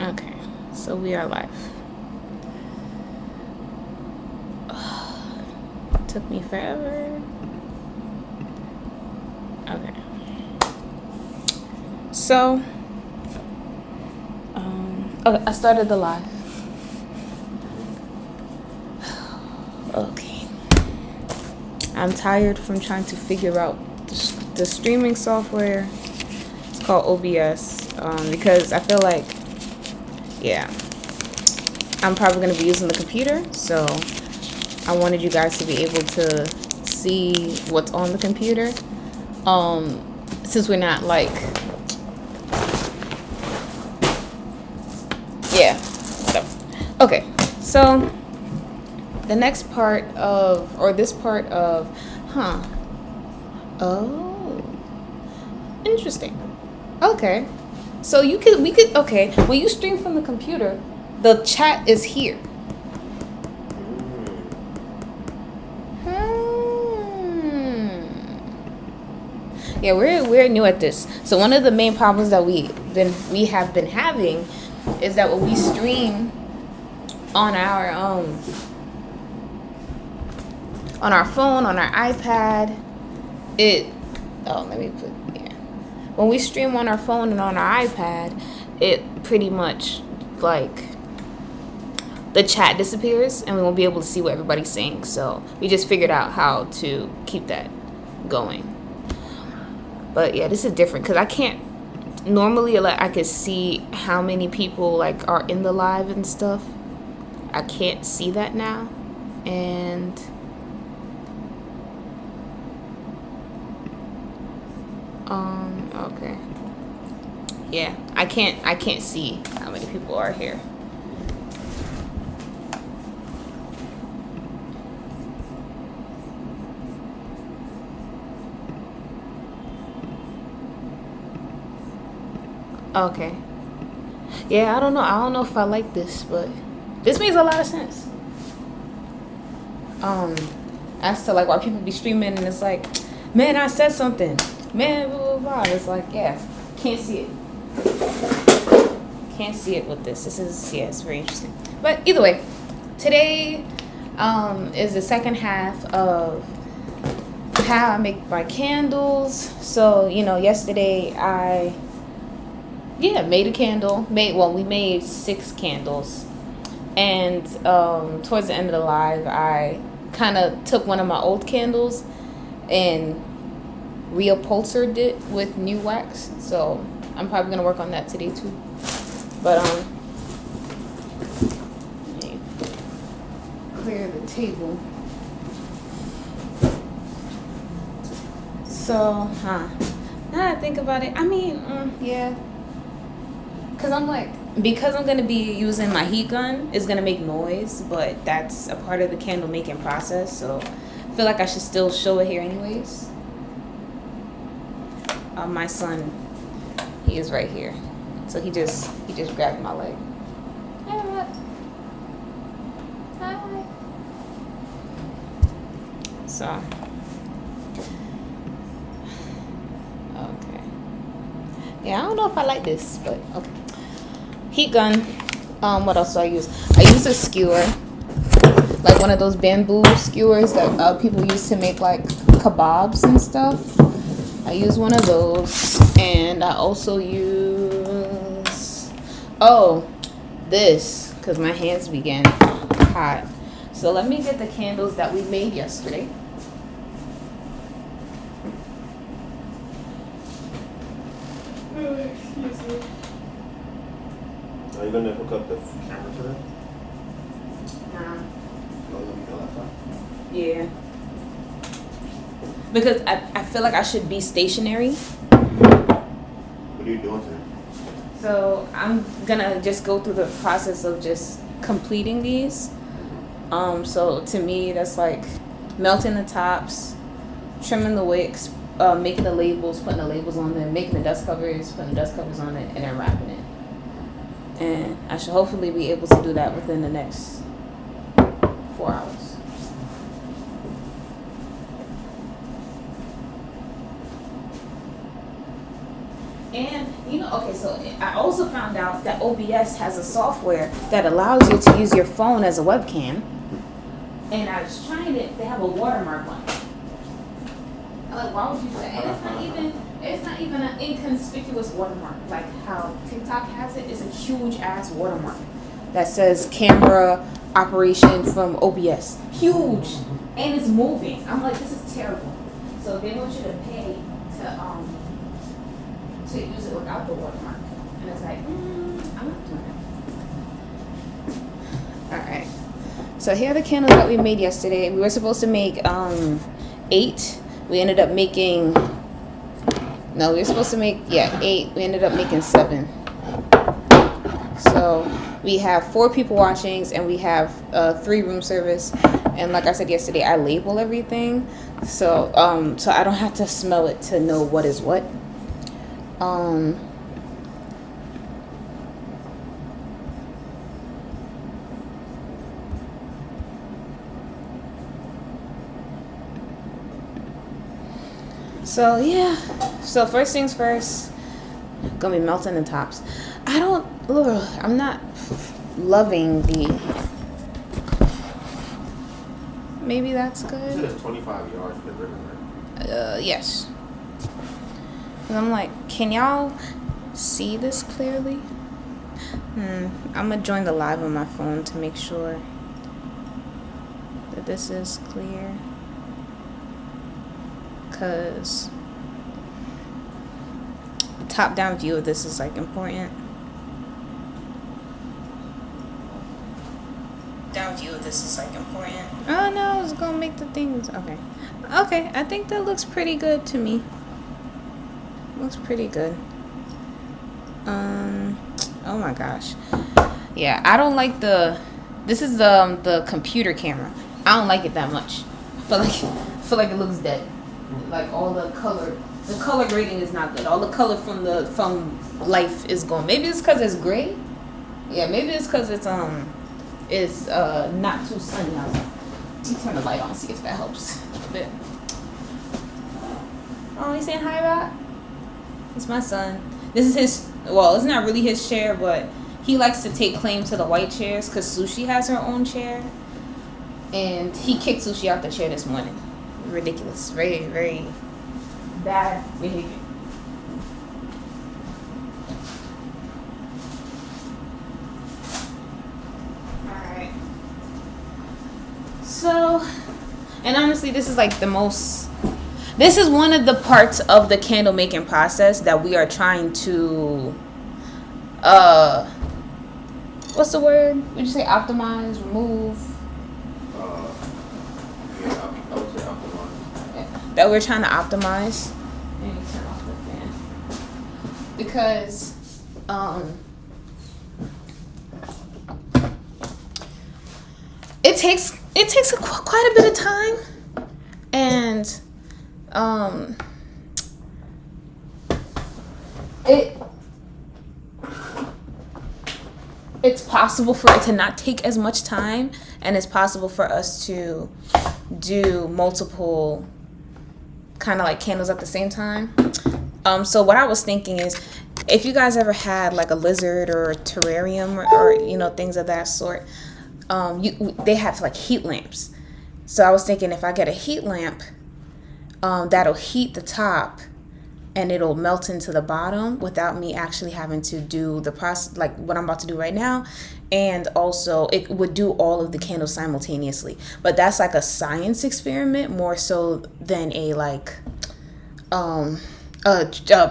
Okay, so we are live. Took me forever. Okay. So, okay, I started the live. Okay. I'm tired from trying to figure out the streaming software. It's called OBS because I feel like, yeah, I'm probably going to be using the computer, so I wanted you guys to be able to see what's on the computer. Since we're not like, yeah. So, okay. So the next part of, or this part of, oh, interesting. Okay. So we could, okay. When you stream from the computer, the chat is here. Yeah, we're new at this. So one of the main problems that we have been having is that when we stream on our phone, on our iPad, when we stream on our phone and on our iPad, it pretty much like the chat disappears and we won't be able to see what everybody's saying. So we just figured out how to keep that going. But yeah, this is different because I can't normally, like, I could see how many people like are in the live and stuff. I can't see that now. And okay. Yeah, I can't see how many people are here. Okay. Yeah, I don't know if I like this, but this makes a lot of sense. As to like why people be streaming and it's like, man, I said something. Man, blah, blah, blah. It's like, yeah, can't see it. Can't see it with this. This is, yeah, it's very interesting. But either way, today is the second half of how I make my candles. So, yesterday I made a candle. We made 6 candles. And towards the end of the live, I kind of took one of my old candles and reupholstered it with new wax. So I'm probably going to work on that today too. But let me clear the table. So, now that I think about it, I mean, yeah. Because I'm going to be using my heat gun, it's going to make noise, but that's a part of the candle making process. So I feel like I should still show it here anyways. My son, he is right here. So he just grabbed my leg. Hi. So, okay. Yeah, I don't know if I like this, but okay. Heat gun. What else do I use? I use a skewer, like one of those bamboo skewers that people use to make like kebabs and stuff. I use one of those, and I also use this because my hands began hot. So let me get the candles that we made yesterday. Excuse me. Are you going to hook up the camera to that? Nah. No, let me go that far. Yeah. Because I feel like I should be stationary. What are you doing today? So I'm going to just go through the process of just completing these. So to me, that's like melting the tops, trimming the wicks, making the labels, putting the labels on them, making the dust covers, putting the dust covers on it, and then wrapping it. And I should hopefully be able to do that within the next 4 hours. And, Okay, so I also found out that OBS has a software that allows you to use your phone as a webcam. And I was trying it. They have a watermark on it. I'm like, why would you do that? And it's not even an inconspicuous watermark like how TikTok has it. It's a huge ass watermark that says camera operation from OBS. Huge, and it's moving. I'm like, this is terrible. So they want you to pay to use it without the watermark, and it's like, I'm not doing it. All right. So here are the candles that we made yesterday. We were supposed to make 8. We ended up making. No, we were supposed to make 8. We ended up making 7. So we have 4 people watching, and we have 3 room service. And like I said yesterday, I label everything, so I don't have to smell it to know what is what. So yeah. So first things first, gonna be melting the tops. I'm not loving the. Maybe that's You good. said it's 25 yards for the river, right? Yes. And I'm like, can y'all see this clearly? I'm gonna join the live on my phone to make sure that this is clear. Cause the top-down view of this is like important. Down view of this is like important. Oh no, it's gonna make the things okay. Okay, I think that looks pretty good to me. Looks pretty good. Oh my gosh. Yeah, I don't like this is the computer camera. I don't like it that much. I feel like it looks dead. Like all the color grading is not good. All the color from life is gone. Maybe it's because it's gray. Yeah, maybe it's because it's not too sunny outside. Let me turn the light on, see if that helps a bit. Oh, you saying hi, Rob? It's my son. This is his. Well, it's not really his chair, but he likes to take claim to the white chairs because Sushi has her own chair, and he kicked Sushi out the chair this morning. Ridiculous. Very, very bad behavior. Alright. So, and honestly, this is like this is one of the parts of the candle making process that we are trying to, what's the word? Would you say optimize, remove? I would say optimize. That we're trying to optimize. Let me turn off the fan. Because, it takes quite a bit of time, and it's possible for it to not take as much time, and it's possible for us to do multiple kind of like candles at the same time. So what I was thinking is, if you guys ever had like a lizard or a terrarium or things of that sort, they have like heat lamps. So I was thinking, if I get a heat lamp, that'll heat the top and it'll melt into the bottom without me actually having to do the process like what I'm about to do right now. And also it would do all of the candles simultaneously. But that's like a science experiment more so than a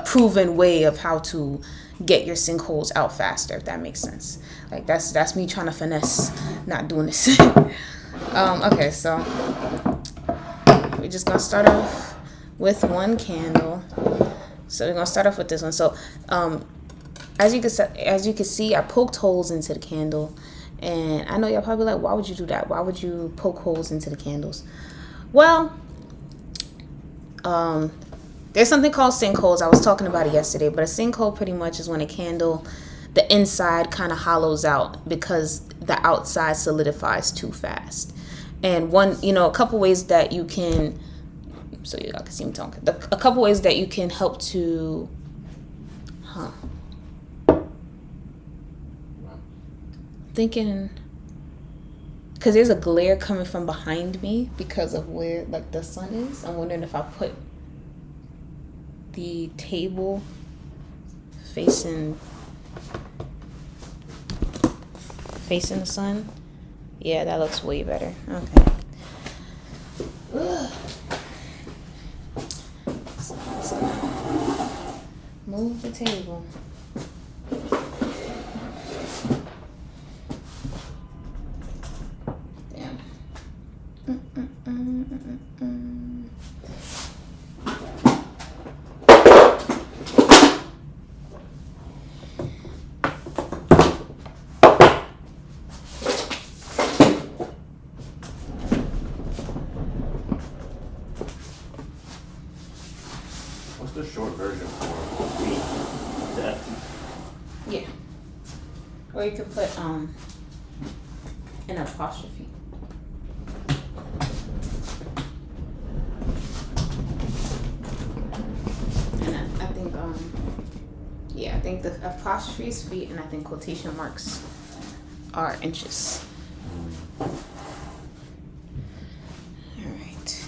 proven way of how to get your sinkholes out faster, if that makes sense. Like that's me trying to finesse not doing this. Okay, so we're just gonna start off with one candle. So we're gonna start off with this one. So as you can see, I poked holes into the candle, and I know y'all probably like, why would you do that? Why would you poke holes into the candles? Well, there's something called sinkholes. I was talking about it yesterday, but a sinkhole pretty much is when a candle, the inside kind of hollows out because the outside solidifies too fast. And a couple ways that you can, so y'all can see me talking. A couple ways that you can help to, thinking, because there's a glare coming from behind me because of where like the sun is. I'm wondering if I put the table facing the sun. Yeah, that looks way better. Okay. Ugh. So now, move the table. Damn. What's the short version for that? Yeah. Or you could put an apostrophe. And I think yeah, I think the apostrophe is feet, and I think quotation marks are inches. All right.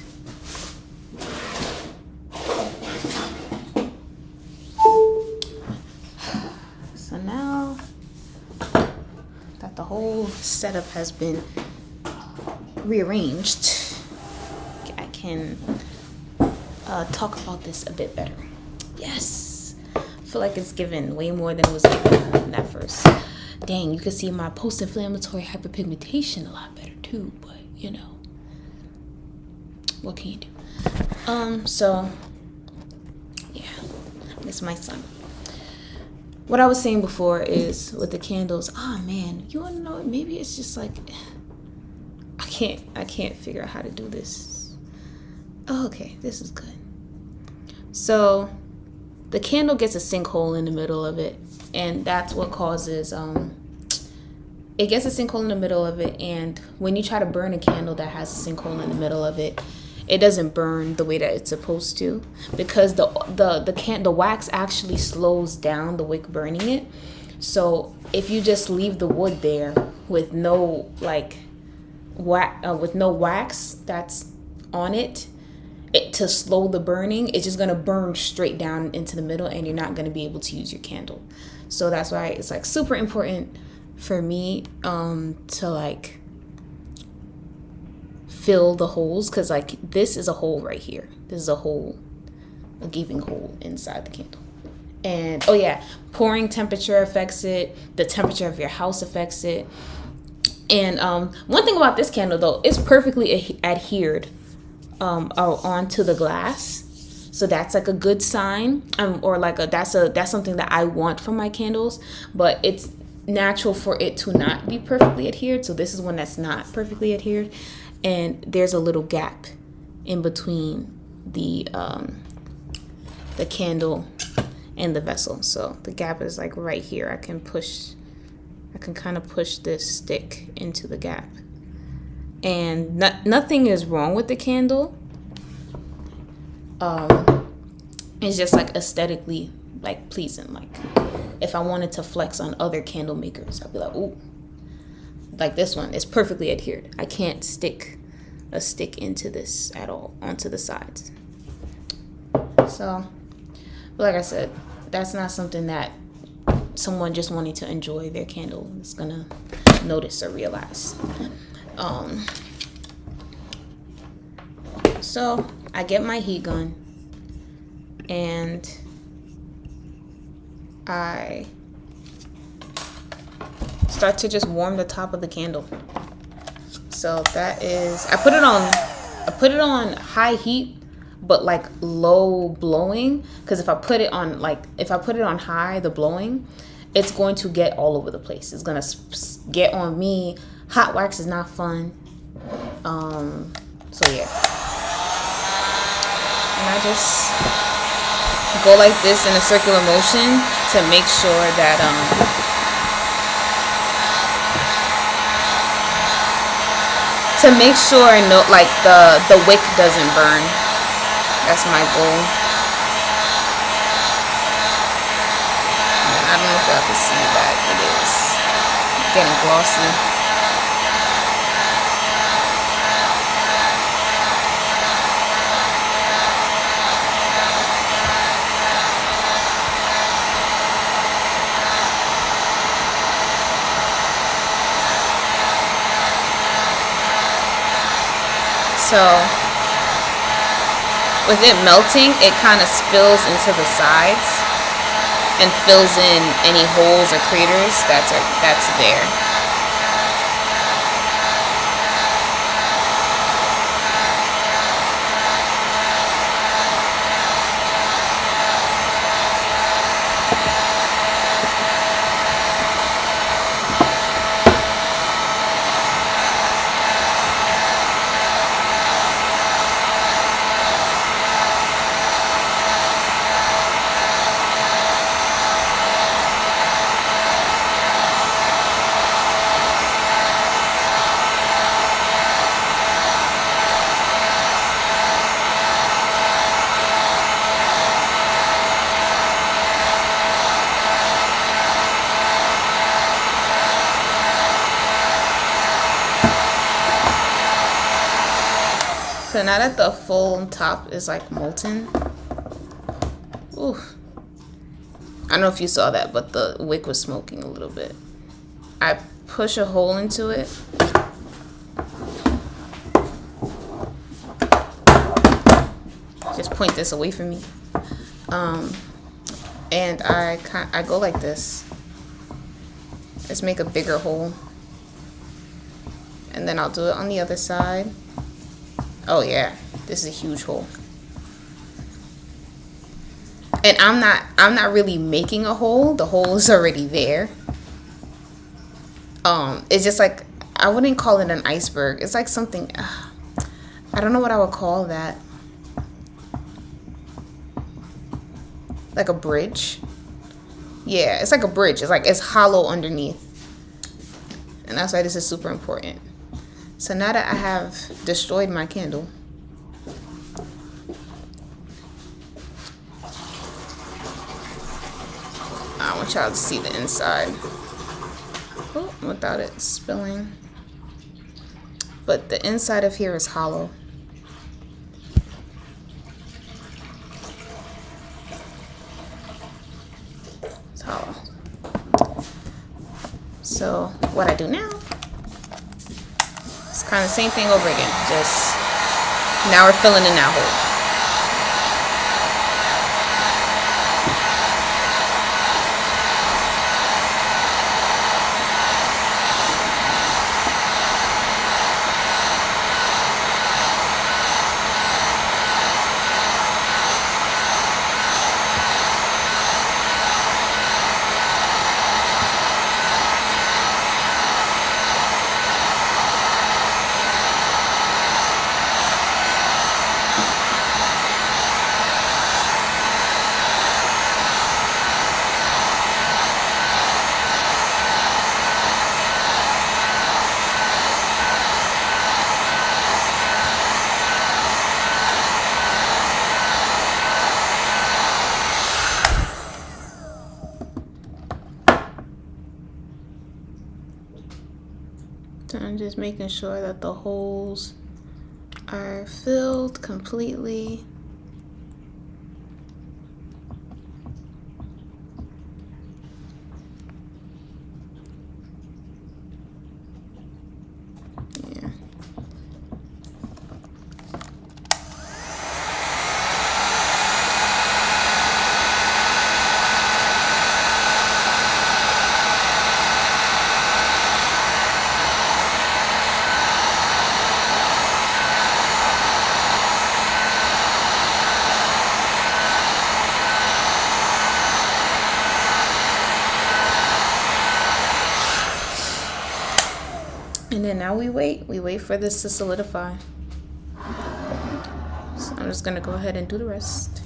So now that the whole setup has been rearranged, I can talk about this a bit better. Yes, I feel like it's given way more than it was given in that first. Dang, you can see my post-inflammatory hyperpigmentation a lot better too, but you know, what can you do? So yeah, this is my son. What I was saying before is with the candles, man, you wanna know, maybe it's just like I can't figure out how to do this. Oh, okay, this is good. So the candle gets a sinkhole in the middle of it, and that's what causes it gets a sinkhole in the middle of it, and when you try to burn a candle that has a sinkhole in the middle of it, it doesn't burn the way that it's supposed to, because the wax actually slows down the wick burning it. So if you just leave the wood there with no with no wax that's on it to slow the burning, it's just gonna burn straight down into the middle, and you're not gonna be able to use your candle. So that's why it's like super important for me to like fill the holes, because like this is a hole right here. This is a hole, a gaping hole inside the candle. And oh yeah, pouring temperature affects it. The temperature of your house affects it. And one thing about this candle though, it's perfectly adhered onto the glass. So that's like a good sign, or like that's something that I want from my candles. But it's natural for it to not be perfectly adhered. So this is one that's not perfectly adhered, and there's a little gap in between the candle and the vessel. So the gap is like right here. I can kind of push this stick into the gap, and nothing is wrong with the candle. It's just like aesthetically like pleasing. Like if I wanted to flex on other candle makers, I'd be like, ooh, like this one is perfectly adhered. I can't stick a stick into this at all onto the sides. So, but like I said, that's not something that someone just wanting to enjoy their candle is gonna notice or realize. So I get my heat gun and I start to just warm the top of the candle. So that is, I put it on high heat, but like low blowing, because if I put it on high, the blowing, it's going to get all over the place. It's gonna get on me. Hot wax is not fun. So yeah, and I just go like this in a circular motion to make sure that like the wick doesn't burn. That's my goal. I don't know if y'all can see that. It is getting glossy. So with it melting, it kind of spills into the sides and fills in any holes or craters that's there. So now that the full top is like molten, ooh, I don't know if you saw that, but the wick was smoking a little bit. I push a hole into it. Just point this away from me. And I go like this. Let's make a bigger hole. And then I'll do it on the other side. Oh yeah, this is a huge hole. And I'm not really making a hole. The hole is already there. It's just like, I wouldn't call it an iceberg. It's like something, I don't know what I would call that. Like a bridge. Yeah, it's like a bridge. It's hollow underneath. And that's why this is super important. So now that I have destroyed my candle, I want y'all to see the inside. Oh, without it spilling. But the inside of here is hollow. It's hollow. So what I do now, it's kind of the same thing over again. Just now we're filling in that hole. So I'm just making sure that the holes are filled completely. Yeah. And then now we wait for this to solidify. So I'm just gonna go ahead and do the rest.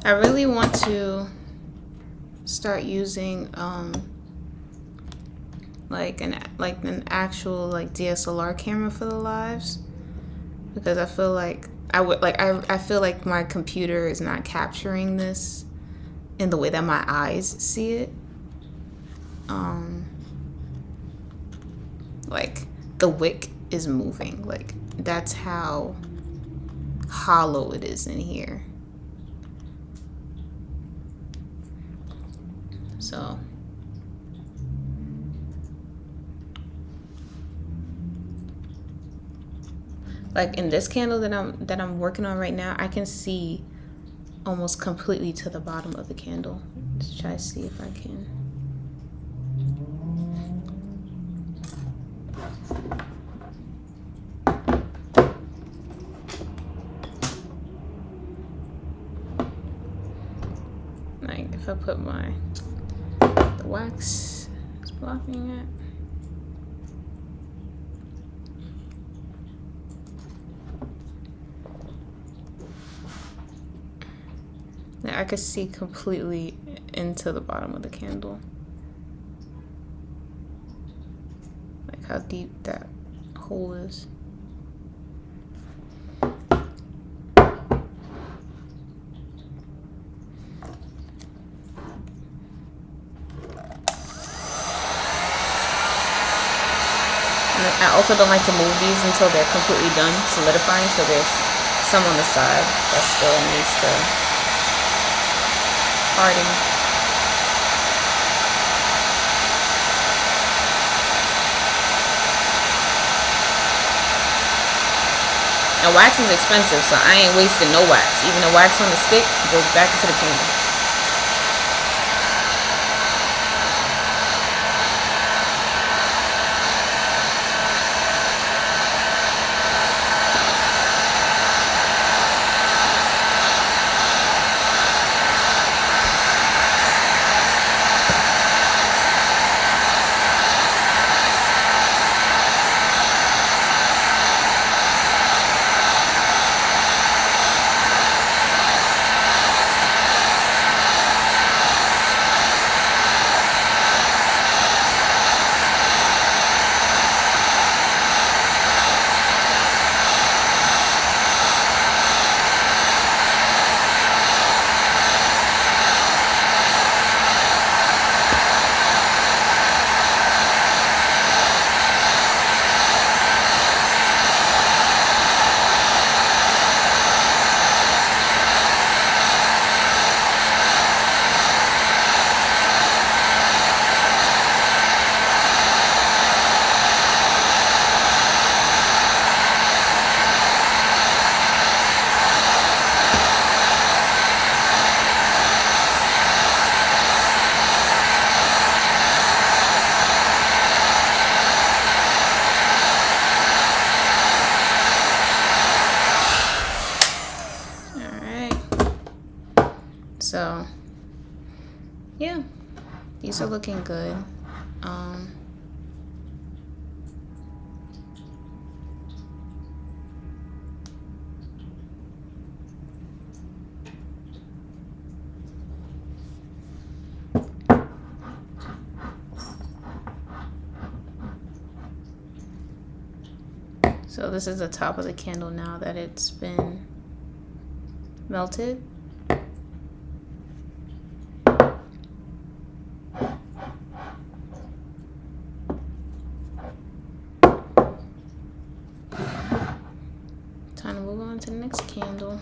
I really want to start using like an actual like DSLR camera for the lives, because I feel like I feel like my computer is not capturing this in the way that my eyes see it. Like the wick is moving, like that's how hollow it is in here. So like in this candle that I'm working on right now, I can see almost completely to the bottom of the candle. Let's try to see if I can. Like if I put the wax is blocking it. Now I could see completely into the bottom of the candle. Like how deep that hole is. I also don't like to move these until they're completely done solidifying, so there's some on the side that still needs to harden. Now wax is expensive, so I ain't wasting no wax. Even the wax on the stick goes back into the candle. So yeah, these are looking good. So this is the top of the candle now that it's been melted. Time to move on to the next candle.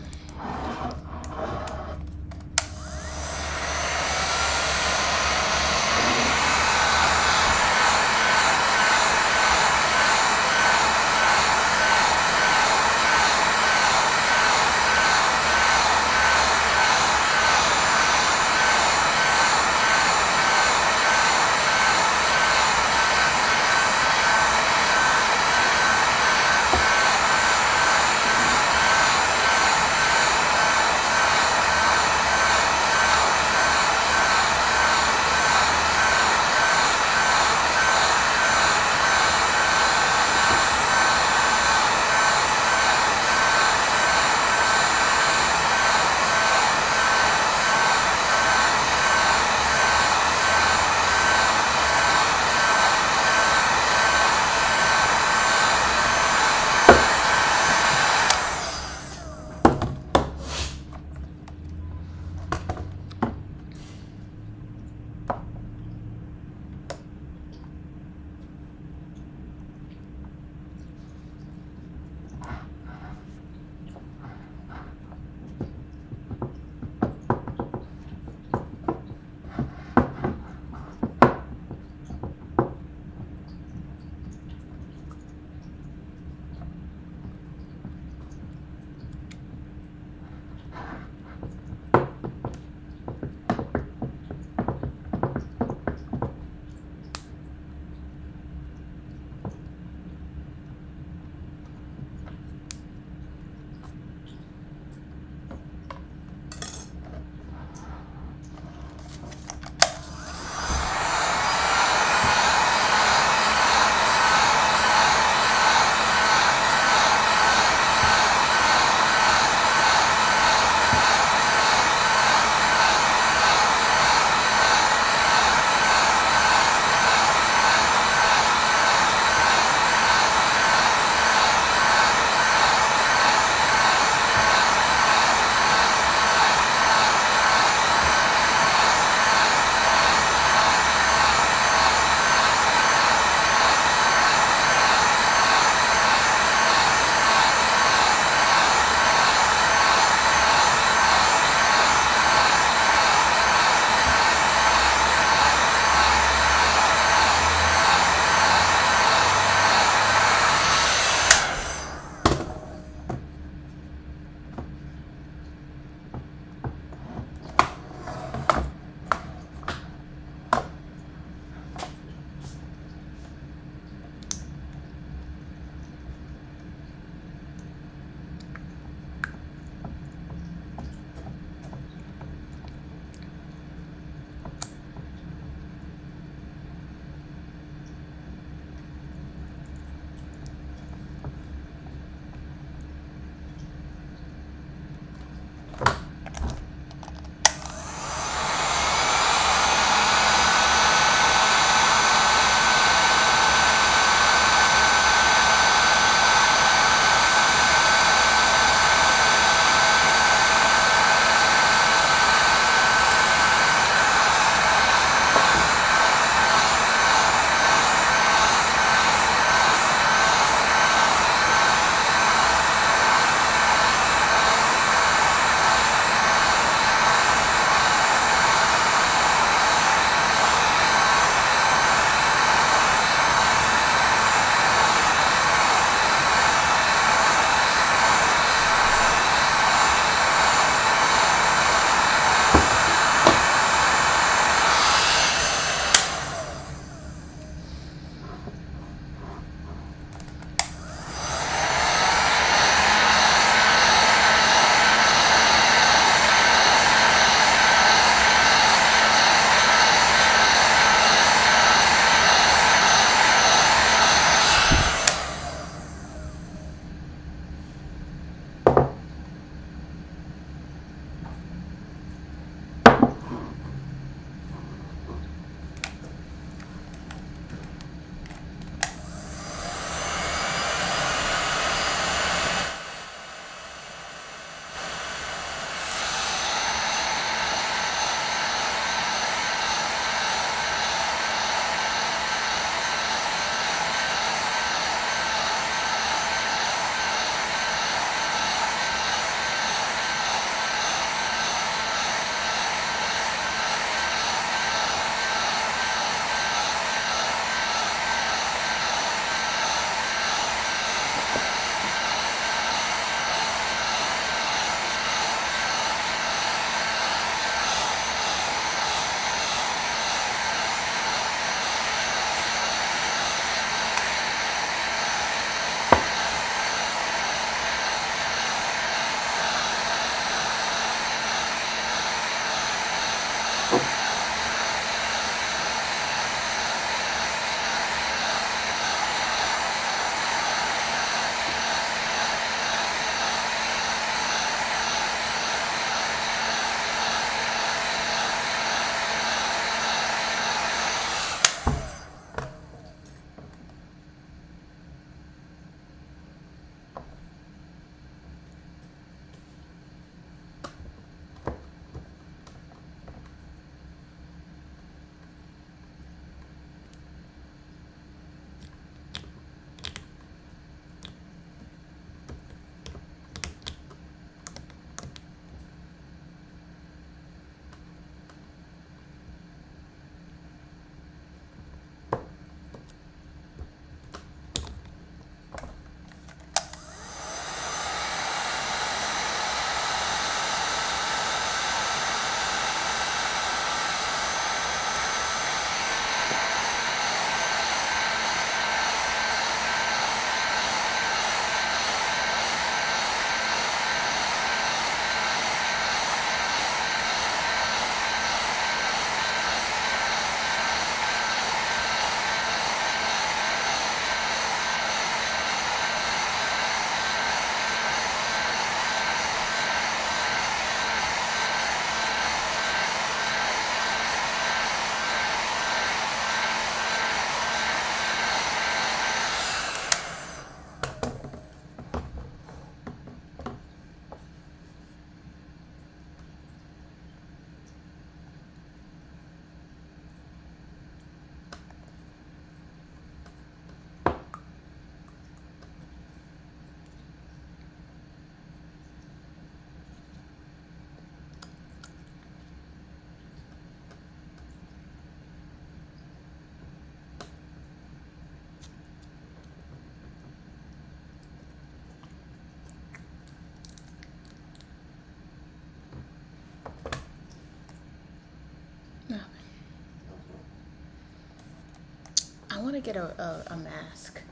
want to get a mask.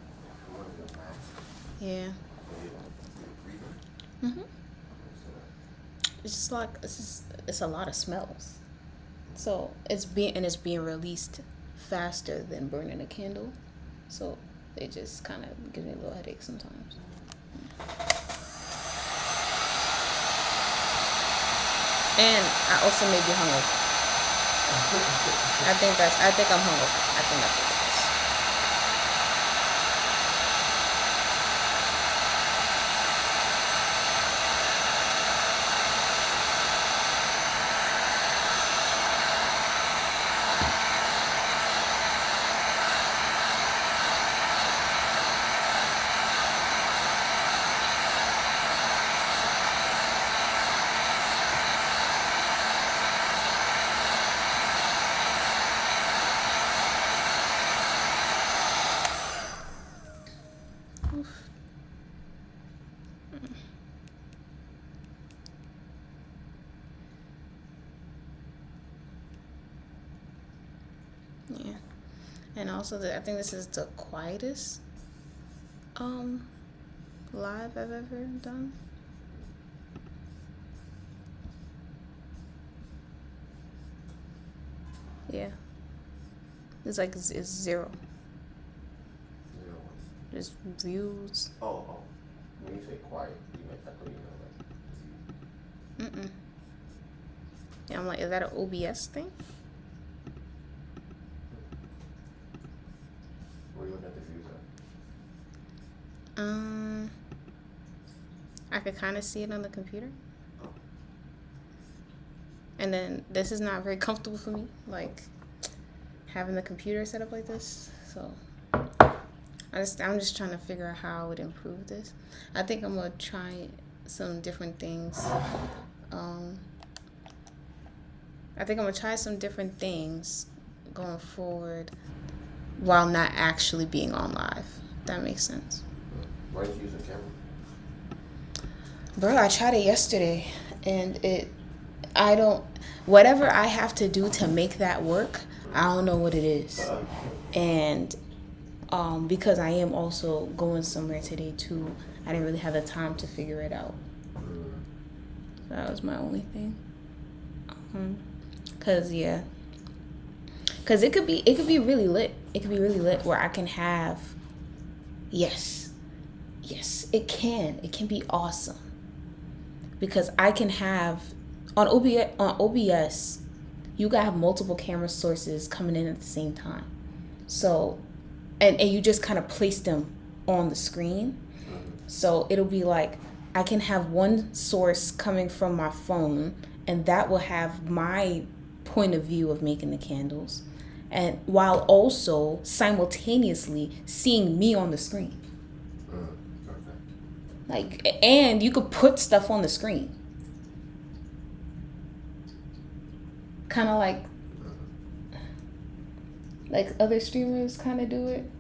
You want to do a mask? Yeah. So you want to breathe? Mhm. So It's just like it's a lot of smells. So it's being released faster than burning a candle. So it just kind of gives me a little headache sometimes. And I also may be hungover. I think I'm hungover. I think that's what it is. Yeah. And also, I think this is the quietest live I've ever done. Yeah. It's like it's zero. 0 1. Just views. Oh. When you say quiet, you meant I thought you meant like. Mm-mm. Yeah, I'm like, is that an OBS thing? Where you looking at the views at? I could kind of see it on the computer. Oh. And then this is not very comfortable for me, like having the computer set up like this. So I'm just trying to figure out how I would improve this. I think I'm gonna try some different things. I think I'm gonna try some different things going forward while not actually being on live. If that makes sense. Why did you use a camera? Bro, I tried it yesterday and whatever I have to do to make that work, I don't know what it is. And because I am also going somewhere today too, I didn't really have the time to figure it out. So that was my only thing. Cause it could be really lit. It could be really lit where I can have, yes, it can be awesome. Because I can have on OBS, you gotta have multiple camera sources coming in at the same time. So, and you just kind of place them on the screen. So it'll be like I can have one source coming from my phone, and that will have my point of view of making the candles, and while also simultaneously seeing me on the screen. Like, and you could put stuff on the screen. Kind of like other streamers kind of do it.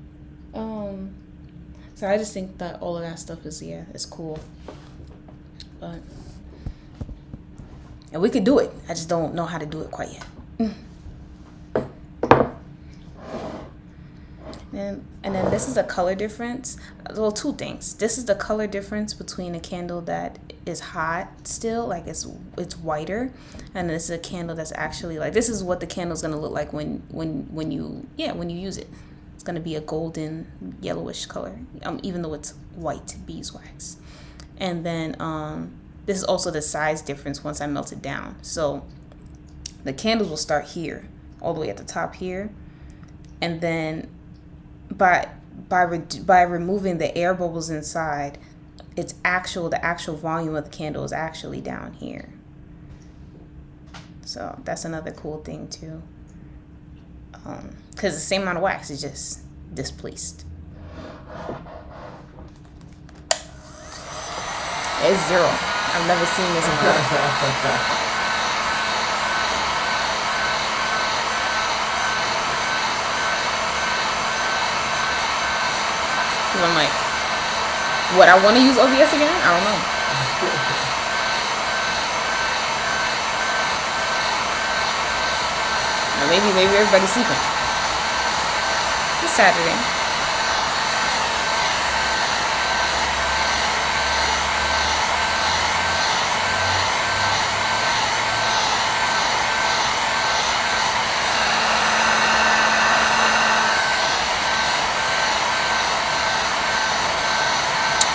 So I just think that all of that stuff is cool. But and we could do it. I just don't know how to do it quite yet. And then this is a color difference. Well, two things. This is the color difference between a candle that is hot still, like it's whiter, and this is a candle that's actually like, this is what the candle's gonna look like when you use it. It's gonna be a golden yellowish color, even though it's white beeswax. And then this is also the size difference once I melt it down. So the candles will start here, all the way at the top here, and then by removing the air bubbles inside, the actual volume of the candle is actually down here. So that's another cool thing too. Because the same amount of wax is just displaced. It's 0. I've never seen this in person. I'm like, what, I want to use OBS again? I don't know. Or maybe everybody's sleeping. It's Saturday.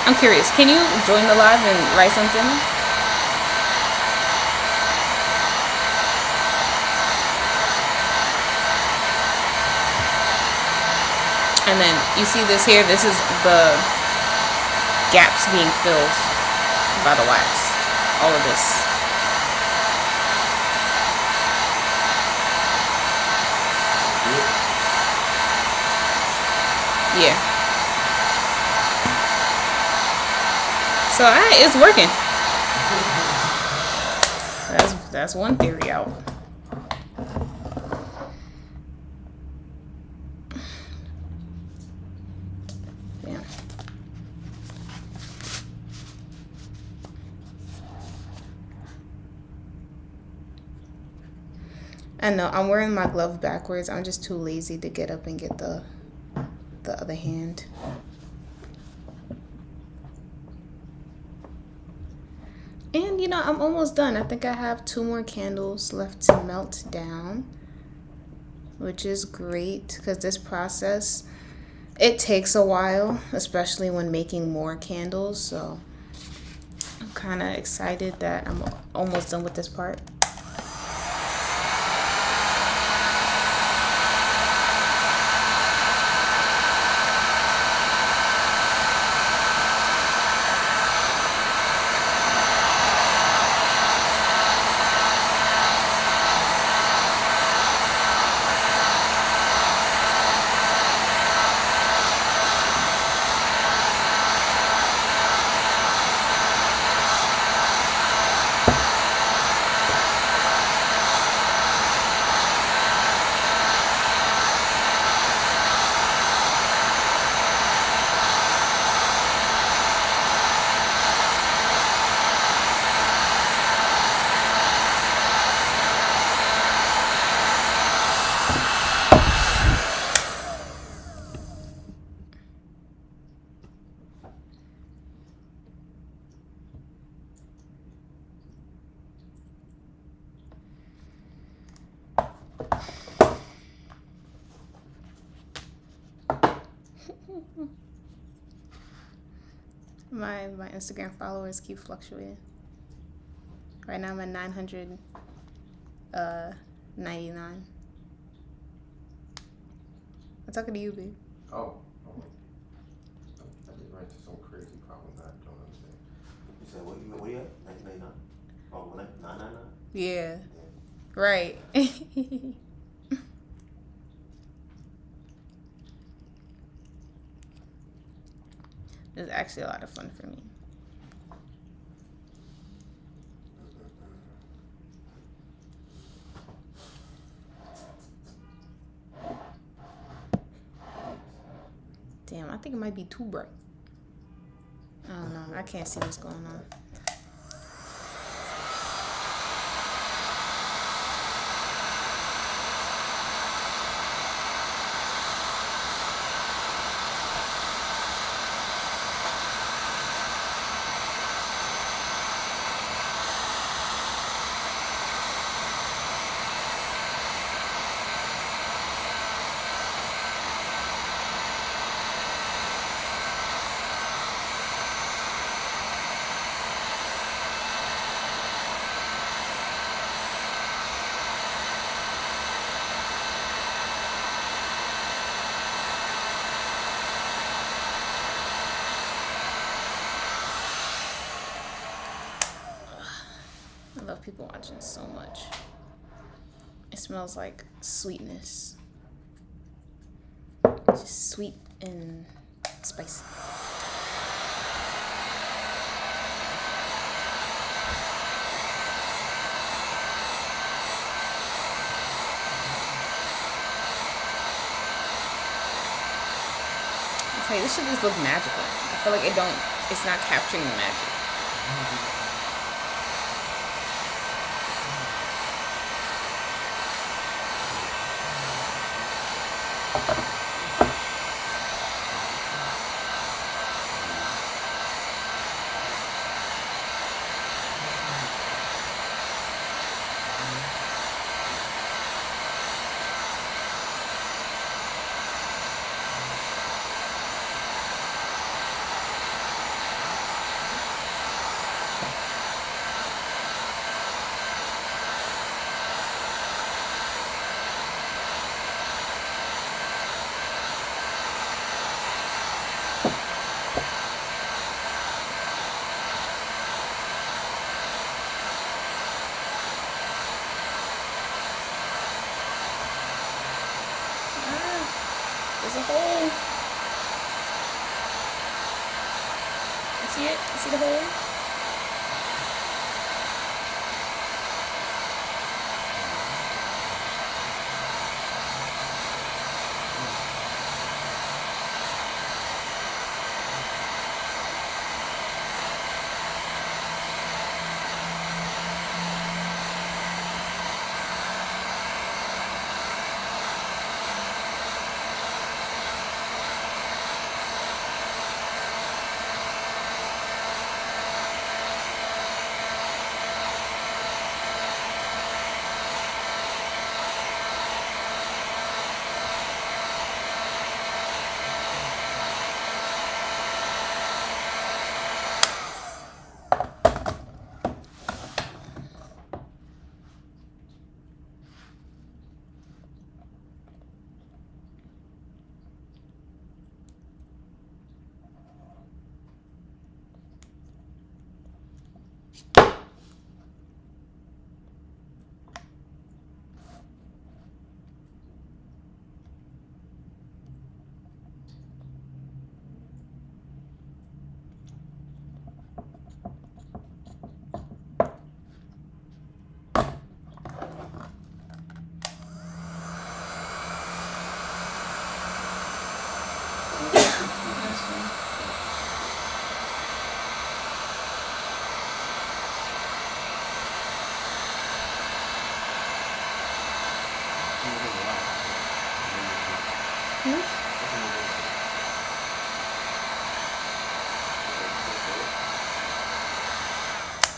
I'm curious. Can you join the live and write something? And then you see this here. This is the gaps being filled by the wax. All of this. Yeah. So it's working. That's one theory out. Yeah. I know I'm wearing my glove backwards. I'm just too lazy to get up and get the other hand. And you know, I'm almost done. I think I have 2 more candles left to melt down, which is great because this process, it takes a while, especially when making more candles. So I'm kind of excited that I'm almost done with this part. My Instagram followers keep fluctuating. Right now I'm at 999. I'm talking to you, babe. Oh. I just ran into some crazy problem that I don't understand. You said what you at? 1999? Oh, 999? Yeah. Right. It's actually a lot of fun for me. Damn, I think it might be too bright. I don't know. I can't see what's going on. I love people watching so much. It smells like sweetness. Just sweet and spicy. Okay, this should just look magical. I feel like it's not capturing the magic. There's a hole. You see it? You see the hole?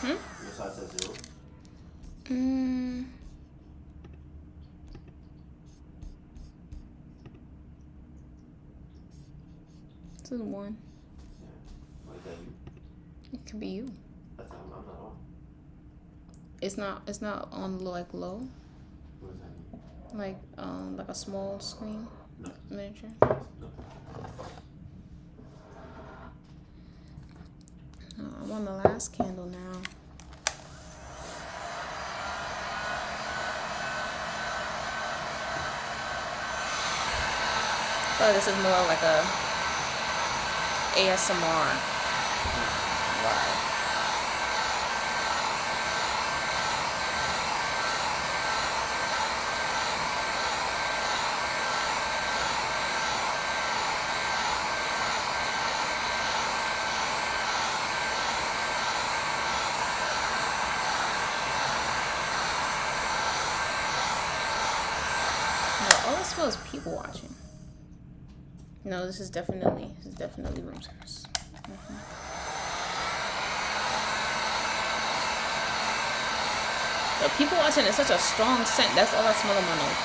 Your side says 0. This is 1. Yeah. What is that, you? It could be you. That's I'm not on. It's not on like low. What does that mean? Like a small screen. No. Miniature. No. I'm on the last candle now. Oh, this is more like a ASMR vibe. No, all I smell is people watching. No, this is definitely room service. The people watching is such a strong scent. That's all I smell in my nose.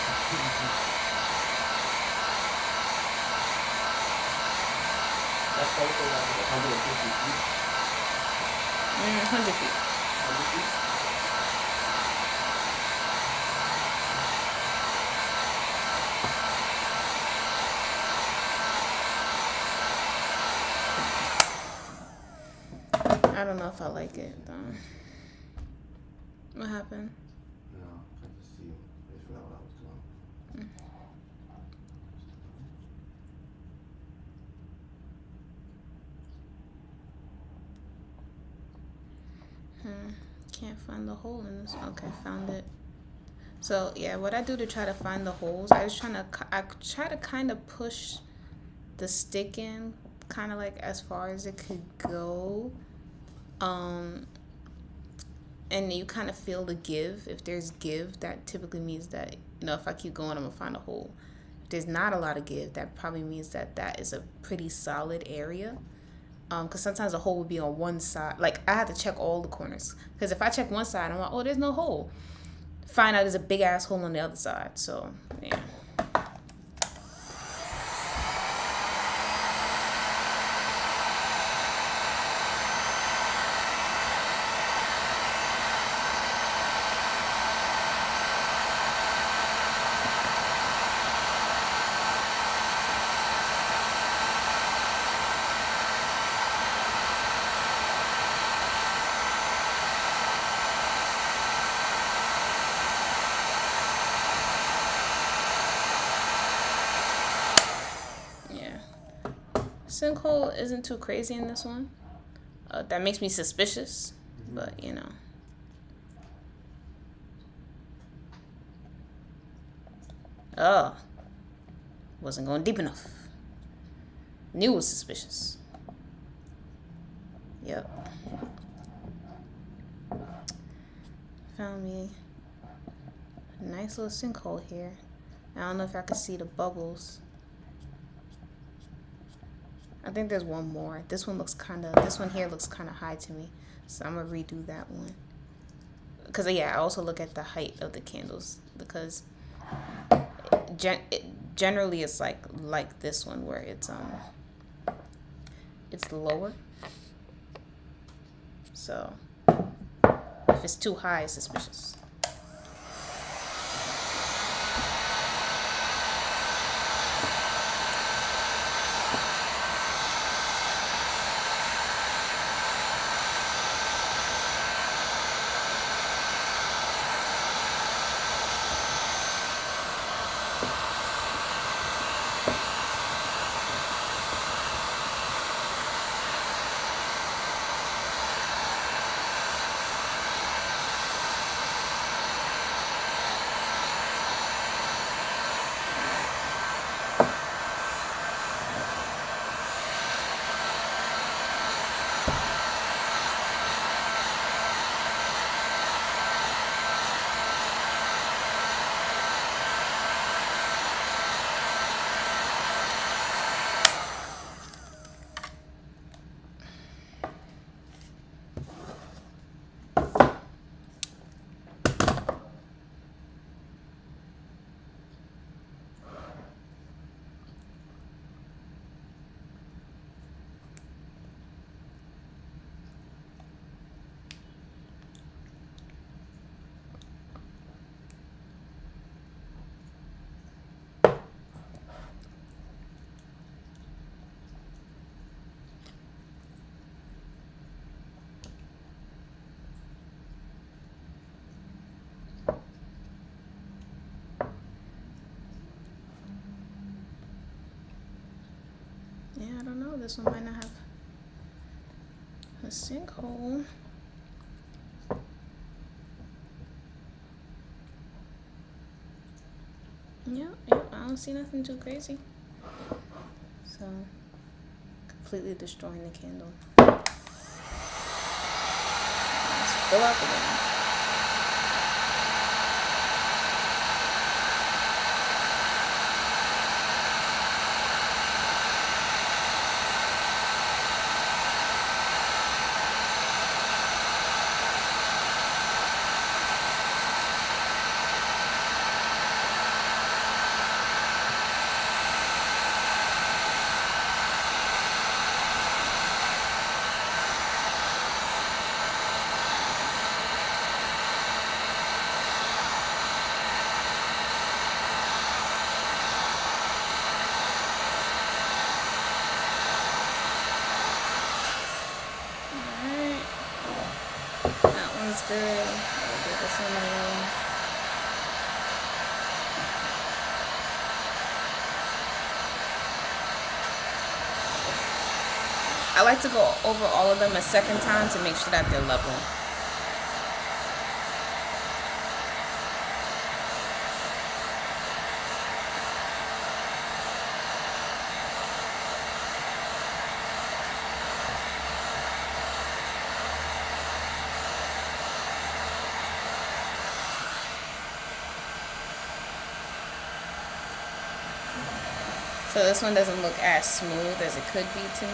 That's also like 150 feet. 100 feet. 100 feet? I don't know if I like it though. What happened? No, I just see. I just forgot what I was doing. Can't find the hole in this. Okay, found it. So yeah, what I do to try to find the holes, I try to kind of push the stick in, kind of like as far as it could go. And you kind of feel the give. If there's give, that typically means that, if I keep going, I'm gonna find a hole. If there's not a lot of give, that probably means that is a pretty solid area. Because sometimes a hole would be on one side. Like, I have to check all the corners. Because if I check one side, I'm like, oh, there's no hole. Find out there's a big ass hole on the other side. So, yeah. sinkhole isn't too crazy in this one. That makes me suspicious, but you know. Oh, wasn't going deep enough. Knew it was suspicious. Yep. Found me a nice little sinkhole here. I don't know if I can see the bubbles. I think there's one more. This one here looks kind of high to me. So I'm going to redo that one. Because, yeah, I also look at the height of the candles. Because generally it's like this one where it's lower. So if it's too high, it's suspicious. Yeah, I don't know. This one might not have a sinkhole. Yeah, I don't see nothing too crazy. So, completely destroying the candle. Let's fill up again. Good. I'll get this in there. I like to go over all of them a second time to make sure that they're level. So this one doesn't look as smooth as it could be to me.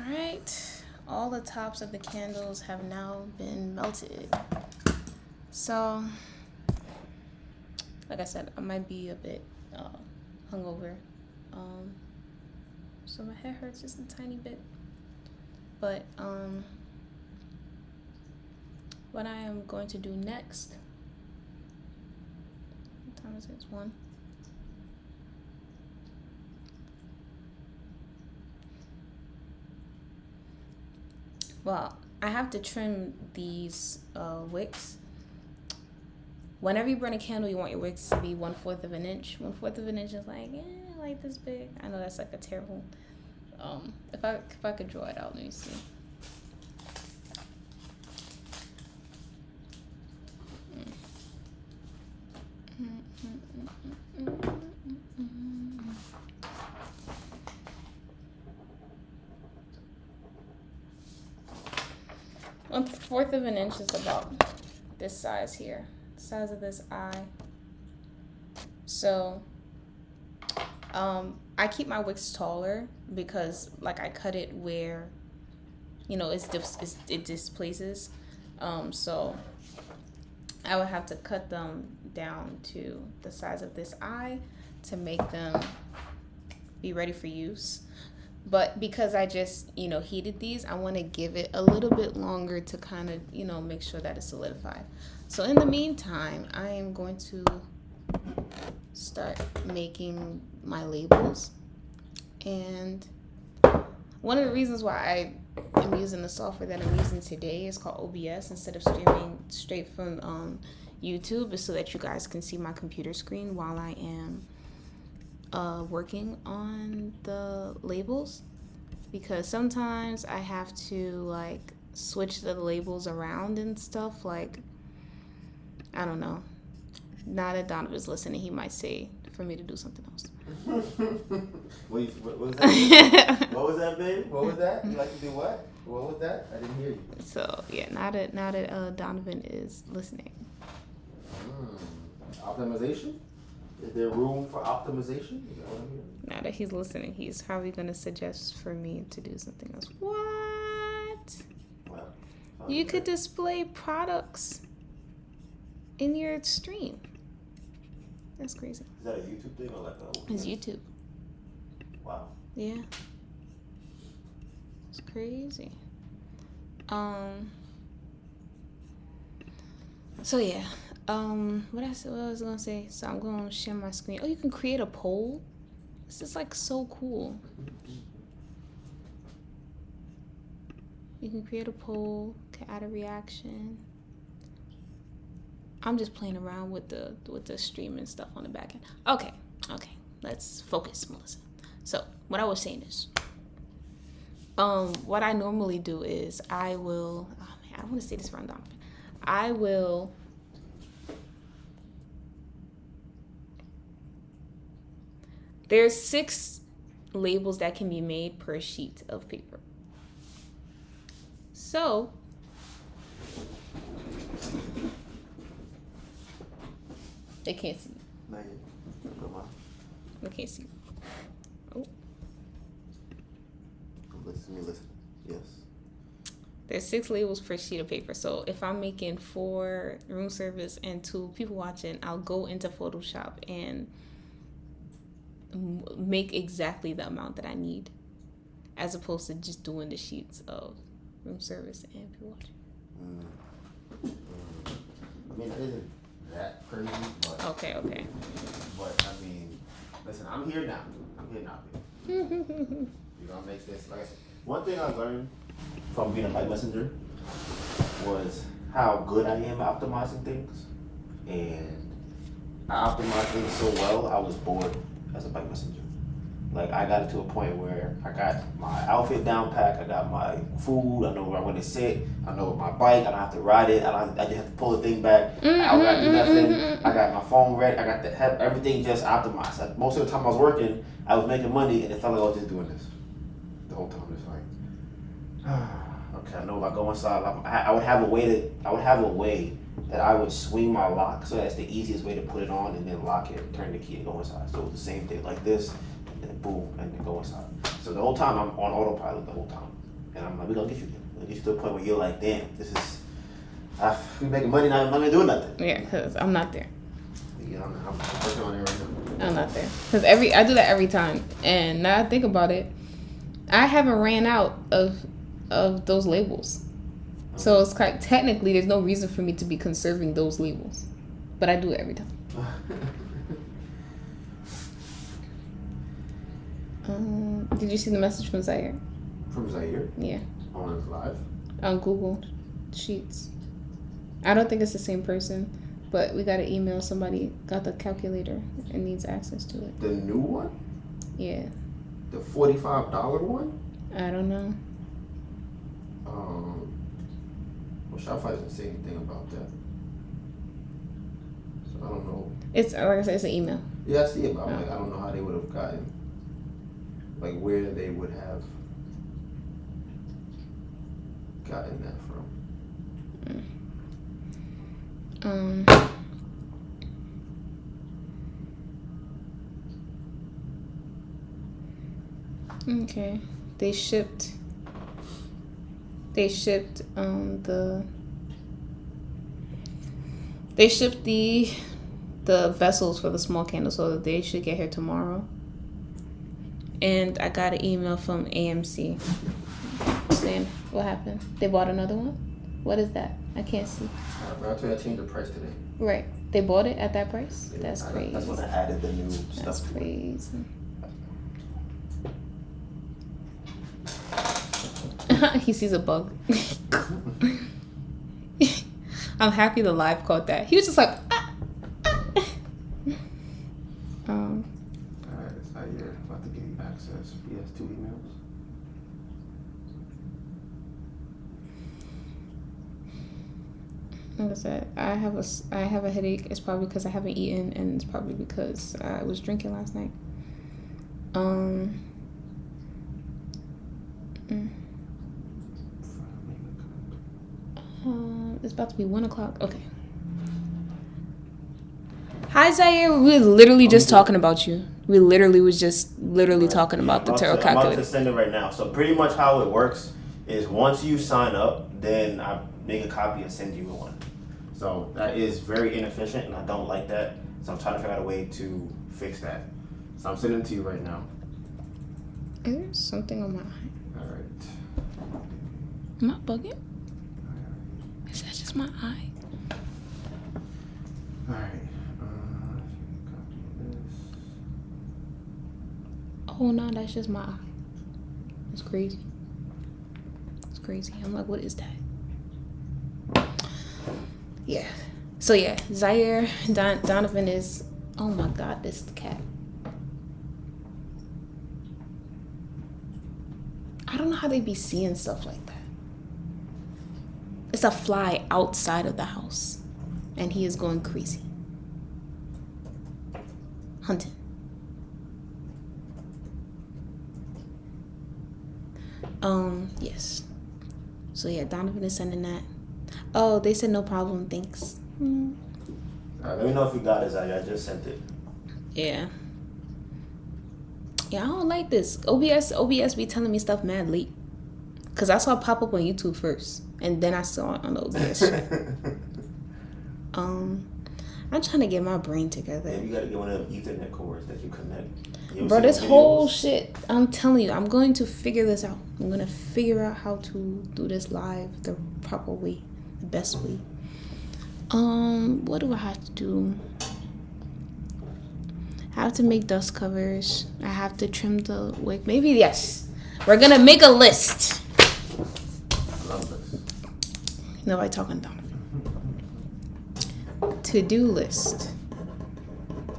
Alright, all the tops of the candles have now been melted. So, like I said, I might be a bit hungover. So my head hurts just a tiny bit. But what I am going to do next, what time is it? It's 1. Well, I have to trim these wicks. Whenever you burn a candle, you want your wicks to be 1/4 of an inch. 1/4 of an inch is like, I like this big. I know that's like a terrible. If I could draw it out, let me see. One-fourth of an inch is about this size here, the size of this eye. So, I keep my wicks taller because, like, I cut it where, it displaces. So I would have to cut them down to the size of this eye to make them be ready for use. But because I just, heated these, I want to give it a little bit longer to kind of, make sure that it's solidified. So in the meantime, I am going to start making my labels. And one of the reasons why I am using the software that I'm using today is called OBS instead of streaming straight from YouTube, is so that you guys can see my computer screen while I am working on the labels, because sometimes I have to like switch the labels around and stuff. Like, I don't know. Now that Donovan's listening, he might say for me to do something else. What was that? What was that, babe? What was that? You like to do what? What was that? I didn't hear you. So yeah, now that Donovan is listening. Optimization? Is there room for optimization? Is that what I'm hearing? Now that he's listening, he's probably going to suggest for me to do something else. What? Well, You could display products in your stream. That's crazy. Is that a YouTube thing or like a... It's YouTube. Wow. Yeah. It's crazy. So yeah. What I was gonna say. So I'm gonna share my screen. Oh, you can create a poll. This is like so cool. You can create a poll, can add a reaction. I'm just playing around with the streaming stuff on the back end. Okay. Let's focus, Melissa. So what I was saying is, what I normally do is I will. Oh man, I don't want to say this around Donovan. I will. There's 6 labels that can be made per sheet of paper. So, they can't see. Not yet. Come on. They can't see. Oh. Listen. Yes. There's 6 labels per sheet of paper. So if I'm making 4 room service and 2 people watching, I'll go into Photoshop and make exactly the amount that I need, as opposed to just doing the sheets of room service and people watching. I mean, it isn't that crazy, but... Okay. But, I mean, listen, I'm here now, baby. You're gonna make this, like I said, one thing I learned from being a bike messenger was how good I am at optimizing things. And I optimized things so well, I was bored as a bike messenger. Like, I got it to a point where I got my outfit down packed, I got my food, I know where I'm gonna sit, I know my bike, I don't have to ride it, I just have to pull the thing back, I don't gotta do nothing, I got my phone ready, I got everything just optimized. Like, most of the time I was working, I was making money, and it felt like I was just doing this the whole time. It's like, okay, I know if I go inside, I would have a way that I would swing my lock, so that's the easiest way to put it on, and then lock it, turn the key, and go inside. So it's the same thing, like this, and then boom, and then go inside. So the whole time I'm on autopilot the whole time. And I'm like, we're gonna get you there. We're gonna get you to the point where you're like, damn, this is, we making money, not gonna do nothing. Yeah, because I'm not there. Yeah, I'm working on it right now. I'm not there. Because I do that every time. And now I think about it, I haven't ran out of those labels. So it's like, technically, there's no reason for me to be conserving those labels. But I do it every time. Did you see the message from Zaire? From Zaire? Yeah. On live? On Google Sheets. I don't think it's the same person, but we got an email. Somebody got the calculator and needs access to it. The new one? Yeah. The $45 one? I don't know. Well, Shopify doesn't say anything about that. So I don't know. It's, like I said, it's an email. Yeah, I see it, but like, I don't know how they would have gotten, like, where they would have gotten that from. Okay. They shipped the vessels for the small candles, so they should get here tomorrow. And I got an email from AMC saying, what happened? They bought another one? What is that? I can't see. I changed the price today. Right. They bought it at that price? Yeah, that's crazy. That's when I added the new stuff. That's crazy. He sees a bug. I'm happy the live caught that. He was just like, Alright, it's Zaire. About to give you access. He has 2 emails. Like I said, I have a headache. It's probably because I haven't eaten, and it's probably because I was drinking last night. It's about to be 1:00. Okay. Hi Zaire, we were literally just talking about you. We literally was just talking about the tarot calculator. I'm about to send it right now. So pretty much how it works is once you sign up, then I make a copy and send you one. So that is very inefficient, and I don't like that. So I'm trying to figure out a way to fix that. So I'm sending it to you right now. Is there something on my eye? All right. Am I bugging? Is that just my eye? All right. Copy this. Oh no, that's just my eye. It's crazy. It's crazy. I'm like, what is that? Yeah. So yeah, Zaire, Donovan is, oh my God, this cat. I don't know how they be seeing stuff like that. It's a fly outside of the house, and he is going crazy. Hunting. Yes. So yeah, Donovan is sending that. Oh, they said no problem, thanks. All right, let me know if you got it, Zaire. I just sent it. Yeah. Yeah, I don't like this. OBS be telling me stuff mad late. Because I saw it pop up on YouTube first. And then I saw it on the OBS shit. I'm trying to get my brain together. Yeah, you gotta get one of them Ethernet cords that you connect. Bro, this whole shit, I'm telling you, I'm going to figure this out. I'm going to figure out how to do this live the proper way, the best way. What do I have to do? I have to make dust covers. I have to trim the wig. Maybe, yes. We're going to make a list. I love this. Nobody talking down. To-do list.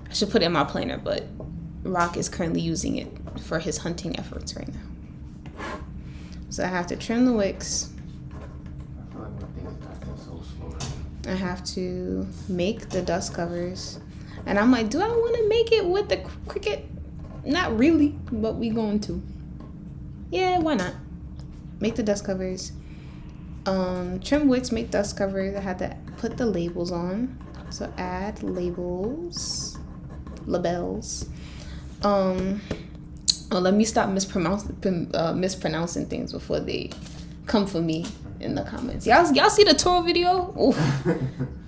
I should put it in my planner, but Rock is currently using it for his hunting efforts right now. So I have to trim the wicks. I feel like my thing is acting so slow. I have to make the dust covers. And I'm like, do I want to make it with the Cricut? Not really, but we going to. Yeah, why not? Make the dust covers. Trim wicks, make dust covers. I had to put the labels on. So add labels. Labels. Oh, let me stop mispronouncing things before they come for me in the comments. Y'all see the Toro video? Oof.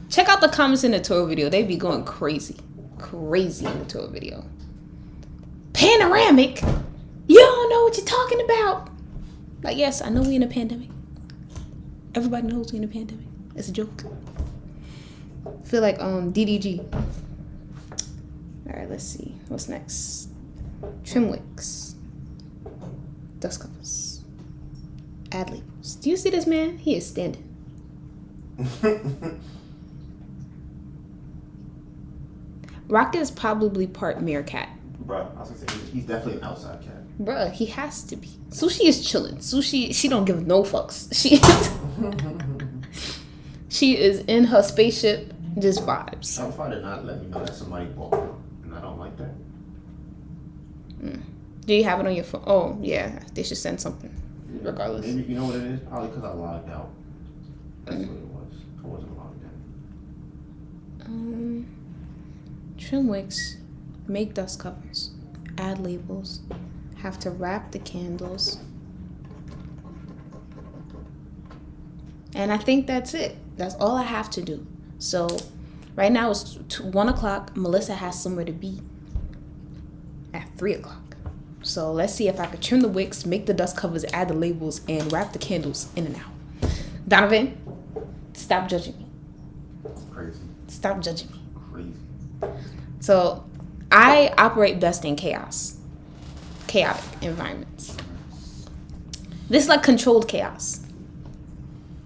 Check out the comments in the Toro video. They be going crazy in the Toro video. Panoramic? You don't know what you're talking about. Like, yes, I know we in a pandemic. Everybody knows we in a pandemic. It's a joke. I feel like DDG. All right, let's see. What's next? Trim wicks. Dust covers. Ad labels. Do you see this man? He is standing. Rocket is probably part meerkat. Bro, I was gonna say he's definitely an outside cat. Bruh, he has to be. Sushi is chilling. Sushi, she don't give no fucks. She is in her spaceship, just vibes. I'm fine to not let me know that somebody bought it, and I don't like that. Do you have it on your phone? Oh, yeah. They should send something, regardless. Maybe you know what it is? Probably because I logged out. That's what it was. I wasn't logged in. Trim wicks, make dust covers, add labels, have to wrap the candles. And I think that's it. That's all I have to do. So right now it's 1 o'clock. Melissa has somewhere to be at 3 o'clock. So let's see if I can trim the wicks, make the dust covers, add the labels, and wrap the candles in and out. Donovan, stop judging me. Crazy. Stop judging me. Crazy. So I operate best in chaotic environments. This is like controlled chaos.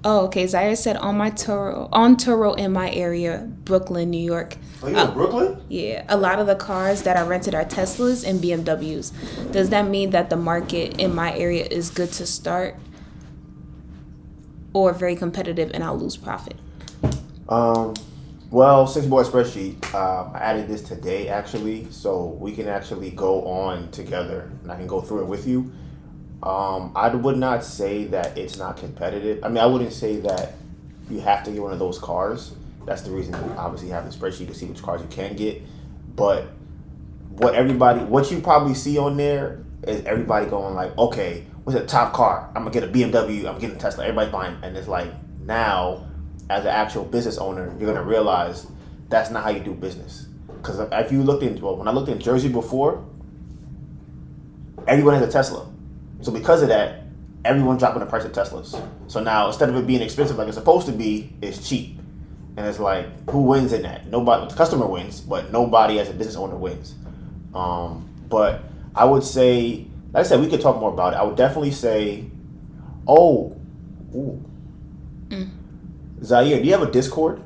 Oh, okay. Zaire said on Turo in my area, Brooklyn, New York. Oh, you in Brooklyn? Yeah. A lot of the cars that are rented are Teslas and BMWs. Does that mean that the market in my area is good to start or very competitive and I'll lose profit? Well, since you bought a spreadsheet, I added this today actually, so we can actually go on together and I can go through it with you. I would not say that it's not competitive. I mean, I wouldn't say that you have to get one of those cars. That's the reason we obviously have the spreadsheet to see which cars you can get. But what you probably see on there is everybody going like, okay, what's the top car? I'm gonna get a BMW, I'm getting a Tesla, everybody's buying. And it's like, now, as an actual business owner, you're gonna realize that's not how you do business. Because if you when I looked in Jersey before, everyone has a Tesla. So because of that, everyone dropping the price of Teslas. So now instead of it being expensive like it's supposed to be, it's cheap. And it's like, who wins in that? Nobody. The customer wins, but nobody as a business owner wins. But I would say, like I said, we could talk more about it. I would definitely say, Zaire, do you have a Discord?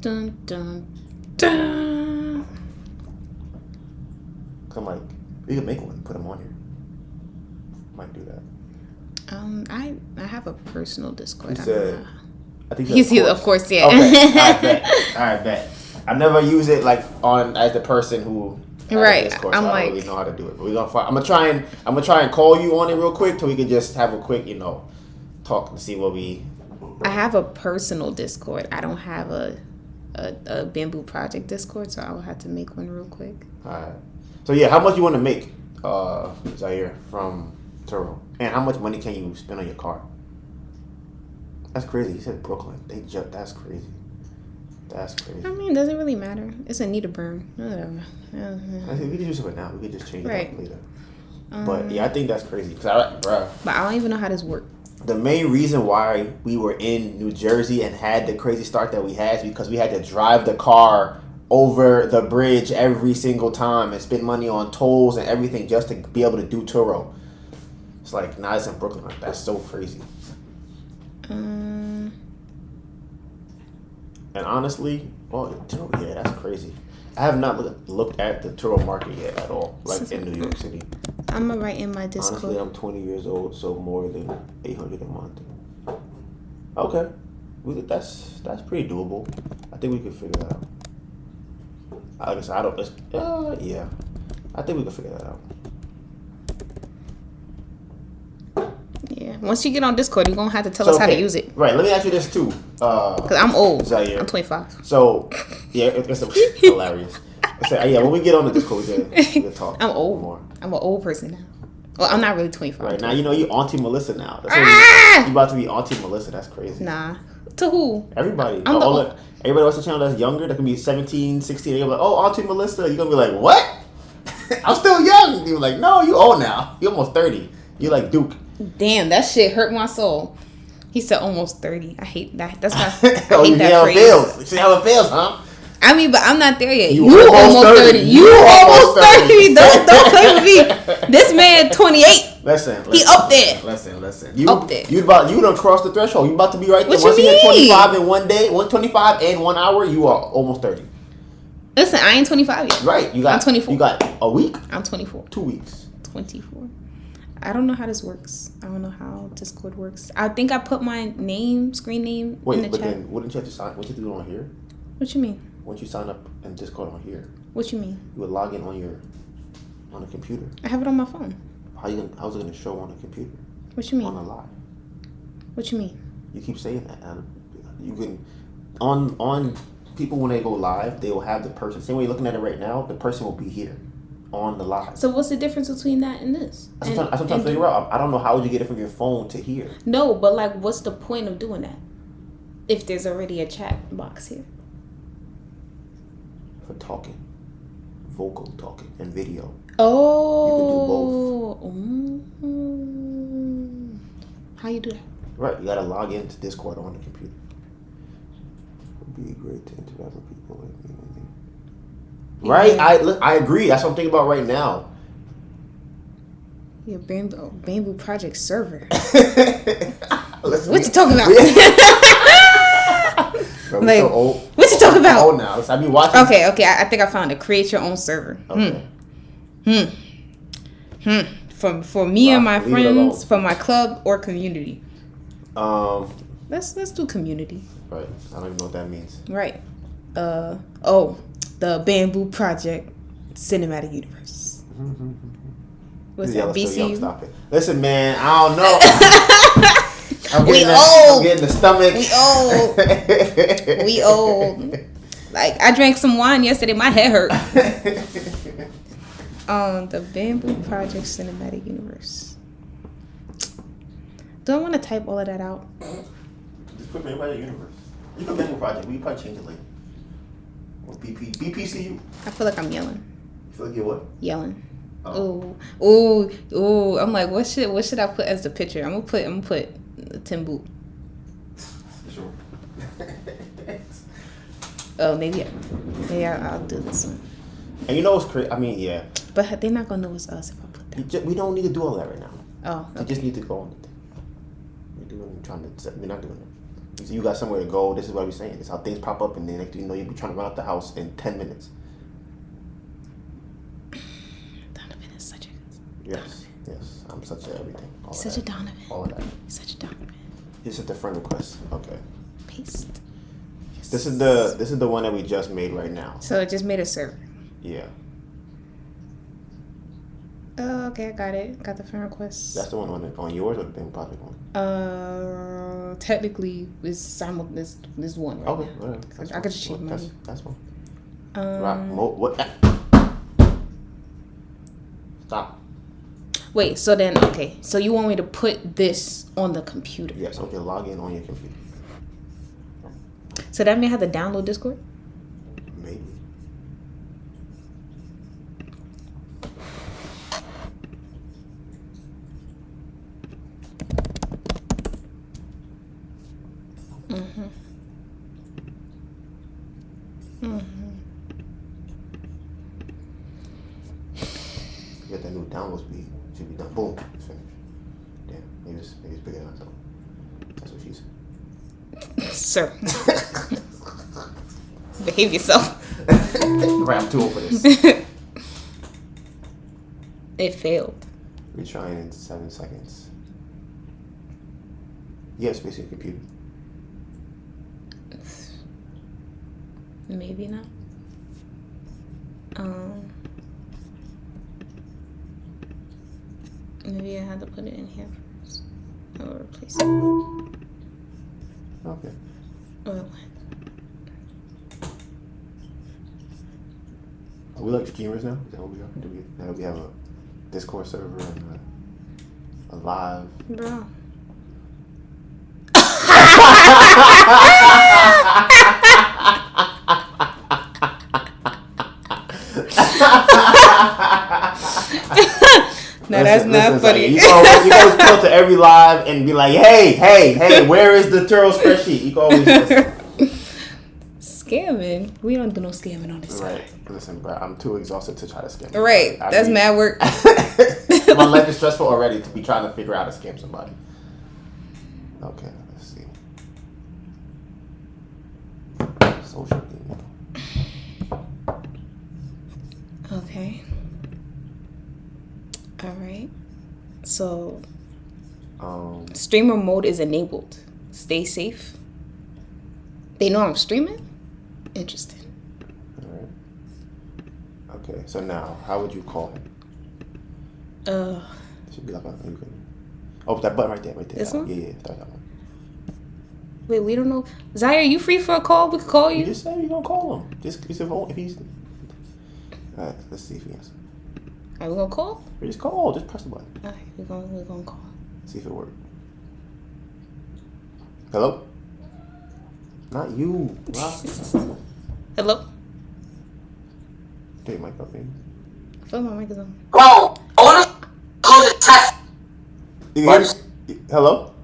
Dun, dun, dun. Cause I'm like, we could make one and put them on here. Might do that. I have a personal Discord. I think he's here, of course, yeah. Okay, all right, bet. I never use it like on as the person who right. Discord, so I don't really know how to do it. But we're gonna find. I'm gonna try and call you on it real quick so we can just have a quick, talk and see what we. I have a personal Discord. I don't have a Bamboo Project Discord, so I will have to make one real quick. All right. So yeah, how much you want to make, Zaire, from Turo, and how much money can you spend on your car? That's crazy. He said Brooklyn. That's crazy. That's crazy. I mean, does it really matter? It's a need to burn. Whatever. We can use it now. We could just change it up later. But yeah, I think that's crazy. But I don't even know how this works. The main reason why we were in New Jersey and had the crazy start that we had is because we had to drive the car over the bridge every single time and spend money on tolls and everything just to be able to do Turo. It's like, now it's in Brooklyn. Like, that's so crazy. And honestly, Turo, yeah, that's crazy. I have not looked at the Turo market yet at all, like in New York City. I'm gonna write in my Discord. Honestly, I'm 20 years old, so more than $800 a month. Okay, that's pretty doable. I think we could figure that out. Like I said, yeah, I think we can figure that out. Yeah, once you get on Discord, you're gonna have to tell us how to use it. Right. Let me ask you this too. Because I'm old. Zaire. I'm 25. So, yeah, it's hilarious. So, yeah, when we get on the Discord, we'll talk. I'm old. More. I'm an old person now. Well, I'm not really 25. Right now, you know, you Auntie Melissa now. That's you about to be Auntie Melissa. That's crazy. Nah. To who? Everybody. Everybody else on the channel that's younger, that can be 17, 16. They're like, oh, Auntie Melissa. You're going to be like, what? I'm still young. You're like, no, you old now. You're almost 30. You're like Duke. Damn, that shit hurt my soul. He said almost 30. I hate that. That's why I hate you that how phrase. It feels. You see how it feels, huh? I mean, but I'm not there yet. You almost 30. You almost 30. Don't play with me. This man 28. Listen. He up there. Listen. Up there. You done crossed the threshold. You about to be right there. What Once you you hit mean? 25 in 1 day, 125 in 1 hour, you are almost 30. Listen, I ain't 25 yet. Right. I'm 24. You got a week? I'm 24. 2 weeks. 24. I don't know how this works. I don't know how Discord works. I think I put my screen name in the chat. Then wouldn't you have to sign? Wouldn't you do it on here? What you mean? Once you sign up in Discord on here, what you mean? You would log in on a computer. I have it on my phone. How's it gonna show on a computer? What you mean? On a live. What you mean? You keep saying that, Adam. You can on people when they go live, they will have the person. Same way you're looking at it right now, the person will be here on the live. So what's the difference between that and this? That's what I'm trying to figure out. I don't know how would you get it from your phone to here. No, but like, what's the point of doing that if there's already a chat box here? For talking, vocal talking, and video. Oh, you can do both. How you do that? Right, you gotta log into Discord on the computer. It would be great to interact with people. Right, I agree. That's what I'm thinking about right now. Your Bamboo Project server. What you talking about? Bro, like, so old. What you talking about? Old now. So I be watching. Okay. I think I found it. Create your own server. Okay. For me and my friends, for my club or community. Let's do community. Right. I don't even know what that means. Right. The Bamboo Project Cinematic Universe. What's that? BC? Stop it. Listen, man. I don't know. I'm getting the stomach. We old. Like, I drank some wine yesterday. My head hurt. The Bamboo Project Cinematic Universe. Do I want to type all of that out? Just put Bamboo Project Universe. You put Bamboo Project. We probably change it later. Or BPCU. I feel like I'm yelling. You feel like you're what? Yelling. Oh. Ooh. I'm like, what should I put as the picture? I'm gonna put Tim Boot. Sure. Oh, maybe I'll do this one. And you know what's crazy? I mean, yeah. But they're not gonna know it's us if I put that. We don't need to do all that right now. Oh, okay. We just need to go on it. We're not doing it. You got somewhere to go. This is what we're saying. It's how things pop up, and then next thing you know, you'll be trying to run out the house in 10 minutes. Donovan is such a... Yes. I'm such a everything. Such a Donovan. All of that. Such a Donovan. This is the friend request. Okay. Paste. Yes. This is the one that we just made right now. So it just made a server. Yeah. Oh, okay, I got it. Got the friend request. That's the one on yours or the Bamboo Project one? Technically, it's this one right okay, now. Whatever. I could just change mine. That's one. What? Stop. Wait. So then, okay. So you want me to put this on the computer? Yes. Okay. Log in on your computer. So that means I have to download Discord? Maybe. You got that new download speed. Should be done. Boom. It's finished. Damn. Maybe it's bigger than I thought. That's what she said. Sir. Behave yourself. Right, I'm too old for this. It failed. Retrying in 7 seconds. You have space in your computer. Maybe not. Maybe I had to put it in here first. Or replace it. Okay. Or what? Are we like streamers now? Is that what we are? Now we have a Discord server and a live. Bro. No, that's not funny. Like, you can always go to every live and be like, hey, where is the Turo spreadsheet? You can always scamming. We don't do no scamming on this side. Listen, bro, I'm too exhausted to try to scam. Right. That's mad work. My life is stressful already to be trying to figure out how to scam somebody. Okay, let's see. Social media. Okay. All right. So, streamer mode is enabled. Stay safe. They know I'm streaming? Interesting. All right. Okay, so now, how would you call him? It should be like that button right there. This one? Yeah, start that one. Wait, we don't know. Zaire, you free for a call? We could call you. You just said you're gonna call him. Just if he's. All right, let's see if he answers. Are we gonna call? We just call. Just press the button. All right, we're gonna call. See if it works. Hello? Not you. Hello? Take my mic up, man. I feel my mic is on. Bro, I want to go to test. You can hear me? Hello?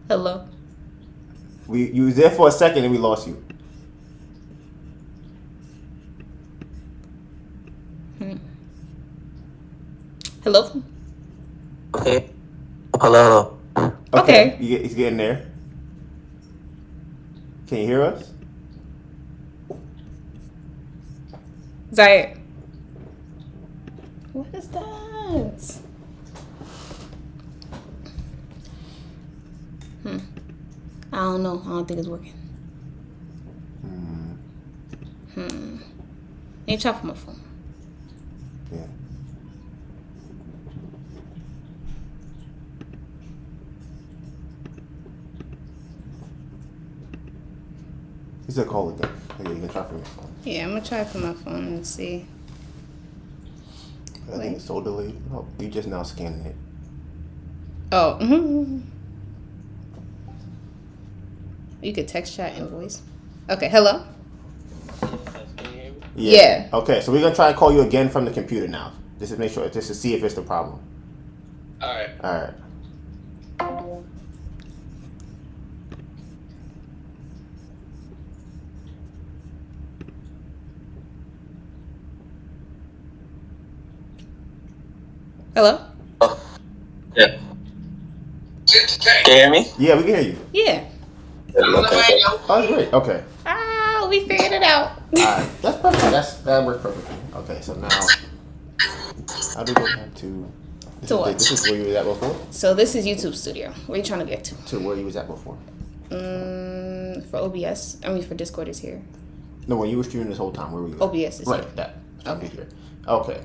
Hello? You was there for a second and we lost you. Hello? Okay. Hello. Okay. He's getting there. Can you hear us? Zaire. What is that? I don't know. I don't think it's working. Let me try for my phone. Yeah. He said call again. Okay, you can try for your phone. Yeah, I'm gonna try for my phone and see. I think it's so delayed. Oh, you just now scanning it. Oh. You could text, chat, and voice. Okay, hello? Yeah. Okay, so we're gonna try and call you again from the computer now. Just to make sure, just to see if it's the problem. Alright. Hello? Yeah. Can you hear me? Yeah, we can hear you. Yeah. Okay. Oh, that's great. Okay. We figured it out. Alright, that's perfect. That worked perfectly. Okay, so now, how do we go back to what? This is where you was at before? So this is YouTube Studio. Where are you trying to get to? To where you was at before? For OBS. I mean, for Discord is here. No, when you were streaming this whole time, where were you at? OBS is right, here. That. Okay. Here. Okay.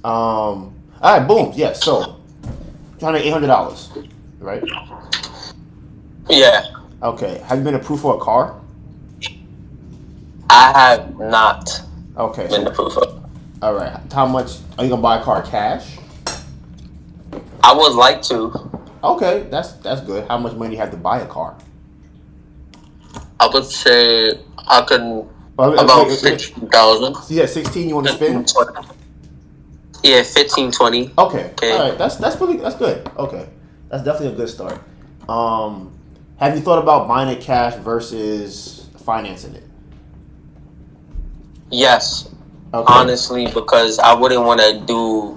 Alright, boom. Yes, so, trying to $800, right? Yeah. Okay. Have you been approved for a car? I have not Okay. been approved of. Alright. How much are you gonna buy a car cash? I would like to. Okay, that's good. How much money do you have to buy a car? I would say I could Well, about 15,000. So you at 16 you want to spend? Yeah, 15, 20. Okay. Okay. Alright, that's good. Okay. That's definitely a good start. Have you thought about buying it cash versus financing it? Yes. Okay. Honestly, because I wouldn't want to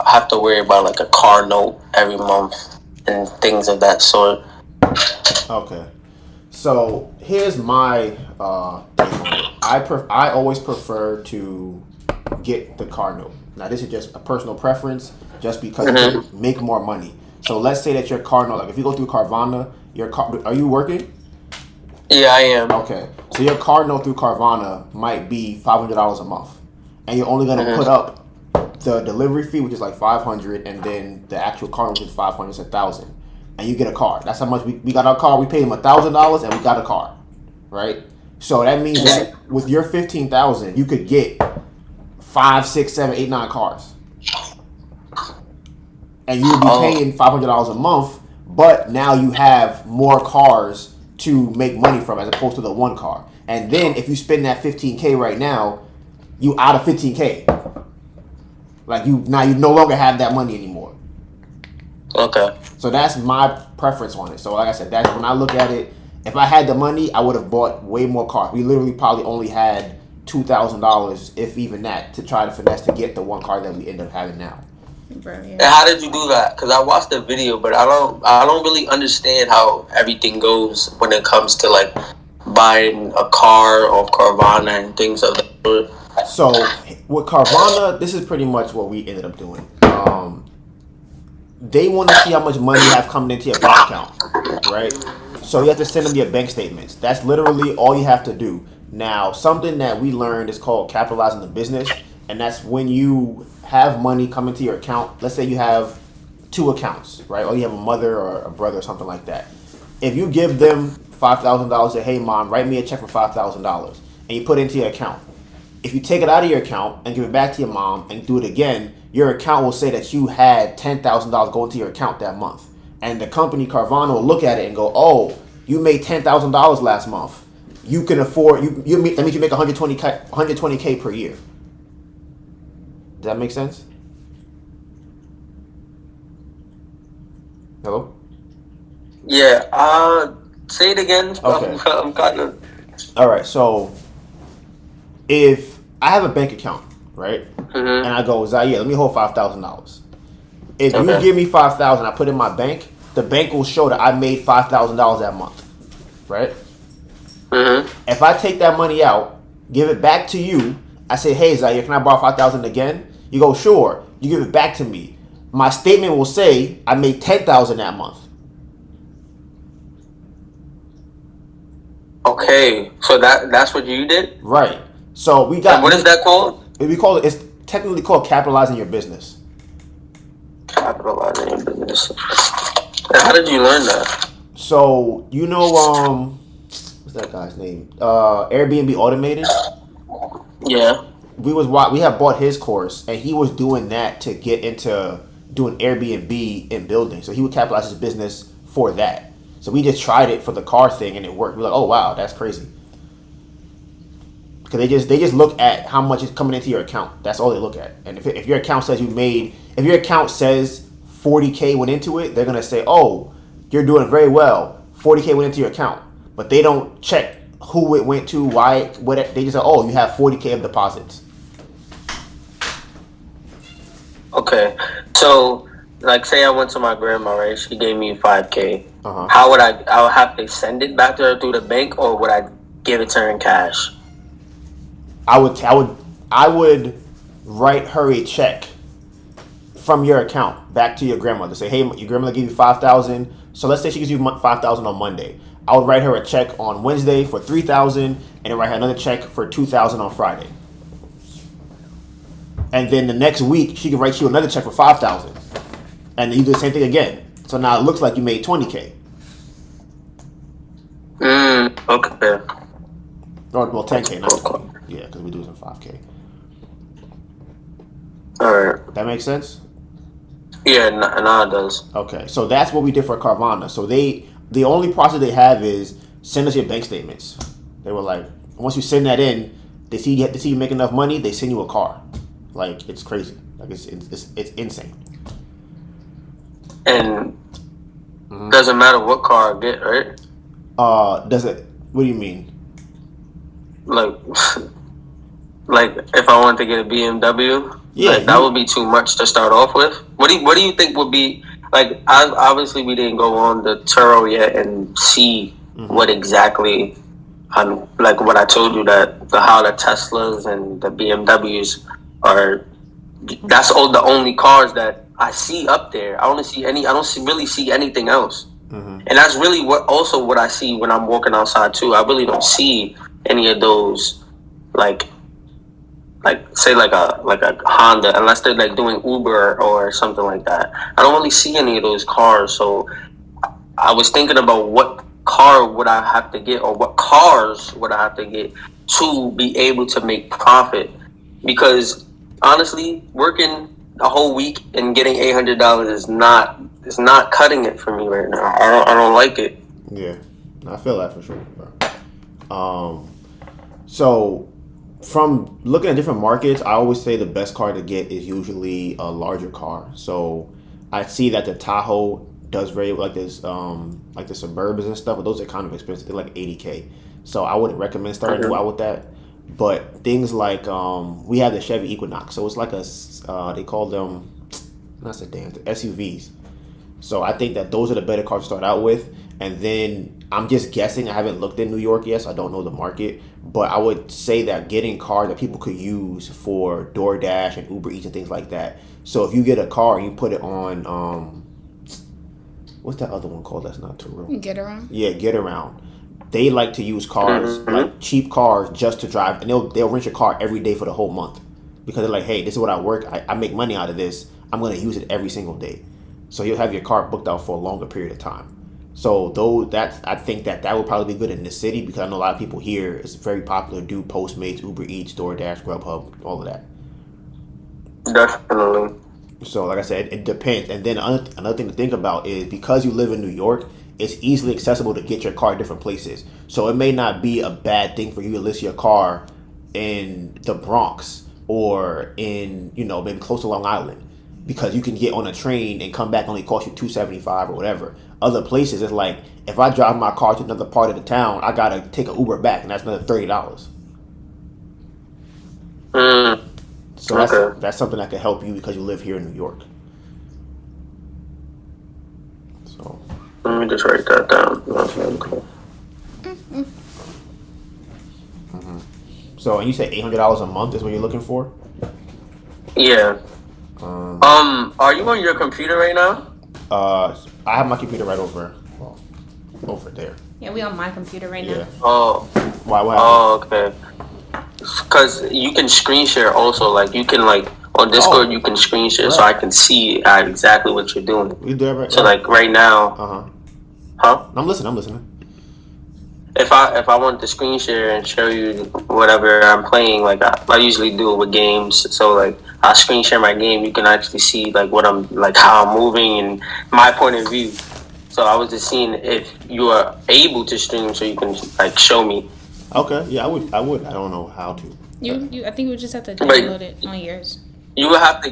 have to worry about like a car note every month and things of that sort. Okay. So here's my take on it. I always prefer to get the car note. Now this is just a personal preference, just because you make more money. So let's say that your car note, like if you go through Carvana, are you working? Yeah, I am. Okay. So your car note through Carvana might be $500 a month, and you're only gonna put up the delivery fee, which is like $500, and then the actual car note, which is $500, it's $1,000, and you get a car. That's how much we got our car. We paid him $1,000, and we got a car, right? So that means that with your 15,000, you could get 5, 6, 7, 8, 9 cars, and you would be paying $500 a month. But now you have more cars to make money from as opposed to the one car. And then if you spend that 15K right now, you out of 15K. Like you no longer have that money anymore. Okay. So that's my preference on it. So like I said, that's when I look at it. If I had the money, I would have bought way more cars. We literally probably only had $2,000, if even that, to try to finesse to get the one car that we end up having now. And how did you do that? Because I watched the video, but I don't really understand how everything goes when it comes to like buying a car or Carvana and things of that sort. So with Carvana, this is pretty much what we ended up doing. They want to see how much money you have coming into your bank account, right? So you have to send them your bank statements. That's literally all you have to do. Now, something that we learned is called capitalizing the business, and that's when you have money coming to your account. Let's say you have 2 accounts, right? Or you have a mother or a brother or something like that. If you give them $5,000, say, hey, mom, write me a check for $5,000, and you put it into your account. If you take it out of your account and give it back to your mom and do it again, your account will say that you had $10,000 go into your account that month. And the company Carvana will look at it and go, oh, you made $10,000 last month. You can afford, that means you make $120K per year. Does that make sense? Hello? Yeah. Say it again. Okay. I'm kind of. All right. So if I have a bank account, right, and I go, Zaire, let me hold $5,000. If you give me $5,000, I put it in my bank. The bank will show that I made $5,000 that month, right? If I take that money out, give it back to you, I say, hey Zaire, can I borrow $5,000 again? You go, sure. You give it back to me. My statement will say I made $10,000 that month. Okay, so that's what you did, right? So we got. And what is that called? It's technically called capitalizing your business. Capitalizing your business. And how did you learn that? So what's that guy's name? Airbnb Automated. Yeah. We have bought his course, and he was doing that to get into doing Airbnb in buildings. So he would capitalize his business for that. So we just tried it for the car thing, and it worked. We're like, oh wow, that's crazy. Because they just look at how much is coming into your account. That's all they look at. And if your account says if your account says 40K went into it, they're gonna say, oh, you're doing very well. 40K went into your account, but they don't check who it went to, why, what. They just say, oh, you have 40K of deposits. Okay, so like, say I went to my grandma, right? She gave me $5K. Uh-huh. How would I would have to send it back to her through the bank, or would I give it to her in cash? I would write her a check from your account back to your grandmother. Say, hey, your grandmother gave you $5,000. So let's say she gives you $5,000 on Monday. I would write her a check on Wednesday for $3,000, and then write her another check for $2,000 on Friday. And then the next week she can write you another check for $5,000, and then you do the same thing again. So now it looks like you made $20K. Okay. Or well, $10K, not $20. Yeah, because we do it in $5K. All right. That makes sense. Yeah, no, it does. Okay, so that's what we did for Carvana. So the only process they have is send us your bank statements. They were like, once you send that in, they see you make enough money, they send you a car. Like, it's crazy. Like, it's insane. And doesn't matter what car I get, right? Does it? What do you mean? Like, like if I wanted to get a BMW, yeah, that would be too much to start off with. What do you think would be like? Obviously, we didn't go on the Turo yet and see what exactly, like what I told you, that how the Teslas and the BMWs are. That's all the only cars that I see up there. I don't really see anything else. And that's really what I see when I'm walking outside too. I really don't see any of those, like say like a Honda, unless they're like doing Uber or something like that. I don't really see any of those cars. So I was thinking about what car would I have to get, or what cars would I have to get to be able to make profit? Because honestly, working a whole week and getting $800 is not cutting it for me right now. I don't like it. Yeah, I feel that for sure. So from looking at different markets, I always say the best car to get is usually a larger car. So I see that the Tahoe does very like this, like the Suburbans and stuff, but those are kind of expensive. They're like $80K. So I wouldn't recommend starting out with that. But things like we have the Chevy Equinox, so it's like a they call them not sedans, SUVs. So I think that those are the better cars to start out with. And then I'm just guessing. I haven't looked in New York yet, so I don't know the market. But I would say that getting cars that people could use for DoorDash and Uber Eats and things like that. So if you get a car and you put it on, what's that other one called? That's not Turo. Get around. Yeah, Get Around. They like to use cars, like cheap cars, just to drive, and they'll rent your car every day for the whole month because they're like, hey, this is what I work. I make money out of this. I'm going to use it every single day. So you'll have your car booked out for a longer period of time. So I think that would probably be good in the city because I know a lot of people here. It's very popular. Do Postmates, Uber Eats, DoorDash, Grubhub, all of that. Definitely. So like I said, it depends. And then another thing to think about is because you live in New York, it's easily accessible to get your car at different places. So it may not be a bad thing for you to list your car in the Bronx or in, maybe close to Long Island because you can get on a train and come back only cost you $275 or whatever. Other places, it's like if I drive my car to another part of the town, I gotta take an Uber back, and that's another $30. So that's something that can help you because you live here in New York. So let me just write that down. Okay. So, and you say $800 a month is what you're looking for? Yeah. Are you on your computer right now? I have my computer right over there. Yeah, we on my computer right now. Oh. Why? Oh, okay. Because you can screen share also. Like you can on Discord you can screen share so I can see exactly what you're doing. We do that right. So like right now. Huh? I'm listening. If I want to screen share and show you whatever I'm playing, like I usually do it with games. So like I screen share my game, you can actually see like what I'm like, how I'm moving and my point of view. So I was just seeing if you are able to stream, so you can like show me. Okay, yeah, I would. I don't know how to. I think you just have to download it on yours. You have to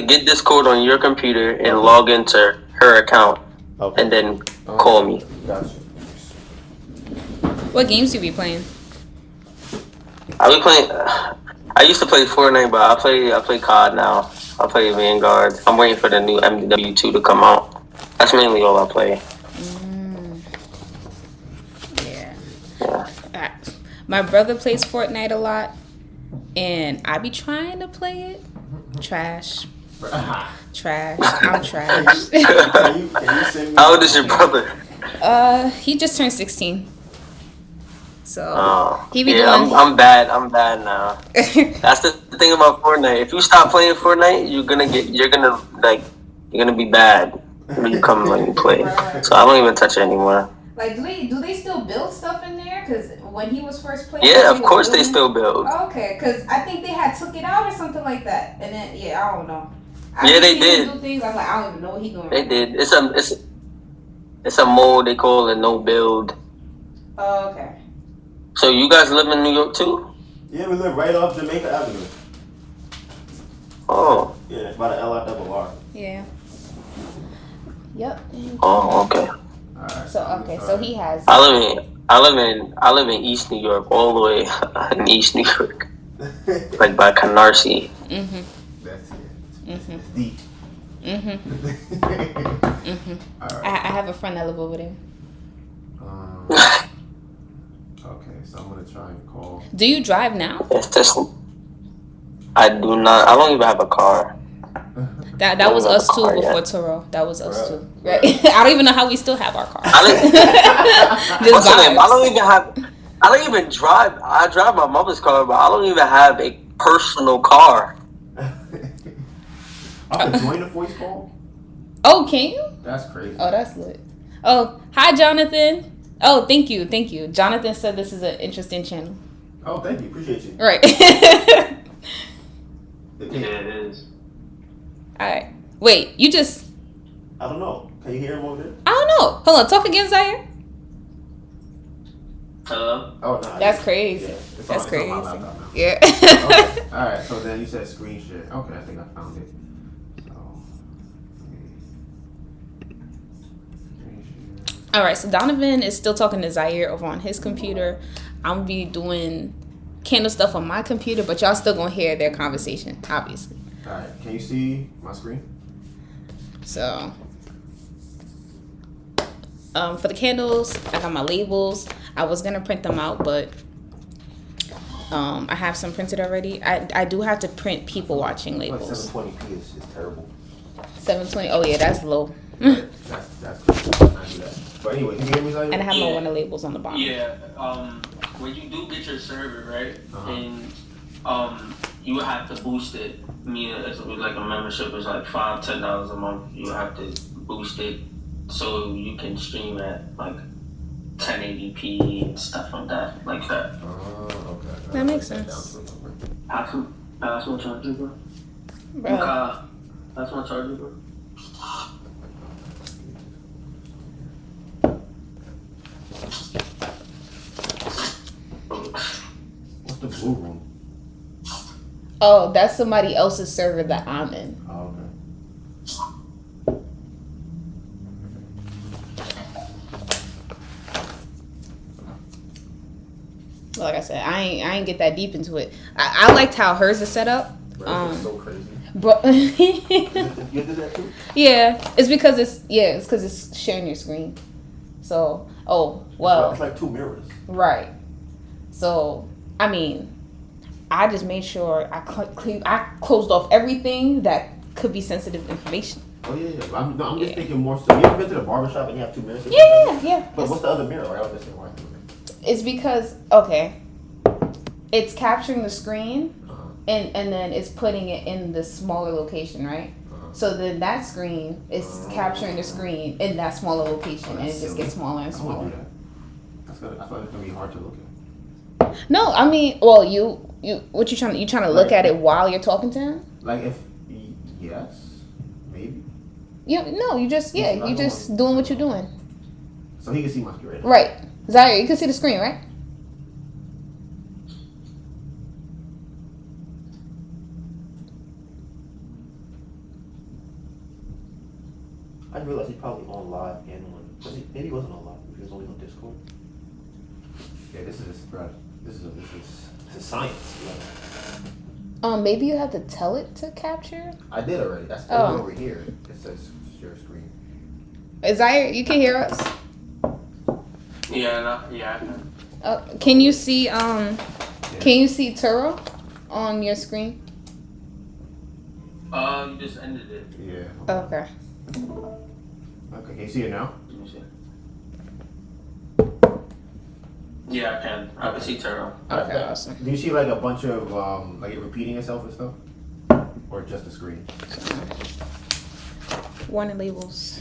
get Discord on your computer and log into her account. Okay. And then call me. Gotcha. What games do you be playing? I used to play Fortnite, but I play COD now. I play Vanguard. I'm waiting for the new MW2 to come out. That's mainly all I play. Yeah. My brother plays Fortnite a lot, and I be trying to play it. Trash. I'm trash. Can you send me How old is your brother? He just turned 16. So he be doing. I'm bad now. That's the thing about Fortnite. If you stop playing Fortnite, you're gonna be bad when you come and play. So I don't even touch it anymore. Like, do they still build stuff in there? Because when he was first playing, yeah, of course they still build. Oh, okay, because I think they had took it out or something like that, and then I don't know. They did. Do things. I'm like, I don't even know what he's doing. They did. It's a mode they call it no build. Oh, okay. So you guys live in New York too? Yeah, we live right off Jamaica Avenue. Oh. Yeah, it's by the LIRR. Yeah. Yep. Oh, okay. Alright. So he has. I live in East New York, all the way in East New York, like by Canarsie. That's it. It's deep. Right. I have a friend that live over there. Okay, so I'm gonna try and call. Do you drive now? I do not. I don't even have a car. That was us too before Turo. That was us too. Right? I don't even know how we still have our car. I don't even drive. I drive my mother's car, but I don't even have a personal car. I can join a voice call. Oh, can you? That's crazy. Oh, that's lit. Oh, hi, Jonathan. Oh, thank you. Jonathan said this is an interesting channel. Oh, thank you. Appreciate you. Right. Yeah, it is. All right. Wait, you just... I don't know. Can you hear him over there? I don't know. Hold on. Talk again, Zaire. Hello? Oh, no. That's crazy. Yeah, That's it's crazy. on my laptop now. Yeah. Okay. All right. So then you said screen share. Okay, I think I found it. So, screen share. All right. So Donovan is still talking to Zaire over on his computer. I'm gonna be doing candle stuff on my computer, but y'all still gonna hear their conversation, obviously. All right. Can you see my screen? So, for the candles, I got my labels. I was gonna print them out, but I have some printed already. I do have to print people watching Like labels. 720p is terrible. 720. Oh yeah, that's low. That's cool. I do that. But anyway, can you hear me, Zaire? And I have my one of labels on the bottom. Yeah. When you do get your server, right? Uh-huh. And you would have to boost it. Meaning, it's like a membership is like $5-10 a month. You have to boost it so you can stream at like 1080p and stuff like that, Oh, okay. That makes sense. Pass my charger, bro. Bro. Pass my charger, bro. What's the blue room? Oh, that's somebody else's server that I'm in. Oh, okay. Like I said, I ain't get that deep into it. I liked how hers is set up. Bro, it's so crazy. But You did that too? yeah, it's because it's sharing your screen. So It's like two mirrors. right. So I mean, I just made sure I closed off everything that could be sensitive information. Oh yeah. I'm just thinking more so. You ever been to the barbershop and you have two mirrors? Yeah. But what's the other mirror? Right? I was just saying, why? It's because it's capturing the screen. And then it's putting it in the smaller location, right? So then that screen is capturing the screen in that smaller location, and it just gets smaller and smaller. I thought it's gonna be hard to look at. No, I mean, well, you trying to look at it while you're talking to him? Like if yes, maybe. You just doing what you're doing. So he can see my screen. Right, Zaire, you can see the screen, right? I didn't realize he's probably on live and on. Maybe he wasn't on live. He was only on Discord. Yeah, this is science. Maybe you have to tell it to capture. I did already. That's over here. It says share screen. Zaire, you can hear us. Yeah, I can. Can you see Can you see Turo on your screen? You just ended it. Yeah. Okay. Okay, can you see it now? Let me see. Yeah, I can. I can see Taro. Okay, awesome. Do you see like a bunch of like it repeating itself and stuff, or just the screen? Warning labels.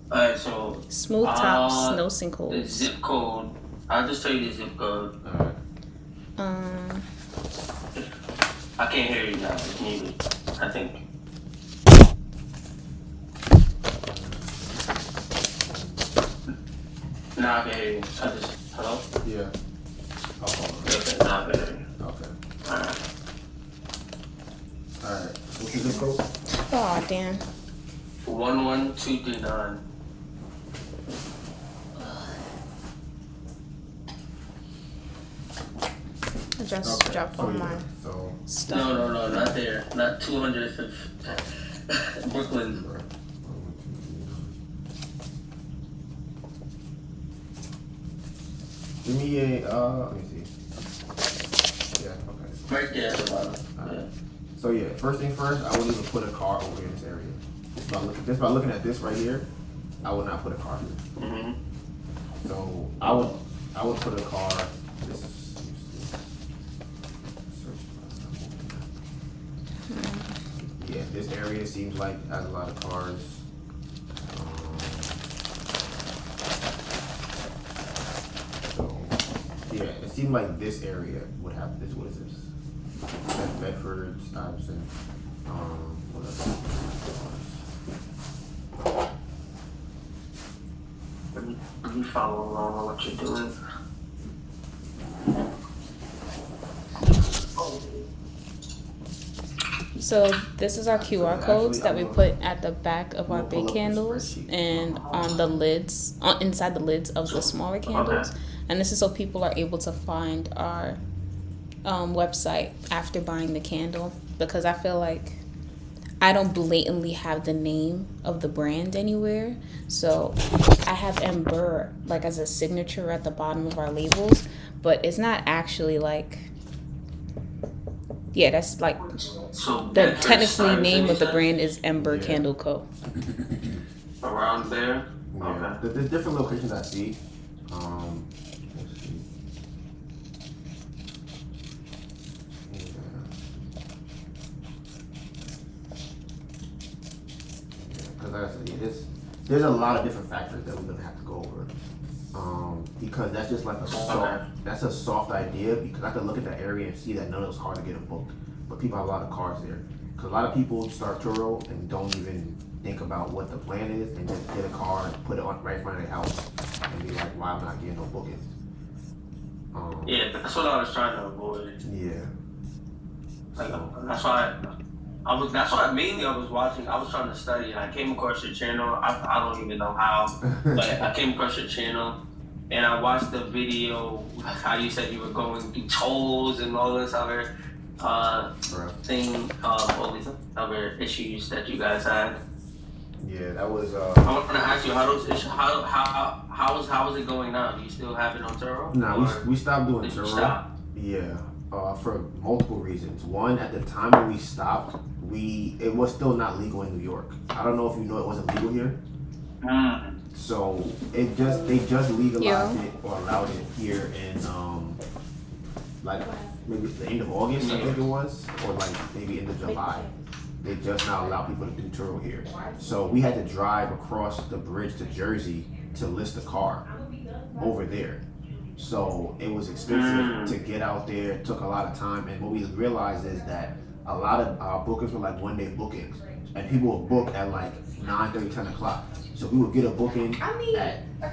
Alright, so Smooth tops, no the sinkholes. zip code. I'll just tell you the zip code. Alright. I can't hear you now. It's muted, I think. Now I can hear you. Hello? Yeah. Okay, now I can hear you. Okay. Alright. Alright. What's the zip code? Oh damn. 11239. I just dropped so all yeah, my so stuff. No, not there. Not 200. Brooklyn. give me a let me see. Yeah, okay. Right there at the bottom. Alright. Yeah. So yeah, first thing first, I wouldn't even put a car over in this area. Just by looking at this right here, I would not put a car here. Mm-hmm. So I would put a car. This. this area seems like has a lot of cars. So yeah, it seemed like this area would have this. What is this? Bedford, Stuyvesant. What else? Let me follow along on what you're doing. So this is our QR codes that we put at the back of our big candles and on the lids, inside the lids of the smaller candles. And this is so people are able to find our website after buying the candle, because I feel like I don't blatantly have the name of the brand anywhere. So I have Ember like as a signature at the bottom of our labels, but it's not actually like, yeah, that's like So the technically name of the brand is Ember Candle Co. Around there? Yeah. Okay. There's different locations I see. Let's see. Because like I said, there's a lot of different factors that we're gonna have to go over. Because that's just like that's a soft idea, because I can look at that area and see that none of those cars are getting booked, but people have a lot of cars there. Because a lot of people start Turo and don't even think about what the plan is, and just get a car and put it on right in front of their house and be like, why am I not getting no bookings? Yeah, that's what I was trying to avoid. Yeah. Like, that's why that's why mainly I was watching. I was trying to study, and I came across your channel. I don't even know how, but I came across your channel, and I watched the video. How you said you were going through tolls and all this other thing, all these other issues that you guys had. Yeah, that was. I want to ask you how those issues. How is it going now? Do you still have it on Turo? Nah, we stopped doing Did you Turo. stop? Yeah, for multiple reasons. One, at the time when we stopped, it was still not legal in New York. I don't know if you know it wasn't legal here. So they just legalized it or allowed it here in like maybe the end of August, I think it was, or like maybe end of July. They just now allow people to do Turo here. So we had to drive across the bridge to Jersey to list a car over there. So it was expensive to get out there. It took a lot of time. And what we realized is that a lot of our bookings were like one-day bookings. And people would book at like 9:30, 10 o'clock. So we would get a booking at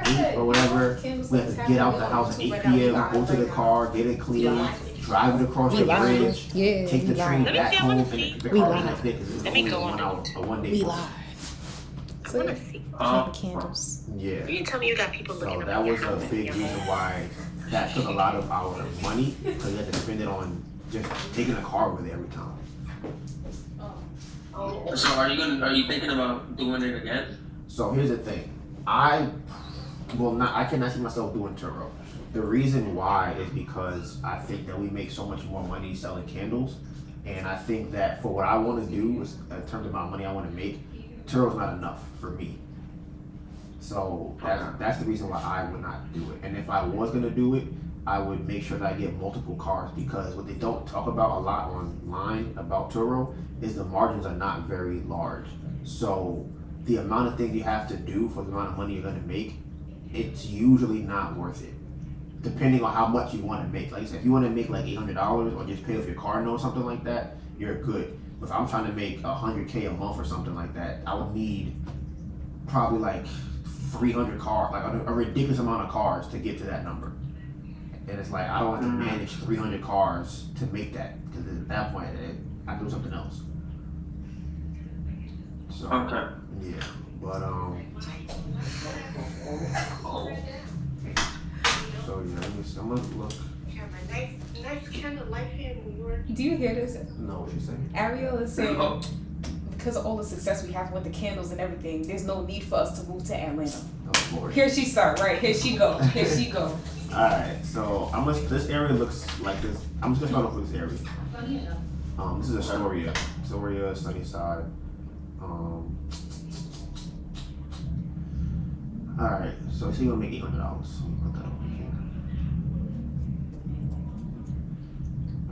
8 or whatever. We had to get out the house at 8 p.m., go to the car, get it clean, drive it across the bridge, take the train back home, and pick the car the next day because it was only a one-day We booking. live. So yeah, candles. Yeah. You tell me you got people looking So up that at your was a house. big reason why that took a lot of our money, because we had to spend it on just taking a car over there every time. So are you thinking about doing it again? So here's the thing. I cannot see myself doing Turo. The reason why is because I think that we make so much more money selling candles, and I think that for what I want to do, is, in terms of amount of money I want to make, Turo's not enough for me. So that's the reason why I would not do it. And if I was gonna do it, I would make sure that I get multiple cars, because what they don't talk about a lot online about Turo is the margins are not very large. So the amount of things you have to do for the amount of money you're gonna make, it's usually not worth it, depending on how much you want to make. Like I said, if you want to make like $800 or just pay off your car note or something like that, you're good. If I'm trying to make $100K a month or something like that, I would need probably like 300 cars, like a ridiculous amount of cars to get to that number. And it's like, I don't want to manage 300 cars to make that, because at that point, I do something else. So, Okay. yeah, but so yeah, I'm gonna look. Yeah, my nice candle light here in New York. Do you hear this? No, what you saying? Ariel is saying, because of all the success we have with the candles and everything, there's no need for us to move to Atlanta. Oh Lord. Here she start, right? Here she go. Here she go. Alright, so this area looks like this. I'm just gonna start off with this area. This is Astoria, Sunnyside. Alright, so she's gonna make $800. Put that over here.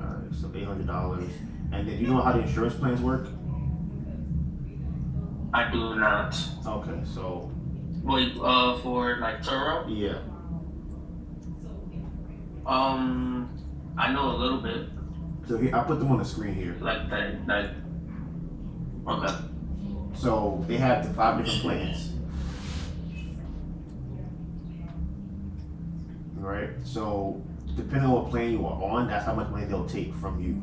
Alright, so $800. And then you know how the insurance plans work? I do not. Okay, so Wait, for like Turo, yeah. I know a little bit. So here, I put them on the screen here. Like that, like. Okay. So they have the 5 different plans. Right? So depending on what plan you are on, that's how much money they'll take from you.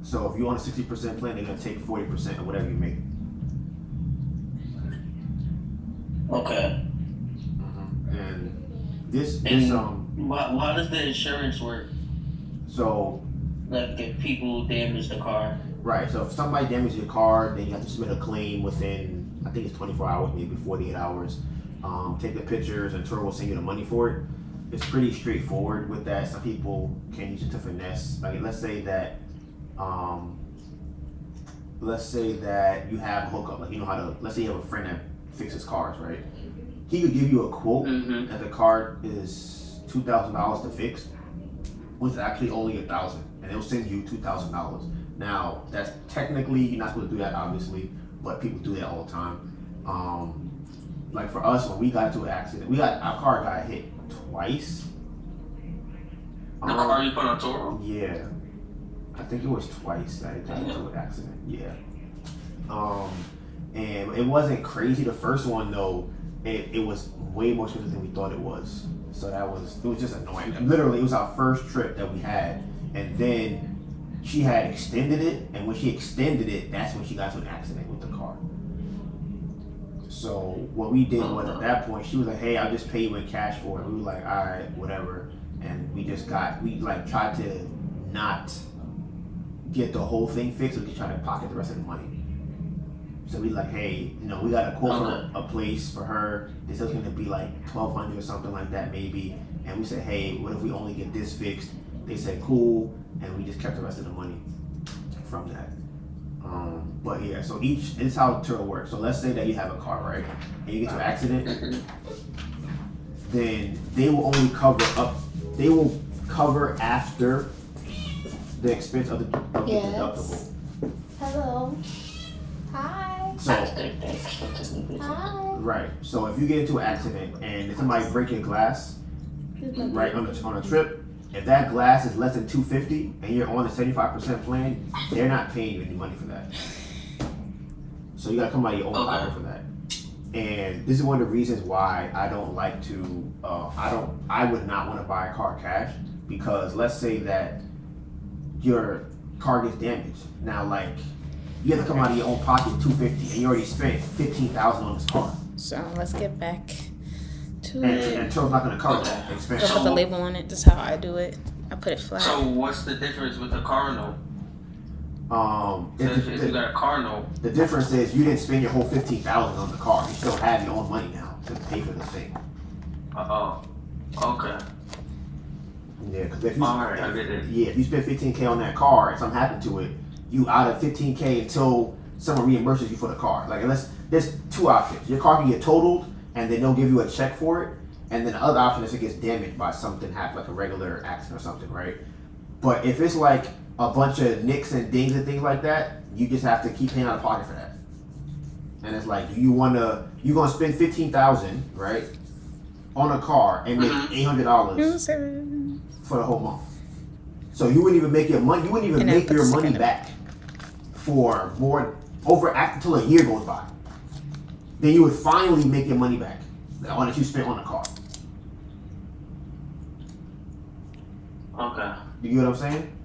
So if you're on a 60% plan, they're gonna take 40% of whatever you make. Okay. And this How does the insurance work? So Like if people damage the car. right, so if somebody damages your car, then you have to submit a claim within, I think it's 24 hours, maybe 48 hours. Take the pictures and Turo will send you the money for it. It's pretty straightforward with that. Some people can use it to finesse. Like let's say that you have a hookup, like you know how to, let's say you have a friend that fixes cars, right? He could give you a quote that the car is $2,000 to fix, which is actually only $1,000, and it'll send you $2,000. Now that's technically, you're not supposed to do that obviously, but people do that all the time. Like for us, when we got into an accident, our car got hit twice. The car you put on Toro? Yeah, I think it was twice that it got into an accident. Yeah. And it wasn't crazy. The first one though, it was way more expensive than we thought it was. So it was just annoying. And literally, it was our first trip that we had, and then she had extended it, and when she extended it, that's when she got into an accident with the car. So what we did was, at that point, she was like, "Hey, I'll just pay you in cash for it." We were like, "All right, whatever." And we tried to not get the whole thing fixed. We could try to pocket the rest of the money. So we like, "Hey, we got a quote for a place for her. This is going to be like $1,200 or something like that, maybe." And we said, "Hey, what if we only get this fixed?" They said, "Cool," and we just kept the rest of the money from that. But yeah, so this is how Turo works. So let's say that you have a car, right, and you get to an accident, then they will only cover after the expense of the deductible. Hello. Hi. So Hi. right. So if you get into an accident and somebody break your glass, right, on a trip, if that glass is less than $250 and you're on a 75% plan, they're not paying you any money for that. So you gotta come out of your own pocket for that. And this is one of the reasons why I don't like to. I would not want to buy a car cash, because let's say that your car gets damaged. Now, like, you have to come out of your own pocket $250, and you already spent $15,000 on this car. So let's get back to And it. Turo's not gonna cover that expense. Go put the label on it. That's how I do it. I put it flat. So what's the difference with the car note? If you got a car note, the difference is you didn't spend your whole $15,000 on the car. You still have your own money now to pay for this thing. Okay. Yeah, because if you I get it. if you spend $15K on that car and something happened to it, you out of $15K until someone reimburses you for the car. Like, unless there's two options: your car can get totaled, and then they'll give you a check for it, and then the other option is it gets damaged by something like a regular accident or something, right? But if it's like a bunch of nicks and dings and things like that, you just have to keep paying out of pocket for that. And it's like, you're gonna spend $15,000, right, on a car and make $800 for the whole month. So you wouldn't even make your money. You wouldn't even make your money back for until a year goes by. Then you would finally make your money back on what you spent on the car. Okay. You get what I'm saying?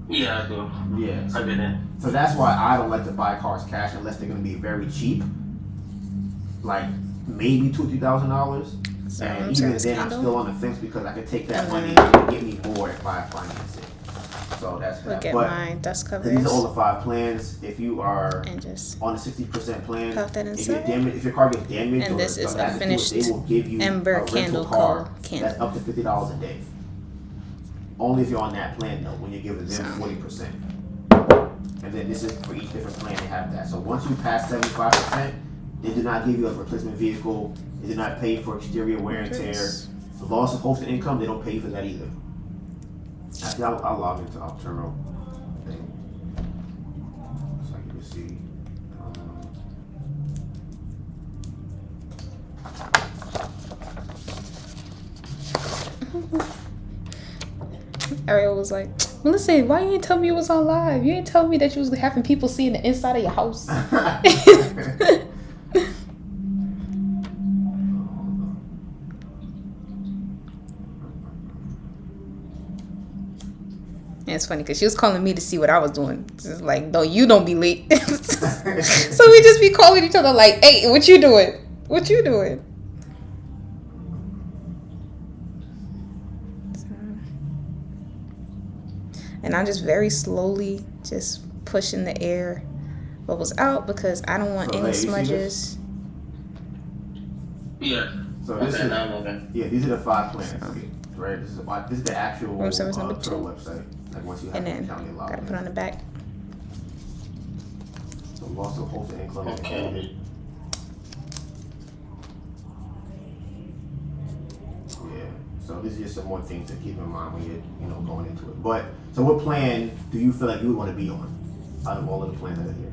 Yeah, I do. Yeah. I get it. So that's why I don't like to buy cars cash unless they're gonna be very cheap, like maybe $2,000-$3,000. So And even then, I'm still on the fence because I could take that And money then- and get me more if I finance it. So that's that. Look at But my dust these are covers all the 5 plans. If you are and just on a 60% plan, pop that if your inside. car gets damaged, And or this is something a happens to it, finished they will give you Ember a rental candle car candle. that's up to $50 a day. Only if you're on that plan though, when you're giving them So. 40%. And then this is for each different plan they have that. So once you pass 75%, they do not give you a replacement vehicle. They do not pay for exterior wear and tear. The loss of hosted income, they don't pay for that either. Actually, I'll log into our Turo thing. It's like Ariel was like, Melissa, why you didn't tell me you was on live? You didn't tell me that you was having people seeing the inside of your house. And it's funny because she was calling me to see what I was doing. Just like, no, you don't be late. So we just be calling each other like, hey, what you doing? What you doing? And I'm just very slowly just pushing the air bubbles out because I don't want any smudges. Yeah. So this is these are the 5 plans, right? This is the actual Room service number Turo 2. website. Like once you have And the then account, you log gotta in. put on the back. So loss of wholesale income is included. Yeah. So this is just some more things to keep in mind when you're going into it. But so what plan do you feel like you would want to be on out of all of the plans that are here?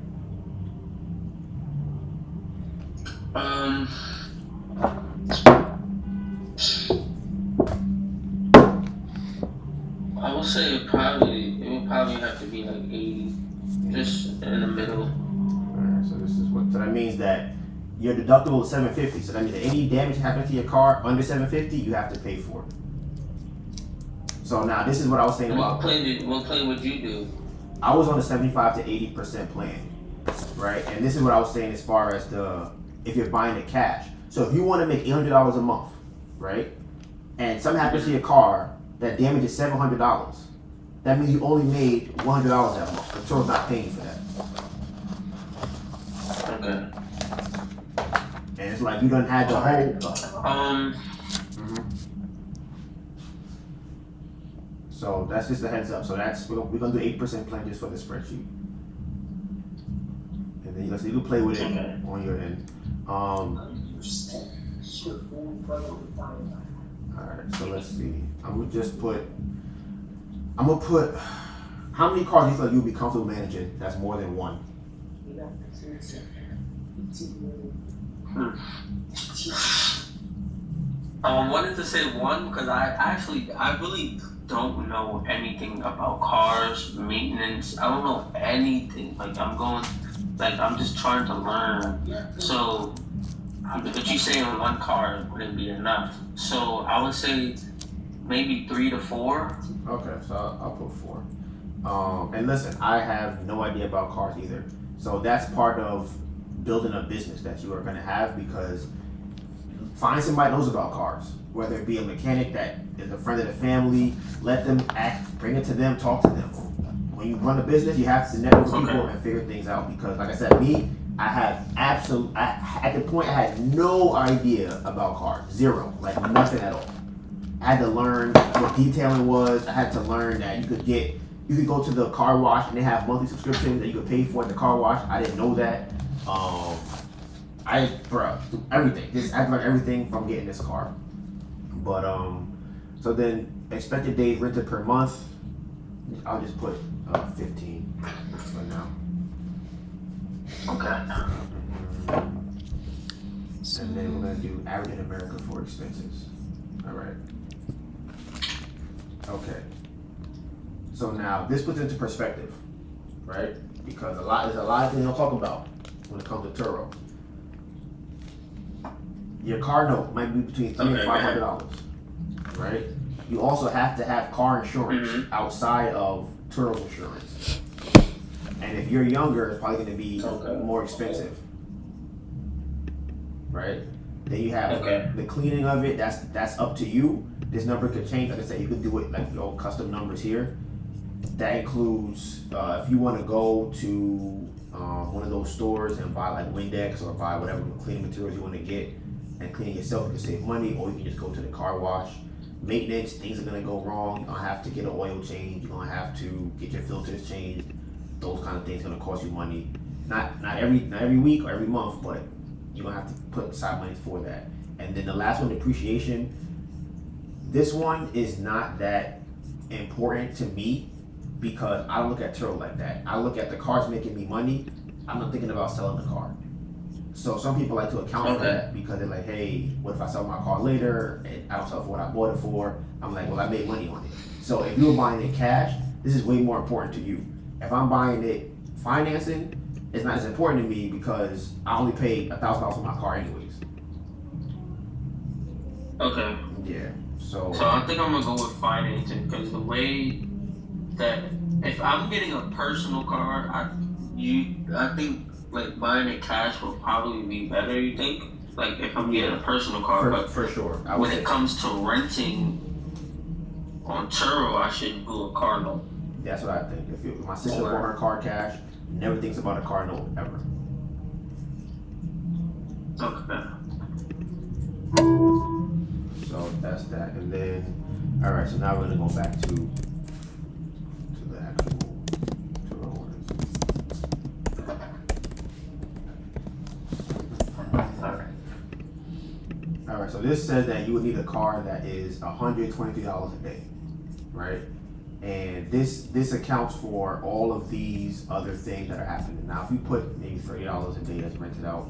I would say it would probably have to be like 80, just in the middle. Alright, so this is so that means that your deductible is $750. So that means that any damage happening to your car under $750, you have to pay for it. So now this is what I was saying about. What plan would you do? I was on the 75 to 80% plan, right? And this is what I was saying as far as if you're buying it cash. So if you want to make $800 a month, right? And something happens to your car that damages $700, that means you only made $100 that month. The Turo's not paying for that. Okay. And it's like you done had the whole. So that's just a heads up. So we're gonna do 8% plan just for the spreadsheet, and then you can play with it on your end. All right. So let's see. I'm gonna put. How many cars do you feel like you'll be comfortable managing? That's more than one. I wanted to say 1 because I really don't know anything about cars, maintenance. I don't know anything. Like I'm just trying to learn. So, but you saying 1 car wouldn't be enough. So I would say maybe 3 to 4. Okay, so I'll put 4. And listen, I have no idea about cars either. So that's part of building a business that you are going to have, because find somebody that knows about cars, whether it be a mechanic that is a friend of the family. Let them bring it to them, talk to them. When you run a business, you have to network with people and figure things out, because like I said, I have at the point I had no idea about cars. Zero, like nothing at all. I had to learn what detailing was. I had to learn that you could go to the car wash and they have monthly subscriptions that you could pay for at the car wash. I didn't know that. Everything. I've learned everything from getting this car. But so then expected days rented per month, I'll just put 15 for now. Okay. And then we're gonna do average in America for expenses. All right. Okay. So now this puts into perspective, right? Because there's a lot of things I'll talk about when it comes to Turo. Your car note might be between $300 and $500, right? You also have to have car insurance outside of Turo's insurance. And if you're younger, it's probably going to be more expensive, right? Then you have the cleaning of it. That's up to you. This number could change. Like I said, you could do it like your custom numbers here. That includes if you want to go to one of those stores and buy like Windex or buy whatever cleaning materials you want to get and clean it yourself, you can save money, or you can just go to the car wash. Maintenance, things are gonna go wrong. You're gonna have to get an oil change. You're gonna have to get your filters changed. Those kind of things are gonna cost you money. Not every week or every month, but you're gonna have to put aside money for that. And then the last one, depreciation. This one is not that important to me because I don't look at Turo like that. I look at the car's making me money. I'm not thinking about selling the car. So some people like to account for that because they're like, hey, what if I sell my car later and I don't sell it for what I bought it for? I'm like, well, I made money on it. So if you were buying it cash, this is way more important to you. If I'm buying it financing, it's not as important to me because I only paid $1,000 for my car anyways. Okay. Yeah. So I think I'm gonna go with financing because the way that if I'm getting a personal car, I think like buying it cash will probably be better. You think? Like if I'm getting a personal car, but for sure. When it comes to renting on Turo, I should do a car note. That's what I think. If my sister bought her car cash, never thinks about a car note ever. Okay. So that's that. And then, all right. So now we're gonna go back to the actual Turo orders. All right. So this says that you would need a car that is $123 a day, right? And this accounts for all of these other things that are happening. Now, if you put maybe $30 a day that's rented out,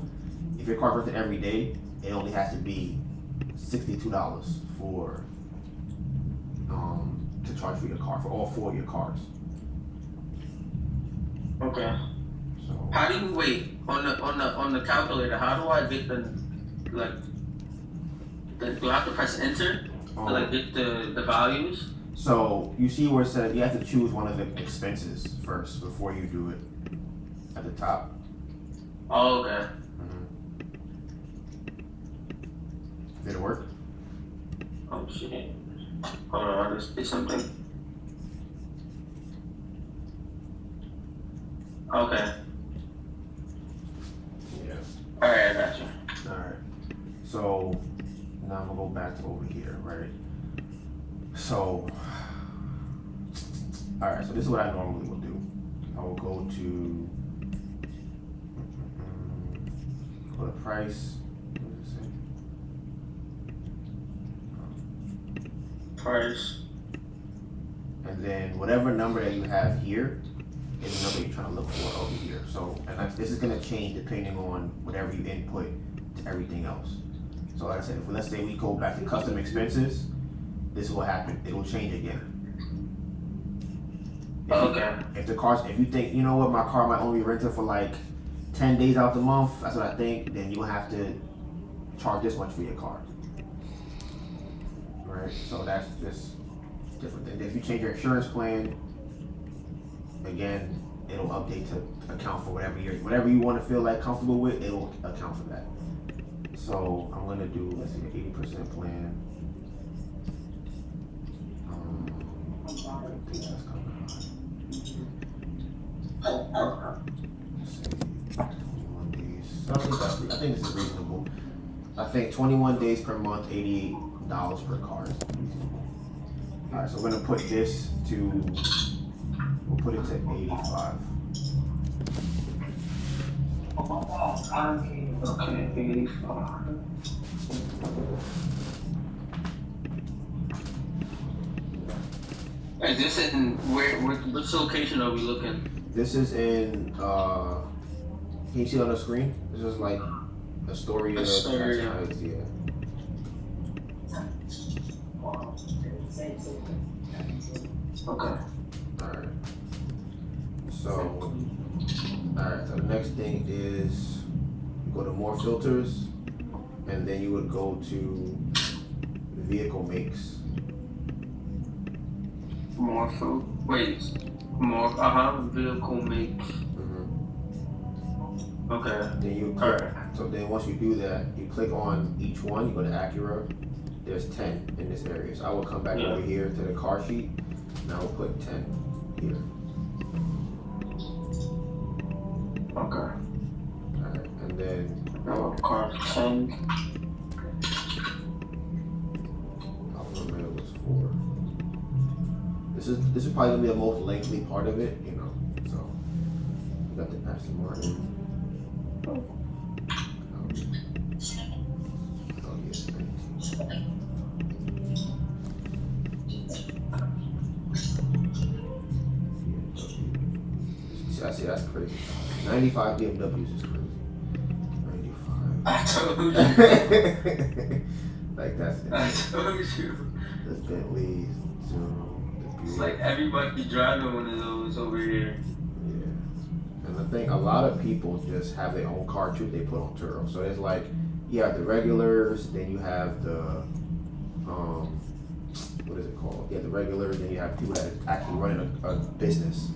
if your car's rented every day, it only has to be $62 for to charge for your car for all 4 of your cars. Okay. So How do you wait on the calculator? How do I get do I have to press enter to get the values? So you see where it says you have to choose one of the expenses first before you do it at the top. Oh, okay. Did it work? Oh shit. Hold on, I just did something. Okay. Yeah. Alright, I got you. Alright. So now I'm gonna go back to over here, right? So alright, so this is what I normally will do. I will go to price. What does it say? Price. And then whatever number that you have here is the number you're trying to look for over here. So, this is gonna change depending on whatever you input to everything else. So like I said, let's say we go back to custom expenses, this will happen. It will change again. If you think, you know what, my car might only be rented for like 10 days out the month, that's what I think, then you'll have to charge this much for your car. Right? So that's just different. And if you change your insurance plan, again, it'll update to account for whatever you want to feel like comfortable with, it'll account for that. So I'm gonna do, let's see, an 80% plan. I think that's coming high. Let's see, 21 days. I think this is reasonable. I think 21 days per month, $88 per car is reasonable. All right, so we're gonna put this to, we'll put it to 85. Okay, 85. Is this in which location are we looking? This is in can you see it on the screen? This is like Astoria, Heights, yeah. Okay. Alright. So the next thing is you go to more filters and then you would go to vehicle makes. More vehicle makes. Okay. Then you click, so then once you do that, you click on each one, you go to Acura, there's 10 in this area. So I will come back over here to the car sheet and I will put 10 here. Okay. Alright, and then car 10. Alpha Romeo was 4. This is probably gonna be the most lengthy part of it, you know. So you got the Aston Martin. See, that's crazy. 95 BMWs is crazy. 95. I told you. Like that's I told you. the Bentley's 0. It's like everybody driving one of those over here. Yeah. And I think a lot of people just have their own car too. They put on Turo. So it's like you have the regulars, then you have the what is it called? Yeah, the regulars. Then you have people that are actually running a business.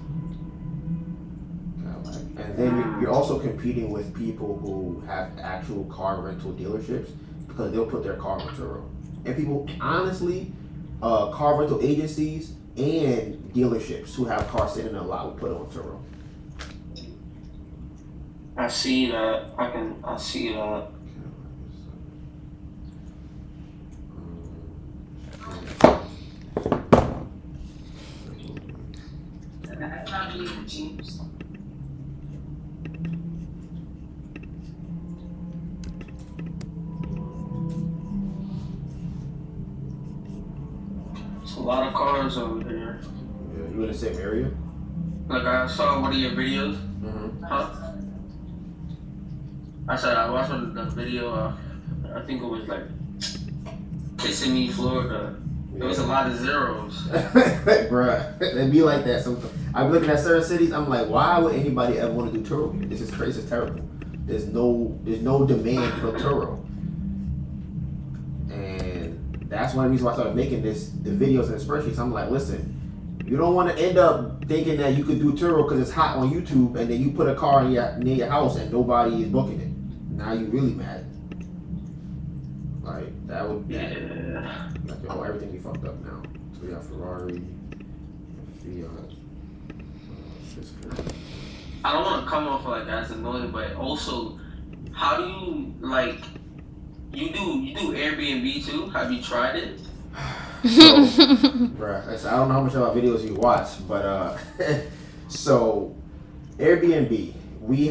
And then you're also competing with people who have actual car rental dealerships because they'll put their car on Turo. And people, honestly, car rental agencies and dealerships who have cars sitting in a lot will put it on Turo. I see that. I see that. It's a lot of cars over here. Yeah, you in the same area? Like I saw one of your videos. Mm-hmm. Huh? I said I watched the video. I think it was like Kissimmee, Florida. There was a lot of zeros. Bruh, it be like that sometimes. I'm looking at certain cities, I'm like, why would anybody ever want to do Turo here? This is crazy, it's terrible. There's no demand for Turo. And that's one of the reasons why I started making the videos and spreadsheets. I'm like, listen, you don't want to end up thinking that you could do Turo because it's hot on YouTube and then you put a car near your house and nobody is booking it. Now you really mad. Like, that would be... Yeah. Like, yo, everything be fucked up now. So we got Ferrari, Fiat. I don't want to come off like as annoying, but also, how do you like? You do Airbnb too? Have you tried it? So, bruh, I don't know how much of our videos you watch, but so Airbnb, we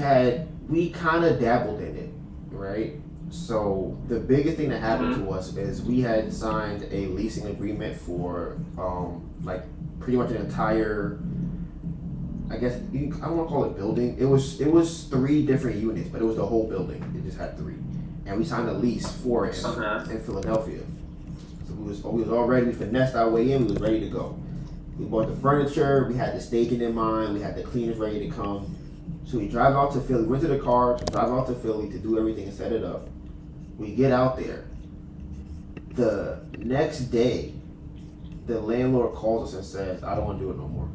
kind of dabbled in it, right? So the biggest thing that happened to us is we had signed a leasing agreement for like pretty much an entire, I guess I don't want to call it building. It was 3 different units, but it was the whole building. It just had 3, and we signed a lease for it in Philadelphia. So we was all ready. We finessed our way in. We was ready to go. We bought the furniture. We had the staging in mind. We had the cleaners ready to come. So we drive out to Philly. We rented a car to drive out to Philly to do everything and set it up. We get out there. The next day, the landlord calls us and says, I don't want to do it no more.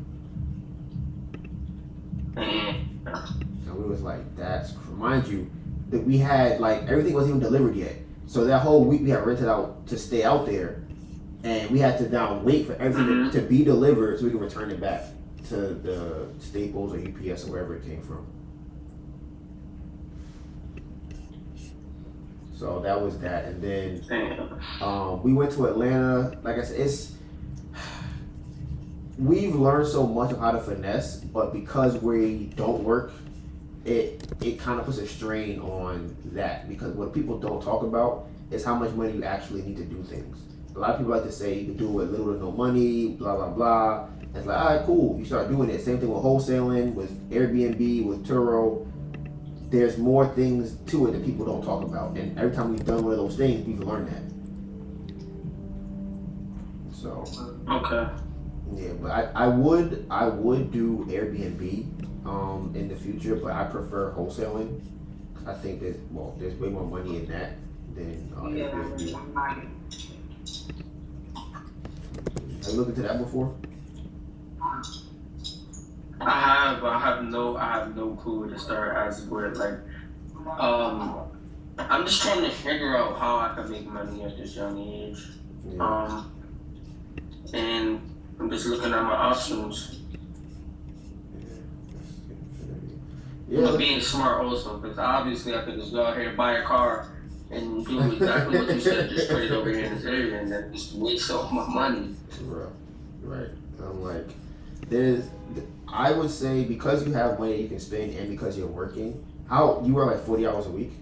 And we was like, that's, mind you, that we had, like, everything wasn't even delivered yet. So that whole week we had rented out to stay out there. And we had to now wait for everything to be delivered so we could return it back to the Staples or UPS or wherever it came from. So that was that, and then we went to Atlanta. Like I said, we've learned so much of how to finesse, but because we don't work, it kind of puts a strain on that, because what people don't talk about is how much money you actually need to do things. A lot of people like to say you can do it with little to no money, blah blah blah. And it's like, all right, cool. You start doing it. Same thing with wholesaling, with Airbnb, with Turo. There's more things to it that people don't talk about, and every time we've done one of those things, we've learned that. So okay, yeah, but I would do Airbnb in the future, but I prefer wholesaling. I think there's way more money in that than Airbnb. Have you looked into that before? I have no clue where to start as where like I'm just trying to figure out how I can make money at this young age. Yeah. And I'm just looking at my options. Yeah. But being smart also, because obviously I could just go out here and buy a car and do exactly what you said, just put it over here in this area and then just waste all my money. Right. I'm like, I would say, because you have money you can spend and because you're working, you are like 40 hours a week?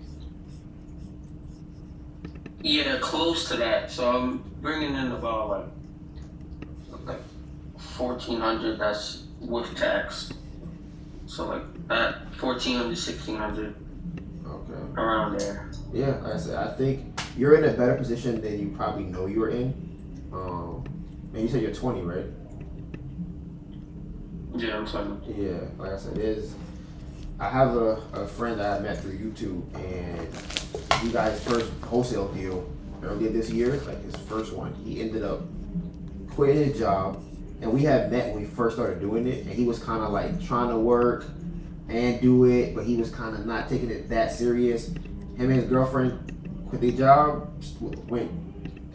Yeah, close to that. So I'm bringing in about like 1,400. That's with tax. So like that 1,400, 1,600. Okay. Around there. Yeah, like I said, I think you're in a better position than you probably know you're in. And you said you're 20, right? Yeah, I'm sorry. Yeah, like I said, I have a friend that I met through YouTube, and he got his first wholesale deal earlier this year, like his first one. He ended up quitting his job, and we had met when we first started doing it, and he was kind of like trying to work and do it, but he was kind of not taking it that serious. Him and his girlfriend quit their job, went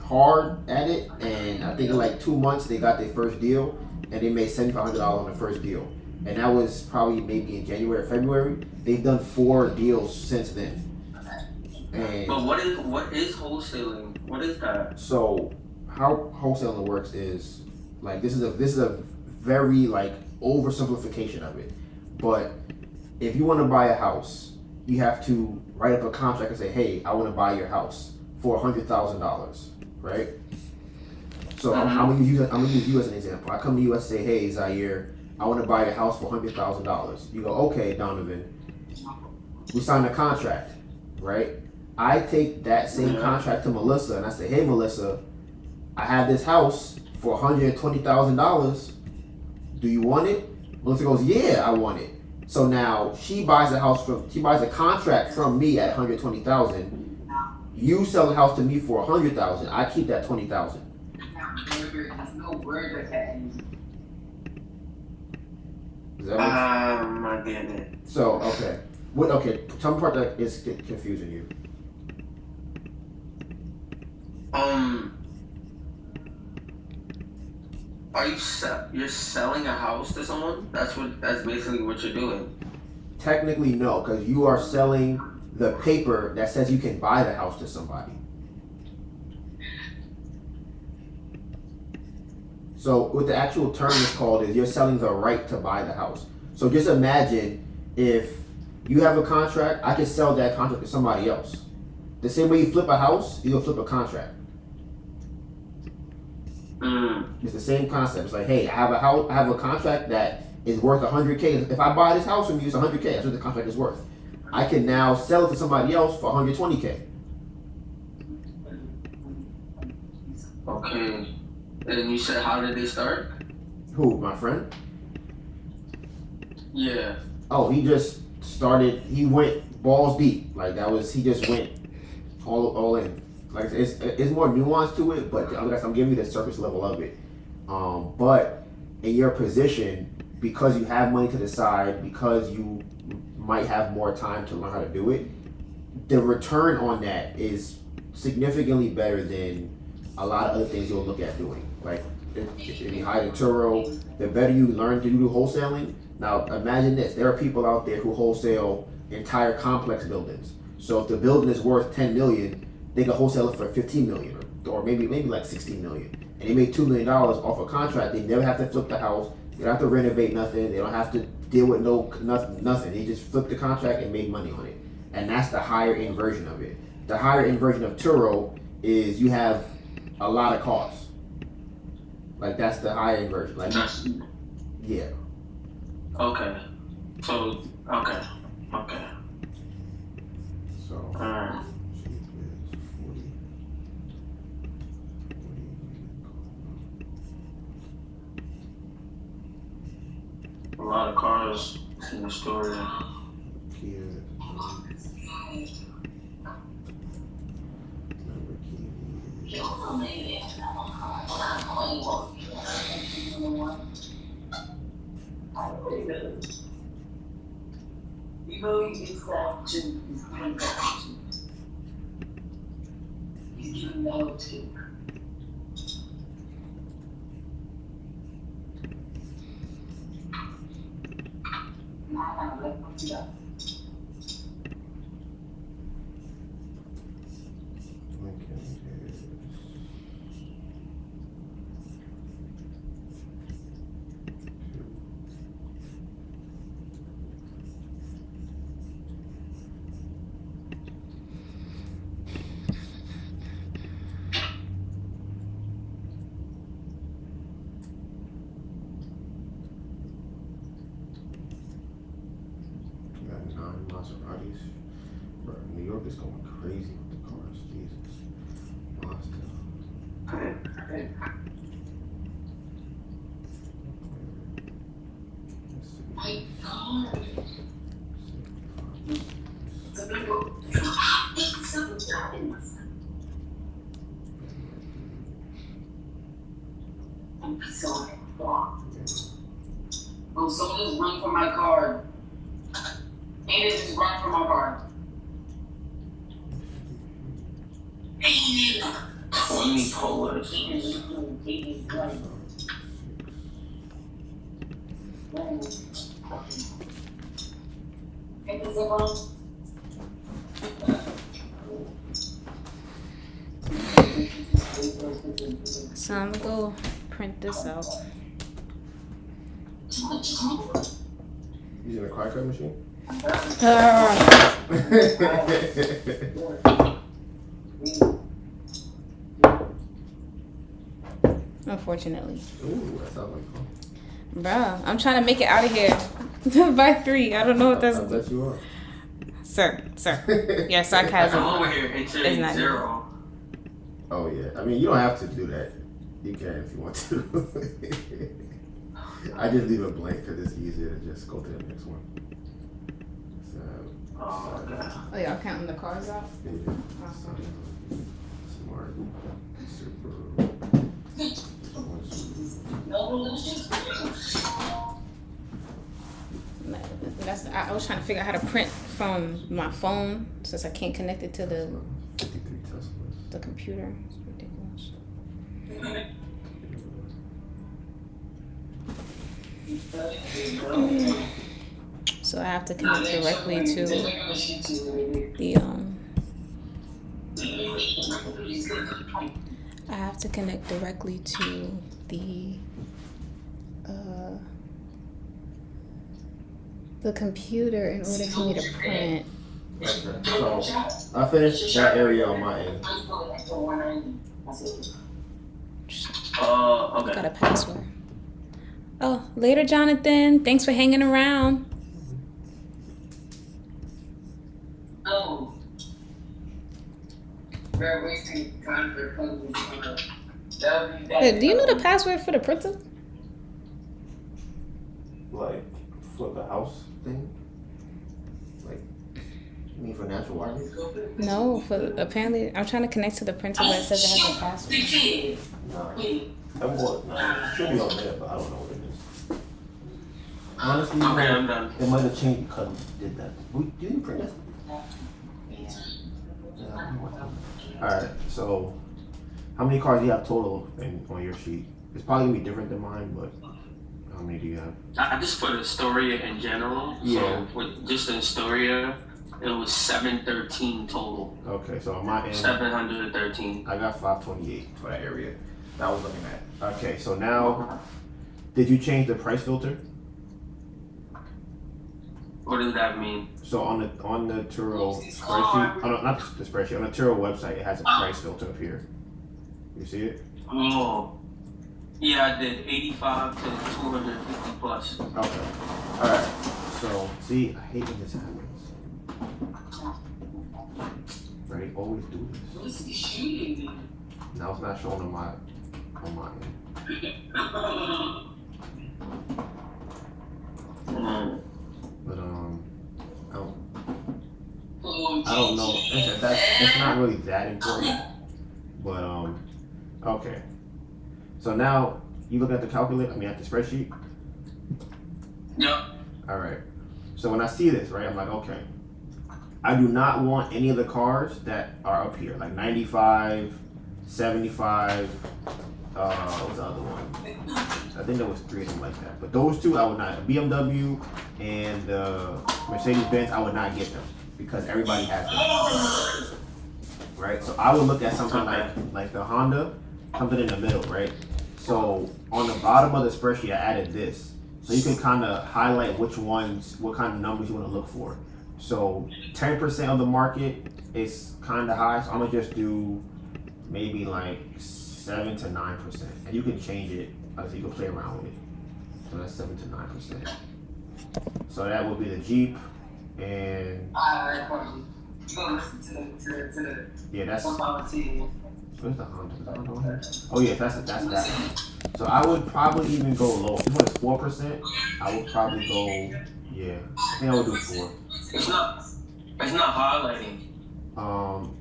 hard at it, and I think in like 2 months they got their first deal, and they made $7,500 on the first deal. And that was probably maybe in January or February. They've done 4 deals since then. And but what is wholesaling? What is that? so how wholesaling works is like this is a very like oversimplification of it. But if you want to buy a house, you have to write up a contract and say, hey, I want to buy your house for $100,000, right? So I'm gonna use you as an example. I come to you and say, hey, Zaire, I want to buy your house for $100,000. You go, okay, Donovan. We sign a contract, right? I take that same contract to Melissa and I say, hey, Melissa, I have this house for $120,000. Do you want it? Melissa goes, yeah, I want it. So now she buys a contract from me at $120,000. You sell the house to me for $100,000. I keep that $20,000. Does that make sense? I get it. So okay, tell me part that is confusing you. Are you're selling a house to someone? That's basically what you're doing. Technically, no, because you are selling the paper that says you can buy the house to somebody. So what the actual term is called is you're selling the right to buy the house. So just imagine if you have a contract, I can sell that contract to somebody else. The same way you flip a house, you'll flip a contract. It's the same concept. It's like, hey, I have a contract that is worth $100K. If I buy this house from you, it's $100K. That's what the contract is worth. I can now sell it to somebody else for $120K. Okay. And you said, how did they start? Who, my friend? Yeah. Oh, he just started. He went balls deep. Like he just went all in. Like it's more nuanced to it, but I'm giving you the surface level of it. But in your position, because you have money to the side, because you might have more time to learn how to do it, the return on that is significantly better than a lot of other things you'll look at doing. Like if you hire a Turo, the better you learn to do wholesaling. Now imagine this: there are people out there who wholesale entire complex buildings. So if the building is worth $10 million, they can wholesale it for $15 million, or maybe like $16 million, and they make $2 million off a contract. They never have to flip the house. They don't have to renovate nothing. They don't have to deal with nothing. They just flip the contract and make money on it, and that's the higher end version of it. The higher end version of Turo is you have a lot of costs. Like that's the higher end version. Like yeah. Okay. So okay. So. A lot of cars in the story. Kia. You know it's that too. You know too. Maseratis. Bro, New York is going crazy with the cars. Jesus. Mazda. My God. Sometimes. I'm sorry. Oh, someone just run for my card. And it just run for my card. Unipolar. So I'm gonna go print this out. Using a card cut machine? Unfortunately. Ooh, that sounds like fun. Bruh, I'm trying to make it out of here by 3. I don't know what that's. I bet you are. Sir. Your sarcasm. I'm over here hitting It's not 0. Oh yeah. I mean, you don't have to do that. You can if you want to. I just leave it blank because it's easier to just go to the next one. So, Oh, y'all counting the cards out? yeah. Smart. Super. I was trying to figure out how to print from my phone since I can't connect it to the 53 Teslas. computer. It's ridiculous. So I have to connect directly to the I have to connect directly to the computer in order for me to print. Okay, so I finished that area on my end. I got a password. Oh, later, Jonathan. Thanks for hanging around. Oh. We're wasting time for puzzles. Hey, do you know the password for the printer? Like, for the house thing? Like, you mean for natural wireless? No, apparently I'm trying to connect to the printer, but it says it has a password. No. It should be on there, but I don't know what it is. Honestly, Okay, I'm done. It might have changed because we did that. Did you print that? Alright, so how many cards do you have total on your sheet? It's probably gonna be different than mine, but how many do you have? I just put Astoria in general. Yeah. So with just Astoria, it was 713 total. Okay, so on my end, 713. I got 528 for that area that I was looking at. Okay, so now, did you change the price filter? What does that mean? So on the Turo spreadsheet, oh no, not the spreadsheet, on the Turo website, it has a price filter up here. You see it? Oh. Yeah, I did 85 to 250 plus. Okay. Alright. So, see, I hate when this happens. Right? Always do this. What's he shooting? Now it's not showing on my end. But I don't know. It's not really that important. But okay. So now you look at the calculator. I mean, at the spreadsheet. Yep. All right. So when I see this, right, I'm like, okay. I do not want any of the cars that are up here, like 95, 75. What's the other one? I think there was 3 of them like that. But those 2 I would not. BMW and Mercedes-Benz, I would not get them because everybody has them. Right? So I would look at something like the Honda, something in the middle, right? So on the bottom of the spreadsheet, I added this. So you can kind of highlight what kind of numbers you want to look for. So 10% of the market is kind of high. So I'm going to just do maybe like 7 to 9%. And you can change it. So you can play around with it. So that's 7 to 9%. So that would be the Jeep and yeah, that's where's the Honda? Oh yeah, that's that. So I would probably even go low. If it's 4%, I would probably go. Yeah, I think I would do 4. It's not highlighting.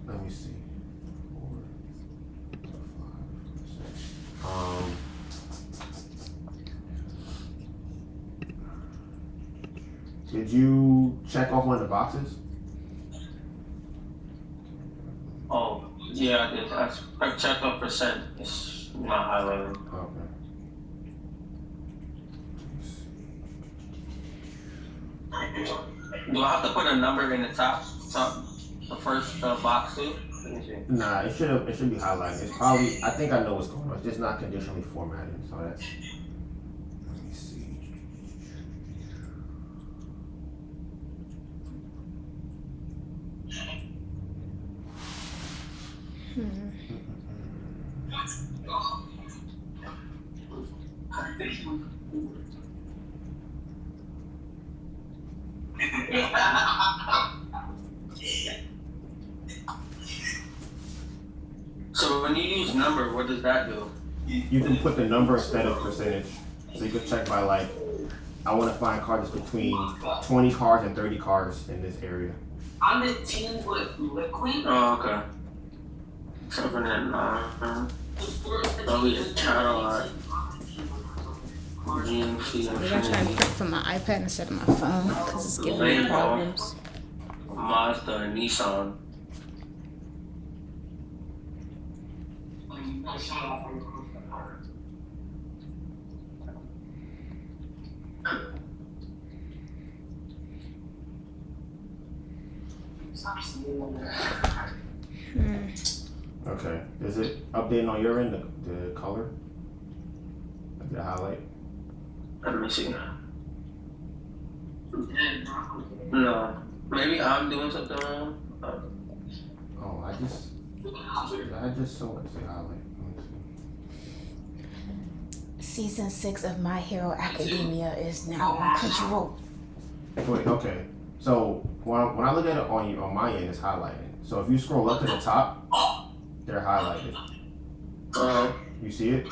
Let me see. 4 to 5%. Did you check off one of the boxes? Oh, yeah, I did. I checked on percent. It's not highlighting. Okay. Do I have to put a number in the top the first box too? Let me see. Nah, it should be highlighted. It's probably, I think I know what's going on. It's just not conditionally formatted. So that's, let me see. So when you use number, what does that do? You can put the number instead of percentage. So you can check by like, I want to find cars between 20 cars and 30 cars in this area. I'm the team with liquid. Oh, okay. 7 and 9. Oh, yeah, Cadillac. GMC. I'm gonna try to pick from my iPad instead of my phone because it's giving me problems. Mazda and Nissan. Okay. Is it updating on your end, the color? Like the highlight? Let me see. No. Maybe I'm doing something wrong. Oh, I just saw it say highlight. Let me see. Season 6 of My Hero Academia is now on Crunchyroll. Wait, okay. So when I look at it on my end, it's highlighted. So if you scroll up to the top, they're highlighted. You see it?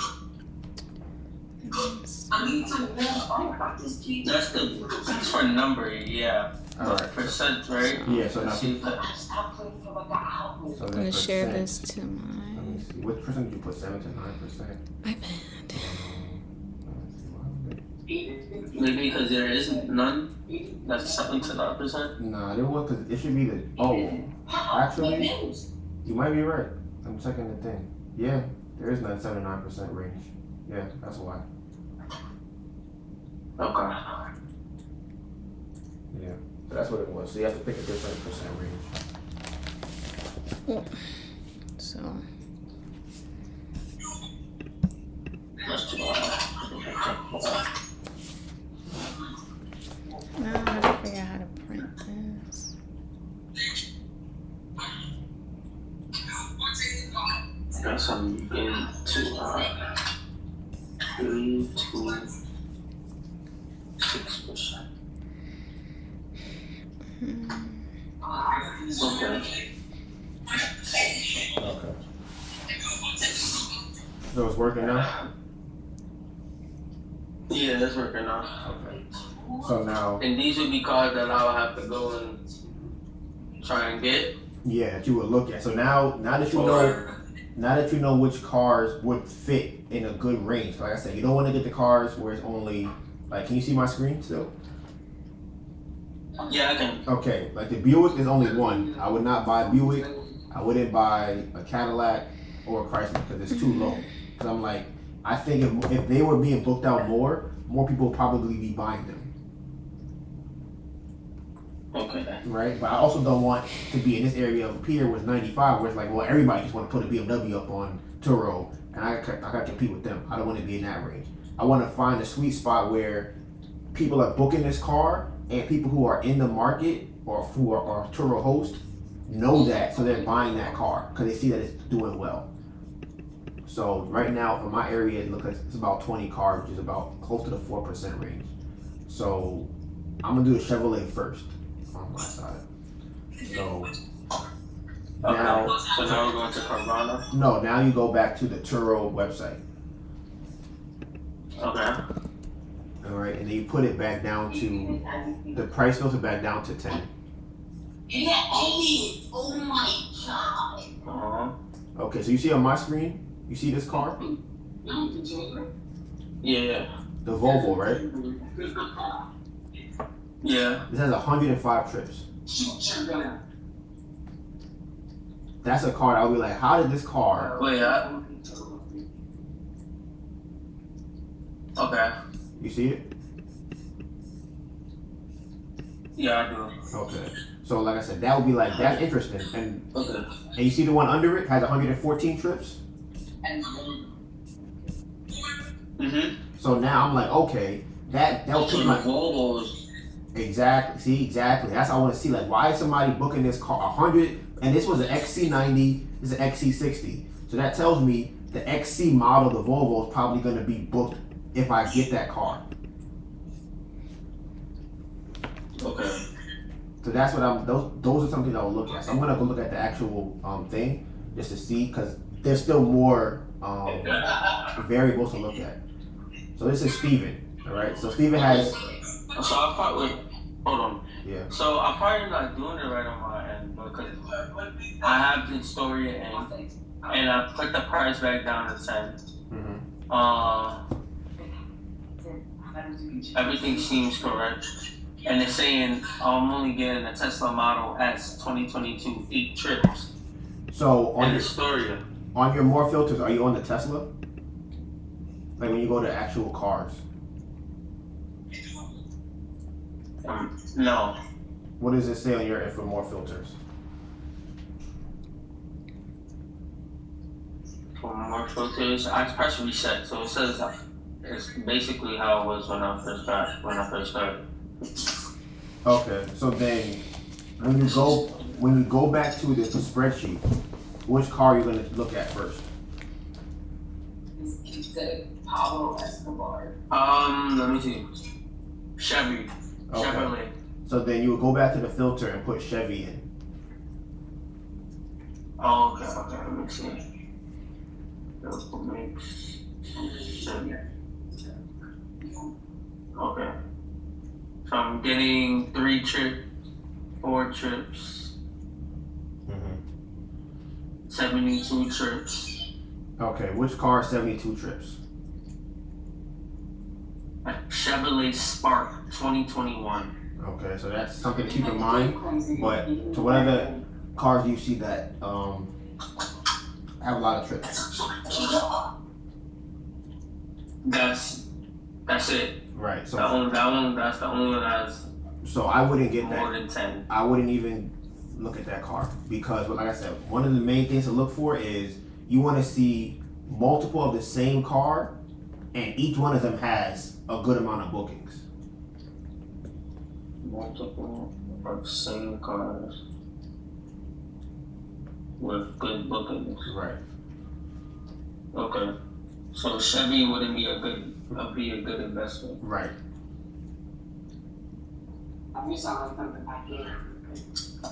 I need to know about this key. That's for number, yeah. Alright. Percent, right? Yeah, so now See if that- Stop playing for the guy. Help me. so I'm gonna that's share percent. this to my Let me see. Which percent did you put? 7 to 9%? iPad. Maybe because there is none. That's 7 to 9%. Nah, there was, because it should be the. Oh, actually, you might be right. I'm checking the thing. Yeah, there is none 7 to 9% range. Yeah, that's why. Okay. Yeah, so that's what it was. So you have to pick a different percent range. So That's too bad. now I have to figure out how to print this. Guess I'm into 3 to 6%. Okay. Okay. So it's working now? Yeah, that's working now. Okay. So now, And these would be cards that I'll have to go and try and get. yeah, that you would look at. So now that you know which cars would fit in a good range. Like I said, you don't want to get the cars where it's only, like, can you see my screen still? Yeah, I can. Okay, like the Buick is only one. I would not buy a Buick. I wouldn't buy a Cadillac or a Chrysler because it's too low. Because I'm like, I think if they were being booked out more people would probably be buying them. Okay. Right? But I also don't want to be in this area of Pier with 95 where it's like, well, everybody just want to put a BMW up on Turo and I got to compete with them. I don't want to be in that range. I want to find a sweet spot where people are booking this car and people who are in the market or who are Turo host know that, so they're buying that car because they see that it's doing well. So right now for my area, it looks like it's about 20 cars, which is about close to the 4% range. So I'm gonna do a Chevrolet first on my side. So now, So now we're going to Carvana. no, now you go back to the Turo website. Okay. All right, and then you put it back down to the price filter back down to 10. Oh my god. Okay, so you see on my screen, you see this car, Yeah. the Volvo, right? Yeah. This has 105 trips. That's a car. I'll be like, how did this car? Wait. Okay. You see it? Yeah, I do. Okay. So like I said, that would be like, that's interesting. And Okay. you see the one under it has 114 trips. Mhm. So now I'm like, okay, that'll So pick the my Volvos. exactly. See, exactly. That's what I want to see. Like, why is somebody booking this car 100? And this was an XC90. This is an XC60. So that tells me the XC model, the Volvo, is probably going to be booked if I get that car. Okay. So that's what I'm. Those are something I will look at. So I'm gonna go look at the actual thing just to see, because there's still more variables to look at. So this is Steven. All right. So Steven has. So I probably hold on. Yeah. So I'm probably not doing it right on my end because I have the story and I put the price back down to 10. Everything seems correct. And it's saying I'm only getting a Tesla Model S 2022 8 trips. So on the story. On your more filters, are you on the Tesla? Like when you go to actual cars? No. What does it say on your for more filters? For more filters, I press reset, so it says it's basically how it was when I first started. Okay, so then when you go back to the spreadsheet, which car are you gonna look at first? Let me see. Chevy. Okay. Chevrolet. So then you would go back to the filter and put Chevy in. Oh, okay, let me see. Chevy. Okay. So I'm getting 3 trips, 4 trips, 72 trips. Okay, which car is 72 trips? A Chevrolet Spark 2021. Okay, so that's something to keep in mind. But to what other cars do you see that have a lot of trips? That's it. Right. So that's the only one that's. So I wouldn't get more that. Than 10. I wouldn't even look at that car because, like I said, one of the main things to look for is you want to see multiple of the same car, and each one of them has a good amount of bookings. Multiple of same cars with good bookings. Right. Okay. So Chevy wouldn't be a good investment. Right.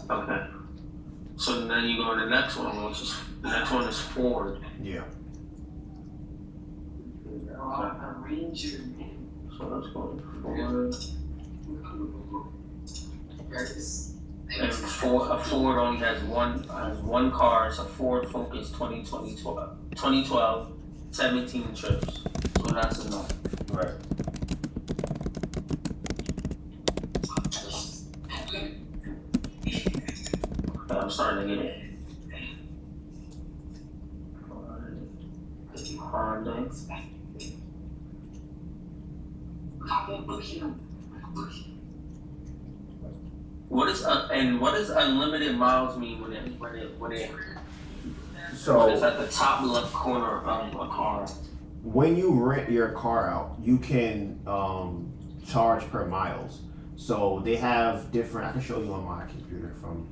Okay. So then you go to the next one, the next one is Ford. Yeah. Okay. So let's go to Ford. And a Ford only has one car. It's a Ford Focus 2012, 17 trips. So that's enough. Right. I'm starting to get it. Honda. What does unlimited miles mean when it So it's at the top left corner of a car? when you rent your car out, you can charge per miles. So they have different. I can show you on my computer from.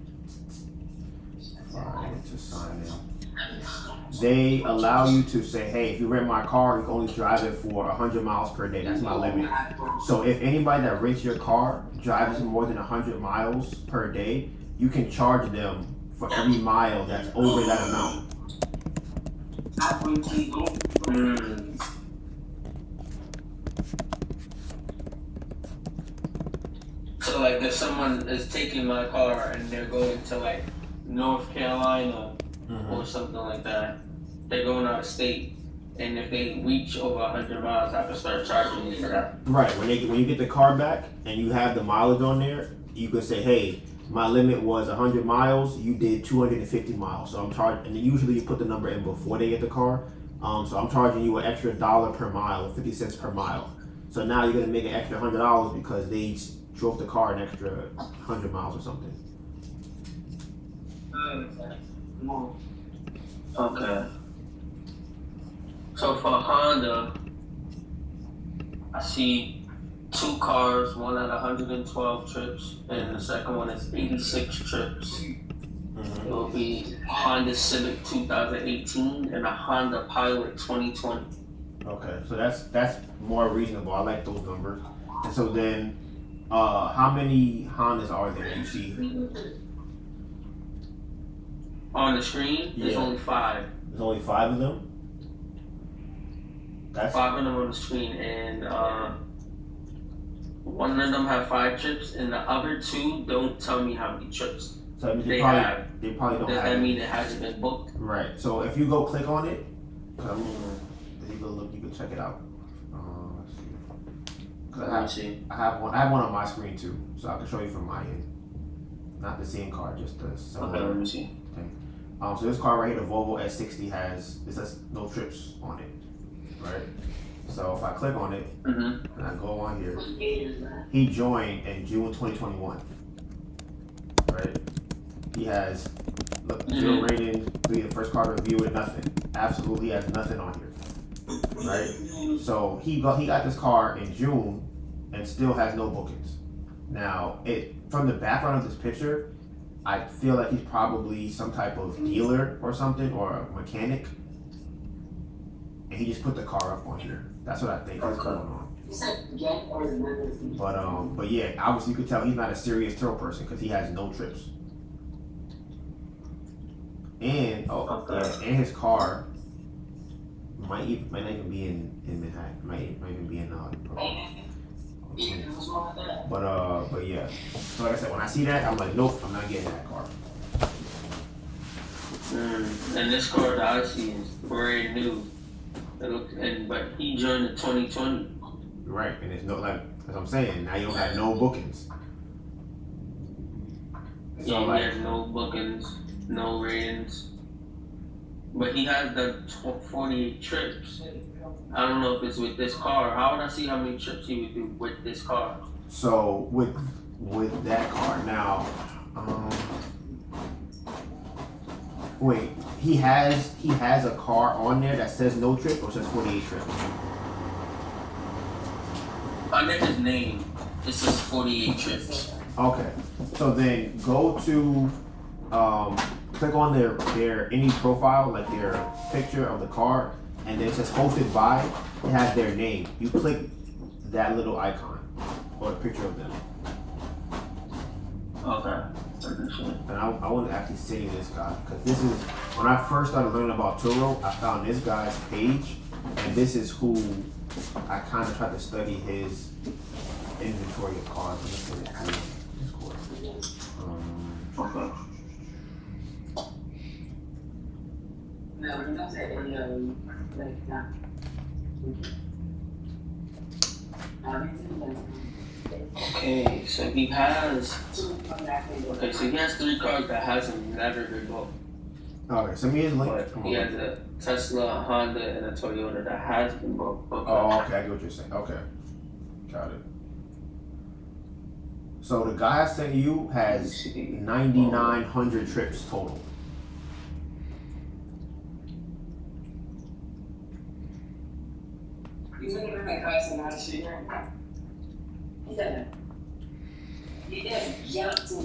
To sign in. They allow you to say, hey, if you rent my car, you can only drive it for 100 miles per day. That's my limit. So if anybody that rents your car drives more than 100 miles per day, you can charge them for every mile that's over that amount. So like if someone is taking my car and they're going to like North Carolina or something like that, they're going out of state. And if they reach over 100 miles, I can start charging you for that. Right. When you get the car back and you have the mileage on there, you can say, hey, my limit was 100 miles. You did 250 miles, so I'm charged. And then usually you put the number in before they get the car. So I'm charging you an extra $1 per mile, or 50 cents per mile. So now you're gonna make an extra $100 because they drove the car an extra 100 miles or something. Okay. So for Honda, I see 2 cars, one at 112 trips, and the second one is 86 trips. It will be Honda Civic 2018 and a Honda Pilot 2020. Okay, so that's more reasonable. I like those numbers. And so then, how many Hondas are there you see? On the screen, there's only 5. There's only 5 of them? That's 5 of them on the screen, and one of them have 5 trips, and the other 2 don't tell me how many trips so that means they probably don't Does have that it. mean it hasn't been booked? Right. So if you go click on it, you go look, you can check it out. Let's see. 'Cause I have one on my screen too, so I can show you from my end. Not the same car, just the similar Okay, let me see. thing. So this car right here, the Volvo S60 it says no trips on it, right? So if I click on it and I go on here, he joined in June 2021, right? He has 0 rating, be the first car to review it, nothing. Absolutely has nothing on here, right? So he got this car in June and still has no bookings. Now, from the background of this picture, I feel like he's probably some type of dealer or something, or a mechanic, and he just put the car up on here. That's what I think is going on. But yeah, obviously you could tell he's not a serious tour person because he has no trips. And and his car might not even be in Manhattan. Might even be in but yeah. So like I said, when I see that, I'm like, nope, I'm not getting that car. And this car that I see is brand new. But he joined in 2020. Right, and it's as I'm saying, now you don't have no bookings. So he has no bookings, no ratings. But he has the 48 trips. I don't know if it's with this car. How would I see how many trips he would do with this car? So with that car now, wait, he has a car on there that says no trip or says 48 trips? Under his name, it says 48 trips. Okay, so then go to click on their any profile, like their picture of the car, and then it says hosted by. It has their name. You click that little icon or a picture of them. Okay. And I want to actually send you this guy because this is when I first started learning about Turo. I found this guy's page, and this is who I kind of tried to study his inventory of cars. Okay. Okay, so he has 3 cars that hasn't never been booked. Okay, send me his link. But he has a Tesla, a Honda, and a Toyota that has been booked. Okay. Oh, okay, I get what you're saying. Okay, got it. So the guy I sent you has 9,900 trips total.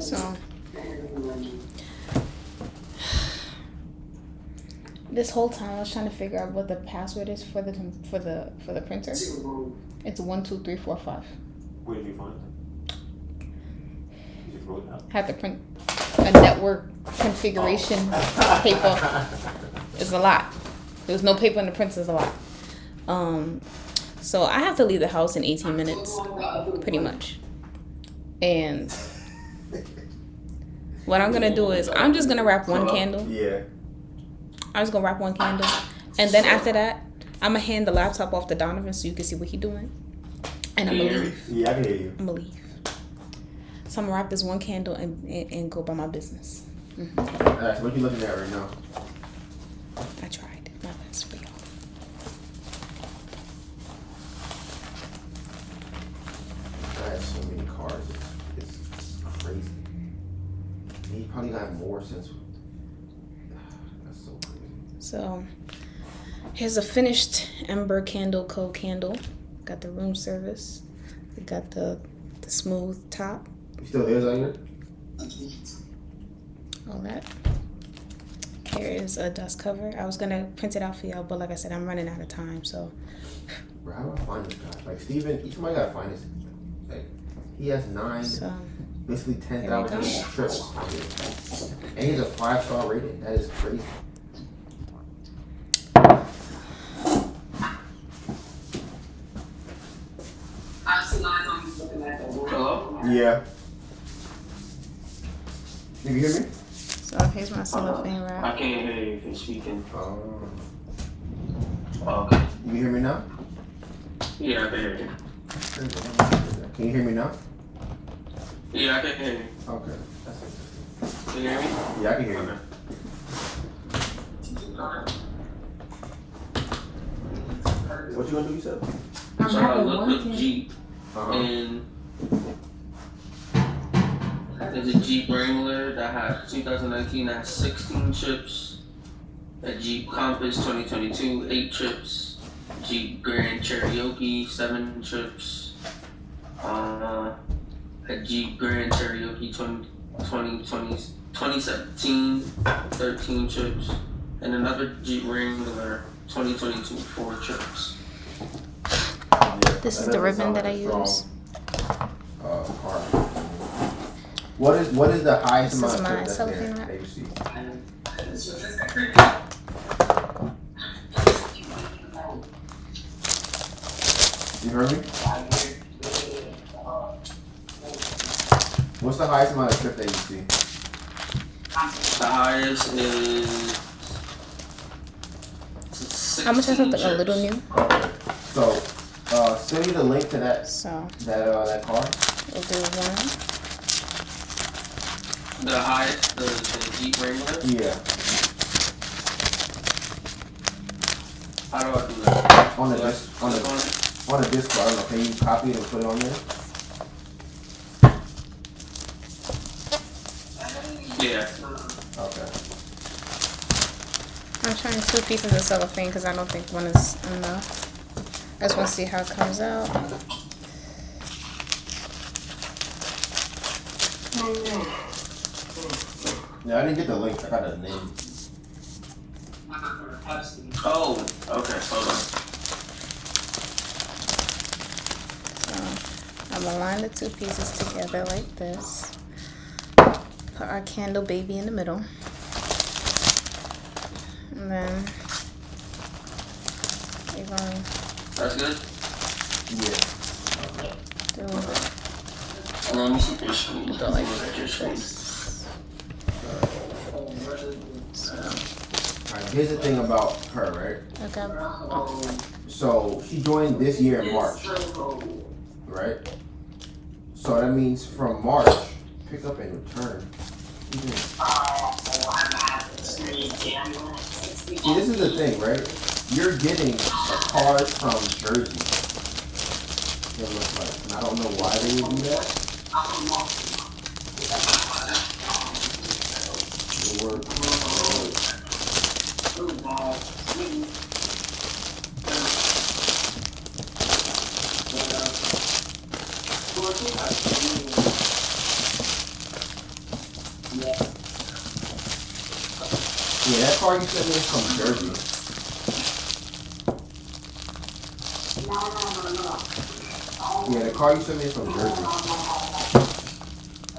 So this whole time I was trying to figure out what the password is for the printer. It's 12345. Where did you find it? You just wrote it out. Had to print a network configuration paper. It's a lot. There's no paper in the printer. It's a lot. So I have to leave the house in 18 minutes, pretty much. And what I'm gonna do is I'm just gonna wrap one candle. Yeah. I'm just gonna wrap one candle, and then after that, I'm gonna hand the laptop off to Donovan so you can see what he's doing. And I'm gonna leave. Yeah, I can hear you. I'm gonna leave. So I'm gonna wrap this one candle and go by my business. Mm-hmm. Alright, so what you looking at right now? I tried my best for y'all. I have so many cars. It's crazy. He probably got more since. That's so crazy. So here's a finished Ember Candle Co. candle. Got the room service. We got the smooth top. You still there, Zaire? All that. Here is a dust cover. I was gonna print it out for y'all, but like I said, I'm running out of time. So, Bro, how do I find this guy? Like Steven, each time I gotta find this. Like he has 9, so basically There we 10,000 go. trips out here. And he's a 5-star rating. That is crazy. I see lines on you looking at the Hello? Yeah. You can hear me? so here's my cellophane I wrap. can't hear you if you're speaking. Oh. Okay. You can hear me now? Yeah, I can hear you. Can you hear me now? Yeah, I can hear you. Okay. That's interesting. Can you hear me? Yeah, I can hear you. Okay. What you gonna do, you said? So I looked up Jeep Uh-huh. and there's a Jeep Wrangler that had 2019 that has 16 chips. A Jeep Compass 2022, 8 chips. Jeep Grand Cherokee, 7 chips. A Jeep Grand Cherokee 2017, 13 chips. And another Jeep Wrangler 2022, 4 chips. Yeah, This is that the doesn't ribbon sound that like I a strong, use. Car. What is the highest This is amount my of trips that's cellophane there wrap. that you see? You heard me? What's the highest amount of trips that you see? The highest is How much is 16 something a little chips. new? Okay. So, send me the link to that So that car. we'll do one. The highest, the Jeep Wrangler. Yeah. How do I do that? On the Do I disc, on click the on it? on the disc, I don't know. Can you copy it and put it on there? Yeah. Okay. I'm trying 2 pieces of cellophane because I don't think one is enough. I just want to see how it comes out. Yeah, I didn't get the link. I got the name. Oh, okay. Hold on. So I'm gonna line the 2 pieces together like this. Put our candle baby in the middle. And then we're going That's good. Yeah. to Let me see your screen. do like Your screen. this. So Alright, here's the thing about her, right? I got So she joined this year in March, right? So that means from March, pick up and return. See, this is the thing, right? You're getting a card from Jersey. It looks like, and I don't know why they would do that. It works. Yeah, that card you sent me is from Jersey. Yeah, the card you sent me is from Jersey.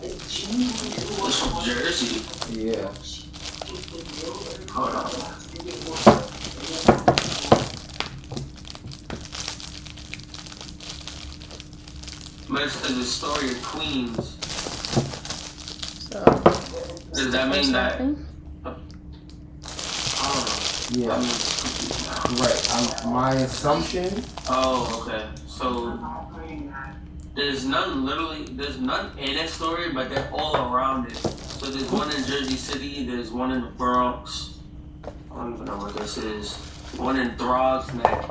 It's from Jersey. Yeah. Hold on. mentioned the story of Queens. So Does that mean that? I don't know. Yeah. Right. My assumption. Oh, okay. So there's none in a story, but they're all around it. So there's one in Jersey City, there's one in the Bronx. I don't even know what this is. One in Throgs Neck,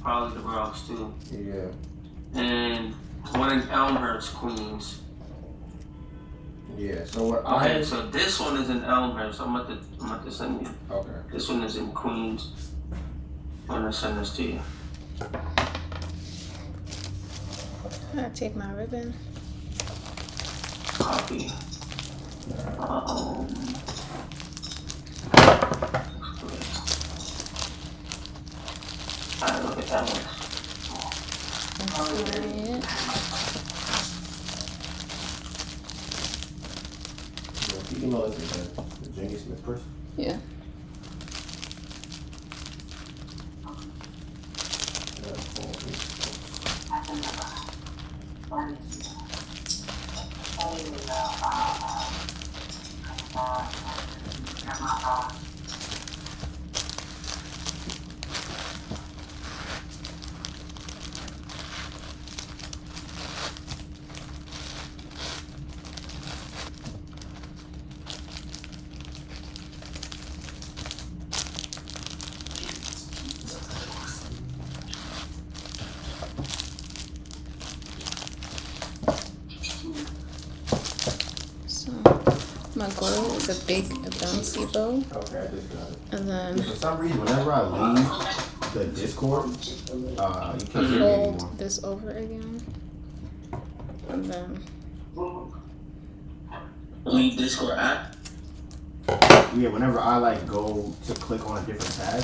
probably the Bronx too. Yeah. And one in Elmhurst, Queens. Yeah. So what Okay, so this one is in Elmhurst. I'm about to send you. Okay. This one is in Queens. I'm gonna send this to you. I'm gonna take my ribbon. Copy. Alright, look at that one. You know the Jenny Smith person? Yeah. My gold is a big bouncy bow. Okay, I just got it. And then for some reason, whenever I leave the Discord, you can't hear me anymore. fold this over again. And then Leave Discord app. Yeah, whenever I like go to click on a different tab,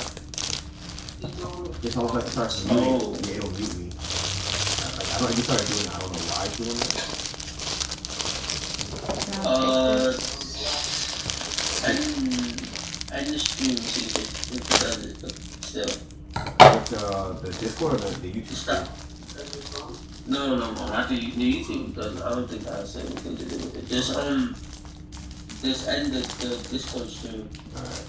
it's almost like it starts muting. Yeah, it'll mute me. Like, I don't. You started doing it. I don't know why it's doing it. I just stream see if it does it still. With the Discord or the YouTube Stop. No, not the YouTube does. I don't think that has anything to do with it. Just end the Discord stream. Alright.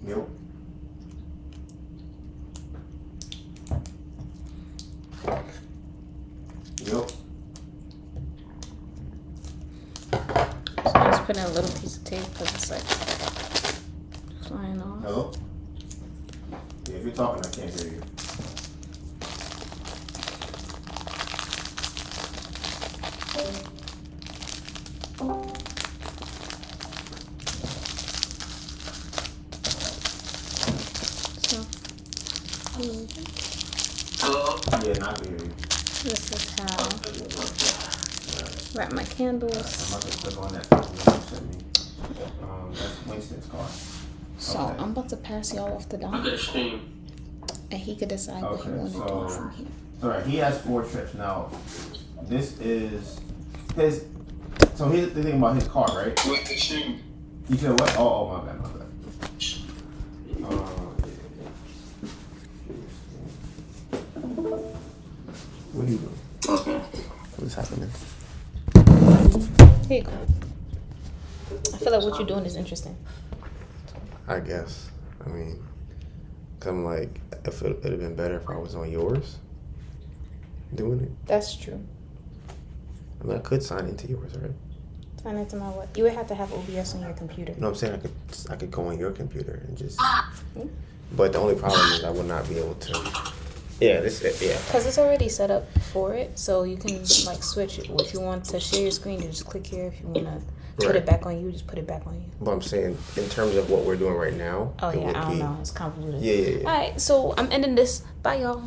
Yep. Yep. so I just put in a little piece of tape because it's like flying off. Hello? Yeah, if you're talking, I can't hear you. Hello? Yeah, not to hear you. This is how wrap my candles. I'm about to click on that link you sent me. That's Winston's card. So Okay. I'm about to pass y'all off to Don, Okay, stream. and he could decide what he Okay, want to do so- from here. Alright, he has 4 trips. Now, this is his. So here's the thing about his car, right? What's the stream? You feel what? Oh, my bad. What are you doing? Okay. What's happening? Here you go. I feel like what you're doing is interesting. I guess. I mean, cause I'm like, if it would have been better if I was on yours doing it. That's true. I mean, I could sign into yours, right? Sign into my what? You would have to have OBS on your computer. No, I'm saying I could go on your computer and just. But the only problem is I would not be able to. Yeah, yeah. Because it's already set up for it, so you can like switch it. If you want to share your screen, you just click here. If you want to put it back on you, just put it back on you. But I'm saying in terms of what we're doing right now. Oh it yeah, would I don't be, know. It's convoluted. Yeah. All right, so I'm ending this. Bye, y'all.